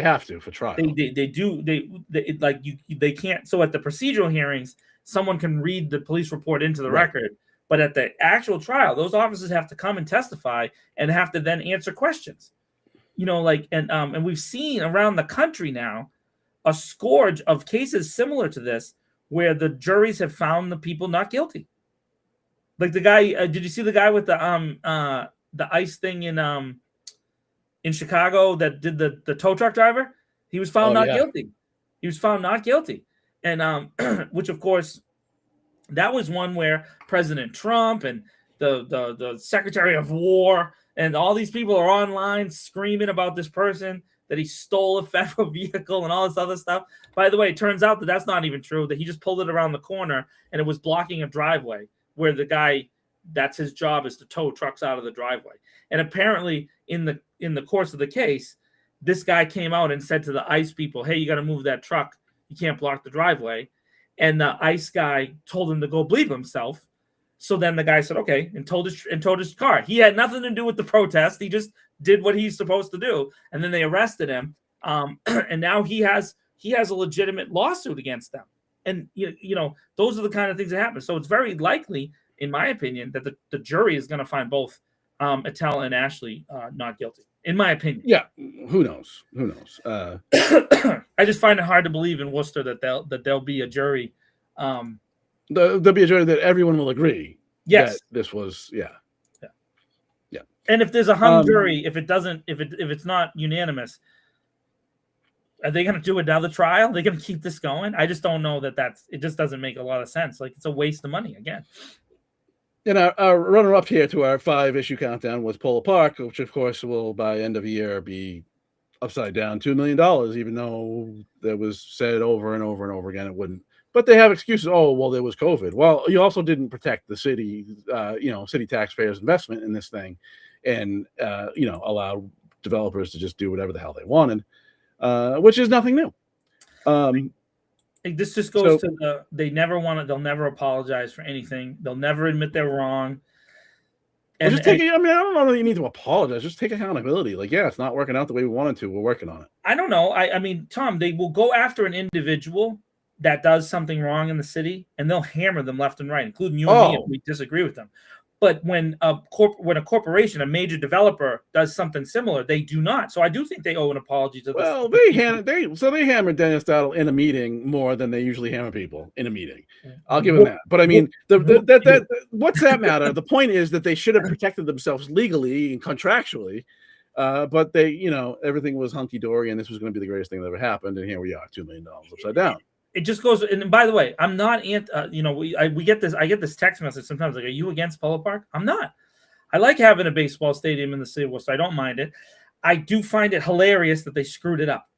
Speaker 1: have to for trial.
Speaker 2: They can't. So at the procedural hearings, someone can read the police report into the record. But at the actual trial, those officers have to come and testify and have to then answer questions. And we've seen around the country now a scourge of cases similar to this where the juries have found the people not guilty. Like the guy, did you see the guy with the ice thing in Chicago that did the tow truck driver? He was found not guilty. He was found not guilty. And which of course, that was one where President Trump and the Secretary of War and all these people are online screaming about this person, that he stole a federal vehicle and all this other stuff. By the way, it turns out that that's not even true, that he just pulled it around the corner and it was blocking a driveway where the guy, that's his job, is to tow trucks out of the driveway. And apparently in the course of the case, this guy came out and said to the ICE people, hey, you got to move that truck. You can't block the driveway. And the ICE guy told him to go bleep himself. So then the guy said, okay, and towed his car. He had nothing to do with the protest. He just did what he's supposed to do. And then they arrested him. And now he has a legitimate lawsuit against them. And, those are the kind of things that happen. So it's very likely, in my opinion, that the jury is going to find both Attell and Ashley not guilty, in my opinion.
Speaker 1: Yeah. Who knows?
Speaker 2: I just find it hard to believe in Worcester that there'll be a jury.
Speaker 1: There'll be a jury that everyone will agree.
Speaker 2: Yes.
Speaker 1: That this was, yeah.
Speaker 2: And if there's a hung jury, if it's not unanimous, are they going to do another trial? They're going to keep this going? I just don't know it just doesn't make a lot of sense. Like, it's a waste of money again.
Speaker 1: And our runner-up here to our 5-issue countdown was Polo Park, which of course will by end of year be upside down $2 million, even though that was said over and over and over again it wouldn't. But they have excuses. Oh, well, there was COVID. Well, you also didn't protect the city, city taxpayers' investment in this thing, and allow developers to just do whatever the hell they wanted, which is nothing new.
Speaker 2: This just goes to they'll never apologize for anything. They'll never admit they're wrong.
Speaker 1: And just take it. I mean, I don't know that you need to apologize. Just take accountability. Like, yeah, it's not working out the way we wanted to. We're working on it.
Speaker 2: I don't know. I mean, Tom, they will go after an individual that does something wrong in the city, and they'll hammer them left and right, including you and me if we disagree with them. But when a corporation, a major developer, does something similar, they do not. So I do think they owe an apology to.
Speaker 1: Well, they hammered Dennis Dowdle in a meeting more than they usually hammer people in a meeting. I'll give them that. But I mean, what's that matter? The point is that they should have protected themselves legally and contractually. But they, everything was hunky dory, and this was going to be the greatest thing that ever happened. And here we are, $2 million upside down.
Speaker 2: It just goes. And by the way, I'm not we get this. I get this text message sometimes like, "Are you against Polo Park?" I'm not. I like having a baseball stadium in the city of Worcester. I don't mind it. I do find it hilarious that they screwed it up.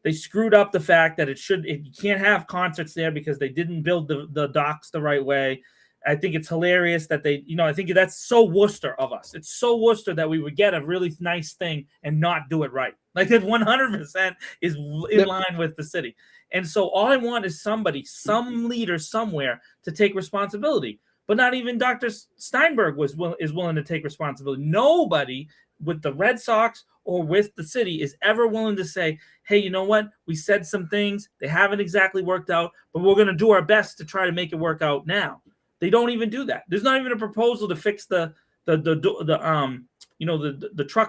Speaker 2: They screwed up the fact that you can't have concerts there because they didn't build the docks the right way. I think it's hilarious that I think that's so Worcester of us. It's so Worcester that we would get a really nice thing and not do it right. Like that 100% is in line with the city. And so all I want is some leader somewhere to take responsibility. But not even Dr. Steinberg is willing to take responsibility. Nobody with the Red Sox or with the city is ever willing to say, hey, you know what? We said some things. They haven't exactly worked out, but we're going to do our best to try to make it work out now. They don't even do that. There's not even a proposal to fix the truck doors.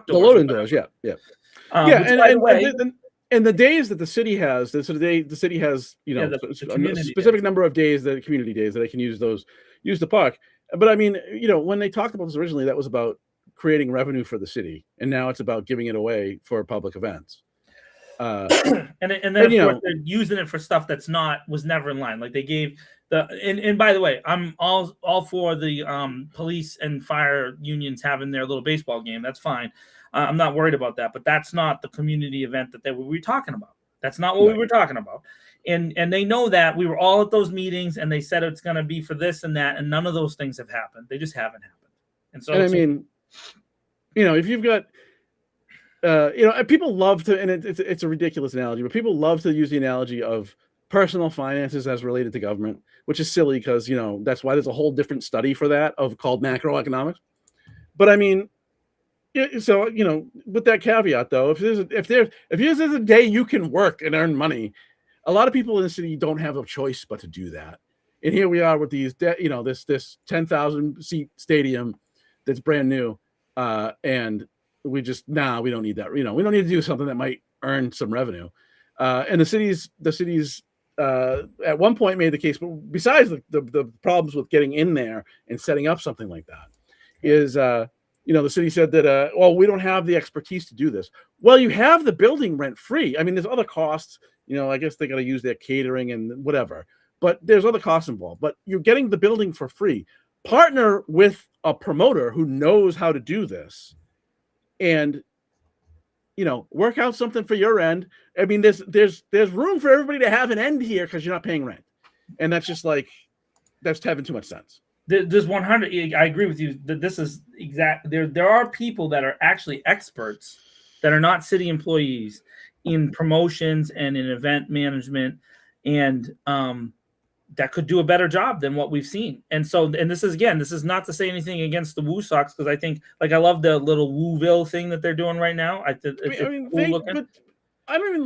Speaker 1: The loading doors, yeah. And the days that the city has, a specific number of days, that community days that I can use the park. But I mean, when they talked about this originally, that was about creating revenue for the city, and now it's about giving it away for public events.
Speaker 2: And then of course they're using it for stuff was never in line. Like they gave and by the way, I'm all for the police and fire unions having their little baseball game. That's fine. I'm not worried about that, but that's not the community event that we were talking about. That's not what we were talking about. And they know that. We were all at those meetings, and they said it's going to be for this and that, and none of those things have happened. They just haven't happened. And so,
Speaker 1: if you've got, people love to, and it's a ridiculous analogy, but people love to use the analogy of personal finances as related to government, which is silly because, that's why there's a whole different study for that called macroeconomics. But I mean, so, with that caveat though, if there's a day you can work and earn money, a lot of people in the city don't have a choice but to do that. And here we are with these, this 10,000 seat stadium that's brand new. And we don't need that. We don't need to do something that might earn some revenue. And the city's at one point made the case, but besides the problems with getting in there and setting up something like that is, the city said that, we don't have the expertise to do this. Well, you have the building rent free. I mean, there's other costs, I guess they got to use their catering and whatever, but there's other costs involved, but you're getting the building for free. Partner with a promoter who knows how to do this and, work out something for your end. I mean, there's room for everybody to have an end here because you're not paying rent. And that's just that's having too much sense.
Speaker 2: There's 100. I agree with you that this is exact. There are people that are actually experts that are not city employees in promotions and in event management, and that could do a better job than what we've seen. And so, and this is not to say anything against the Woo Sox because I think, I love the little Wooville thing that they're doing right now.
Speaker 1: But I don't even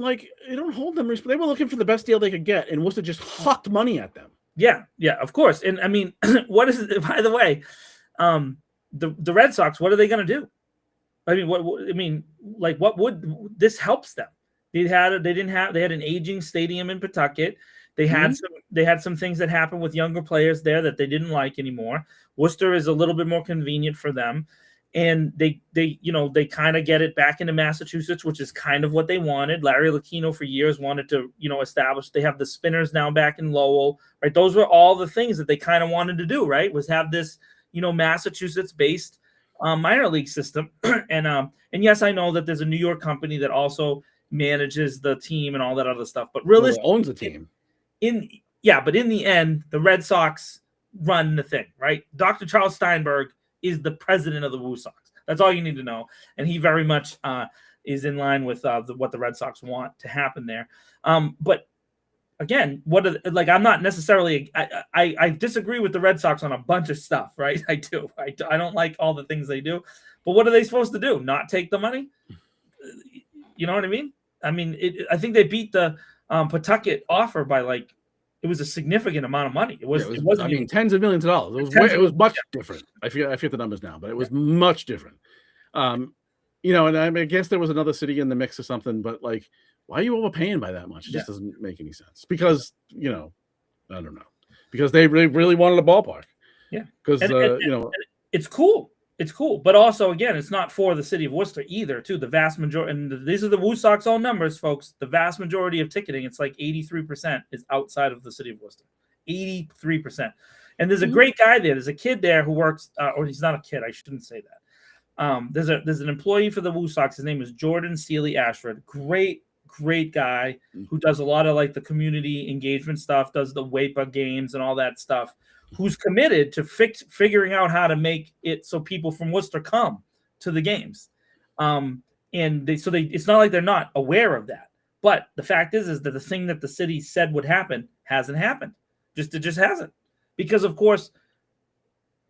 Speaker 1: they don't hold them. They were looking for the best deal they could get, and Worcester just hucked money at them.
Speaker 2: Yeah, of course. And I mean, what is it? By the way, the Red Sox, what are they going to do? I mean, what would this helps them? They had an aging stadium in Pawtucket. They had some things that happened with younger players there that they didn't like anymore. Worcester is a little bit more convenient for them. And they kind of get it back into Massachusetts, which is kind of what they wanted. Larry Lucchino for years wanted to, establish. They have the Spinners now back in Lowell, right? Those were all the things that they kind of wanted to do, right? Was have this, Massachusetts-based minor league system. And yes, I know that there's a New York company that also manages the team and all that other stuff. But realistically,
Speaker 1: owns the team.
Speaker 2: But in the end, the Red Sox run the thing, right? Dr. Charles Steinberg is the president of the Woo Sox. That's all you need to know. And he very much is in line with what the Red Sox want to happen there. But again, I'm not necessarily. I disagree with the Red Sox on a bunch of stuff, right? I do. I don't like all the things they do, but what are they supposed to do? Not take the money? You know what I mean? I think they beat the Pawtucket offer by it was a significant amount of money. It wasn't even
Speaker 1: tens of millions of dollars. It was much different. I forget the numbers now, but it was much different. And I guess there was another city in the mix or something, but why are you overpaying by that much? It just doesn't make any sense. Because I don't know. Because they really wanted a ballpark.
Speaker 2: Yeah.
Speaker 1: Because
Speaker 2: it's cool. It's cool, but also again, it's not for the city of Worcester either. Too, the vast majority, and these are the Woo Sox own numbers, folks. The vast majority of ticketing, it's 83% is outside of the city of Worcester. 83%. And there's a great guy there. There's a kid there who works, or he's not a kid. I shouldn't say that. There's an employee for the Woo Sox. His name is Jordan Seeley Ashford. Great guy who does a lot of the community engagement stuff, does the WAPA games and all that stuff. Who's committed to figuring out how to make it so people from Worcester come to the games. It's not like they're not aware of that. But the fact is that the thing that the city said would happen hasn't happened. It just hasn't. Because, of course,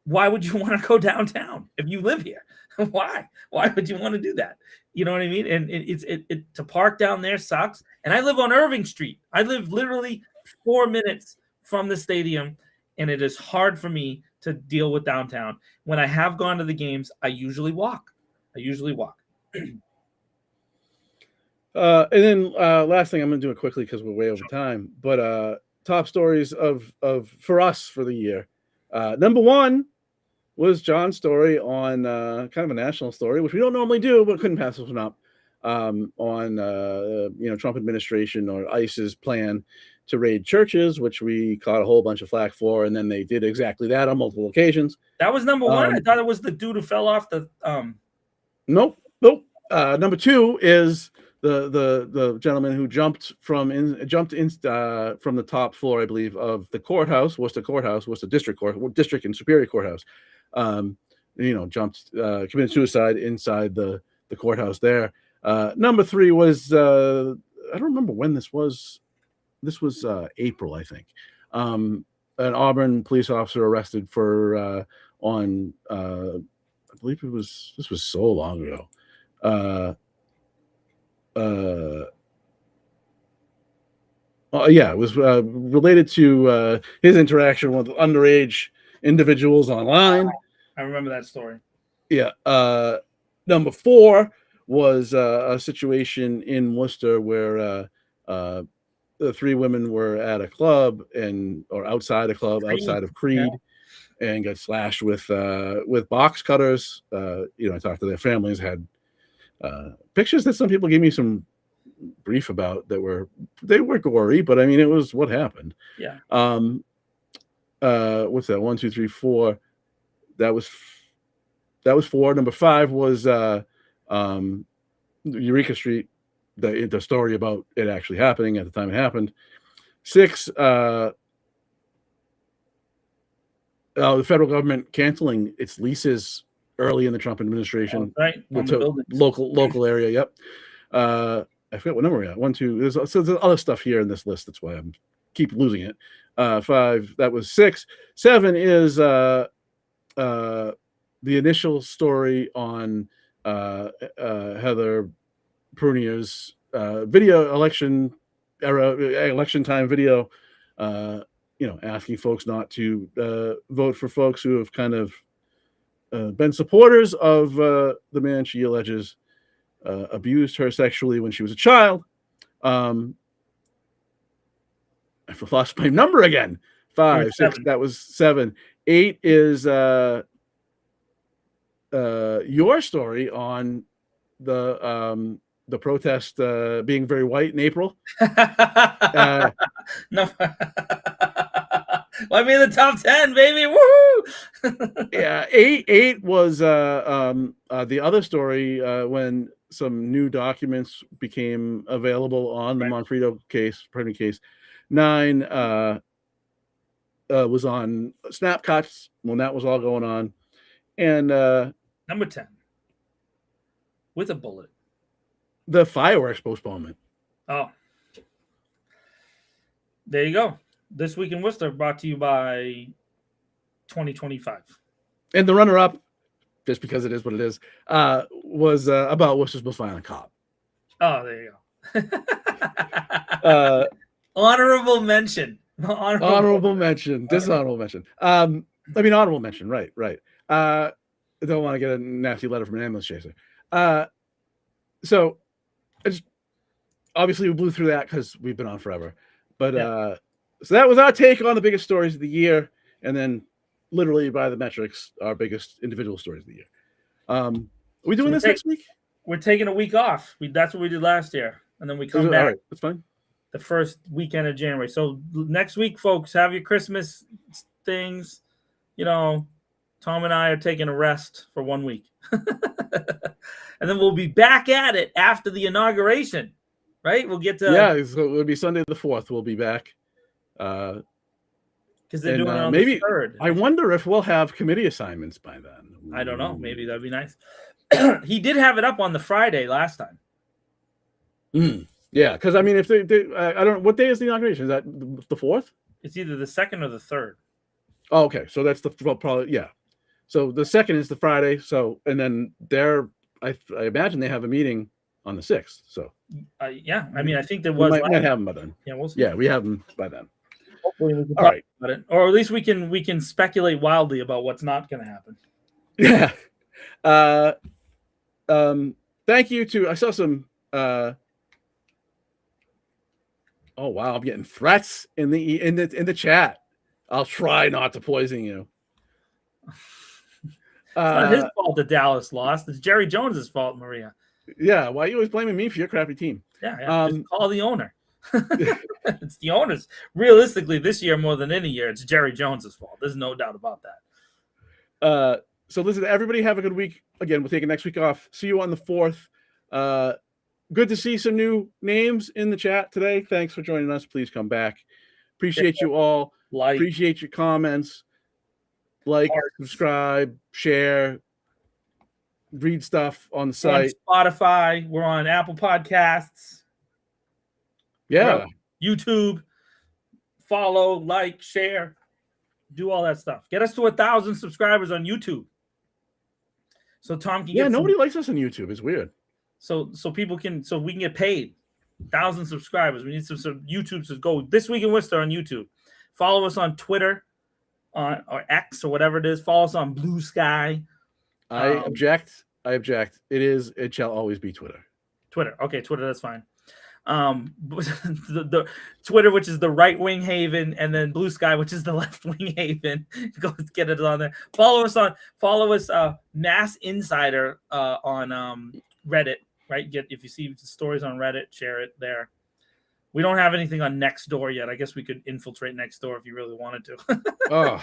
Speaker 2: why would you want to go downtown if you live here? Why? Why would you want to do that? You know what I mean? And it to park down there sucks. And I live on Irving Street. I live literally 4 minutes from the stadium. And it is hard for me to deal with downtown. When I have gone to the games, I usually walk.
Speaker 1: And then last thing, I'm going to do it quickly because we're way over time. But top stories of for us for the year. Number one was John's story on kind of a national story, which we don't normally do, but couldn't pass this one up. On Trump administration or ICE's plan to raid churches, which we caught a whole bunch of flack for, and then they did exactly that on multiple occasions.
Speaker 2: That was number one. I thought it was the dude who fell off the.
Speaker 1: Nope. Number two is the gentleman who jumped from the top floor, I believe, of the courthouse, Worcester District and Superior Courthouse. Committed suicide inside the courthouse there. Number three was I don't remember when this was. This was April, I think. An Auburn police officer arrested for I believe this was so long ago. It was related to his interaction with underage individuals online.
Speaker 2: I remember that story.
Speaker 1: Yeah. Number four was a situation in Worcester where the three women were at a club or outside a club, outside of Creed, and got slashed with box cutters. I talked to their families, had pictures that some people gave me some brief about they were gory, but I mean, it was what happened.
Speaker 2: Yeah.
Speaker 1: What's that? 1, 2, 3, 4. That was 4. Number 5 was Eureka Street. The story about it actually happening at the time it happened. 6, the federal government canceling its leases early in the Trump administration.
Speaker 2: Right.
Speaker 1: Local area. Yep. I forget what number we're at. 1, 2. There's other stuff here in this list. That's why I'm keep losing it. 5. That was 6. 7 is the initial story on Heather Prunier's election time video, asking folks not to vote for folks who have kind of been supporters of the man she alleges abused her sexually when she was a child. I've lost my number again. 5, 6. That was 7. 8 is your story on the protest being very white in April.
Speaker 2: No. Let me in the top 10, baby. Woohoo!
Speaker 1: Yeah, 8 was the other story when some new documents became available on the Manfredo case, primary case. 9 was on snap cuts when that was all going on. And
Speaker 2: number 10, with a bullet.
Speaker 1: The fireworks postponement.
Speaker 2: Oh. There you go. This Week in Worcester brought to you by 2025.
Speaker 1: And the runner-up, just because it is what it is, was about Worcester's most violent cop.
Speaker 2: Oh, there you
Speaker 1: go.
Speaker 2: Honorable mention.
Speaker 1: Honorable mention. Dishonorable mention. Honorable mention. Right. I don't want to get a nasty letter from an ambulance chaser. So obviously we blew through that because we've been on forever. But so that was our take on the biggest stories of the year, and then literally by the metrics, our biggest individual stories of the year. Are we doing this next week?
Speaker 2: We're taking a week off. That's what we did last year, and then we come back.
Speaker 1: All right, that's fine.
Speaker 2: The first weekend of January. So next week, folks, have your Christmas things. Tom and I are taking a rest for 1 week. And then we'll be back at it after the inauguration, right? We'll get to...
Speaker 1: Yeah, so it'll be Sunday the 4th. We'll be back.
Speaker 2: Because they're doing it on
Speaker 1: maybe,
Speaker 2: the 3rd.
Speaker 1: I wonder if we'll have committee assignments by then.
Speaker 2: I don't know. Maybe that'd be nice. He did have it up on the Friday last time.
Speaker 1: Yeah, because if they I don't know, what day is the inauguration? Is that the 4th?
Speaker 2: It's either the 2nd or the 3rd.
Speaker 1: Oh, okay. So that's probably, yeah. So the 2nd is the Friday. So, and then I imagine they have a meeting on the 6th. So,
Speaker 2: yeah. I think there was.
Speaker 1: We might have them by then.
Speaker 2: Yeah, we'll see.
Speaker 1: Yeah, we have them by then.
Speaker 2: Hopefully we can talk about it. Or at least we can speculate wildly about what's not going to happen.
Speaker 1: Yeah. Thank you to, I saw some, oh wow, I'm getting threats in the chat. I'll try not to poison you.
Speaker 2: It's not his fault that Dallas lost. It's Jerry Jones's fault, Maria.
Speaker 1: Yeah, why are you always blaming me for your crappy team?
Speaker 2: Yeah. Just call the owner. It's the owner's. Realistically, this year more than any year, it's Jerry Jones's fault. There's no doubt about
Speaker 1: that. So listen, everybody have a good week. Again, we'll take next week off. See you on the 4th. Good to see some new names in the chat today. Thanks for joining us. Please come back. Appreciate you all. Appreciate your comments. Subscribe, share, read stuff on the site.
Speaker 2: We're on Spotify. We're on Apple Podcasts.
Speaker 1: Yeah.
Speaker 2: YouTube. Follow, share. Do all that stuff. Get us to 1,000 subscribers on YouTube. So Tom can get
Speaker 1: nobody likes us on YouTube. It's weird.
Speaker 2: So we can get paid. 1,000 subscribers. We need some YouTube to go. This Week in Worcester on YouTube. Follow us on Twitter, or X or whatever it is. Follow us on Blue Sky.
Speaker 1: I object. It shall always be Twitter.
Speaker 2: Okay, Twitter. That's fine. The Twitter, which is the right wing haven, and then Blue Sky, which is the left wing haven. Go get it on there. Follow us Mass Insider on Reddit, right? If you see stories on Reddit, share it there. We don't have anything on Nextdoor yet. I guess we could infiltrate Nextdoor if you really wanted to.
Speaker 1: Oh,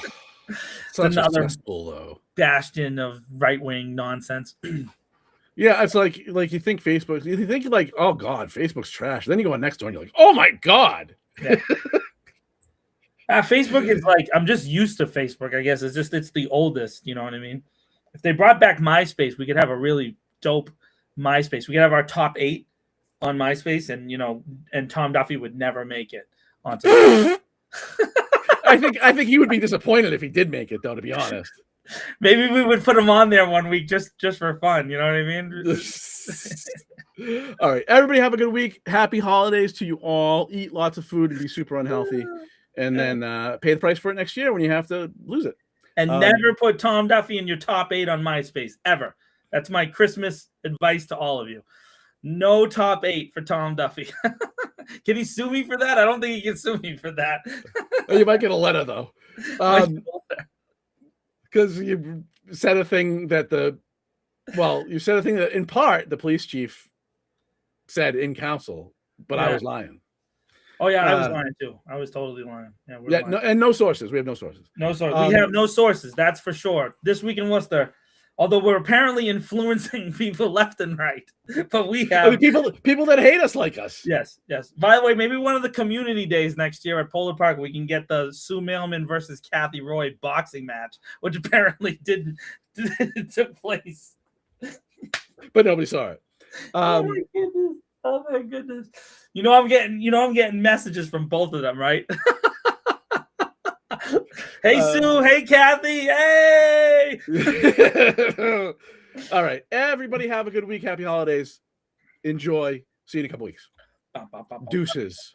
Speaker 1: such
Speaker 2: another
Speaker 1: a cesspool, though.
Speaker 2: Bastion of right wing nonsense.
Speaker 1: Yeah, it's like you think Facebook, you think oh God, Facebook's trash. Then you go on Nextdoor and you're like, oh my God.
Speaker 2: Yeah. Facebook is I'm just used to Facebook, I guess. It's the oldest, you know what I mean? If they brought back MySpace, we could have a really dope MySpace. We could have our top 8 on MySpace, and Tom Duffy would never make it onto
Speaker 1: I think he would be disappointed if he did make it, though, to be honest.
Speaker 2: Maybe we would put him on there 1 week just for fun. You know what I mean?
Speaker 1: All right. Everybody have a good week. Happy holidays to you all. Eat lots of food and be super unhealthy. And then pay the price for it next year when you have to lose it.
Speaker 2: And never put Tom Duffy in your top 8 on MySpace, ever. That's my Christmas advice to all of you. No top 8 for Tom Duffy. Can he sue me for that? I don't think he can sue me for that.
Speaker 1: You might get a letter, though. Because you said a thing that in part the police chief said in council, but I was lying.
Speaker 2: Oh yeah, I was lying too. I was totally lying. Yeah, lying.
Speaker 1: No sources. We have no sources.
Speaker 2: No sources. We have no sources. That's for sure. This Week in Worcester, although we're apparently influencing people left and right, but we have
Speaker 1: people that hate us like us.
Speaker 2: Yes. By the way, maybe one of the community days next year at Polar Park, we can get the Sue Mailman versus Kathy Roy boxing match, which apparently took place,
Speaker 1: but nobody saw it.
Speaker 2: Oh my goodness. I'm getting messages from both of them, right? Hey Sue, hey Kathy, hey.
Speaker 1: All right. Everybody have a good week. Happy holidays. Enjoy. See you in a couple weeks. Deuces.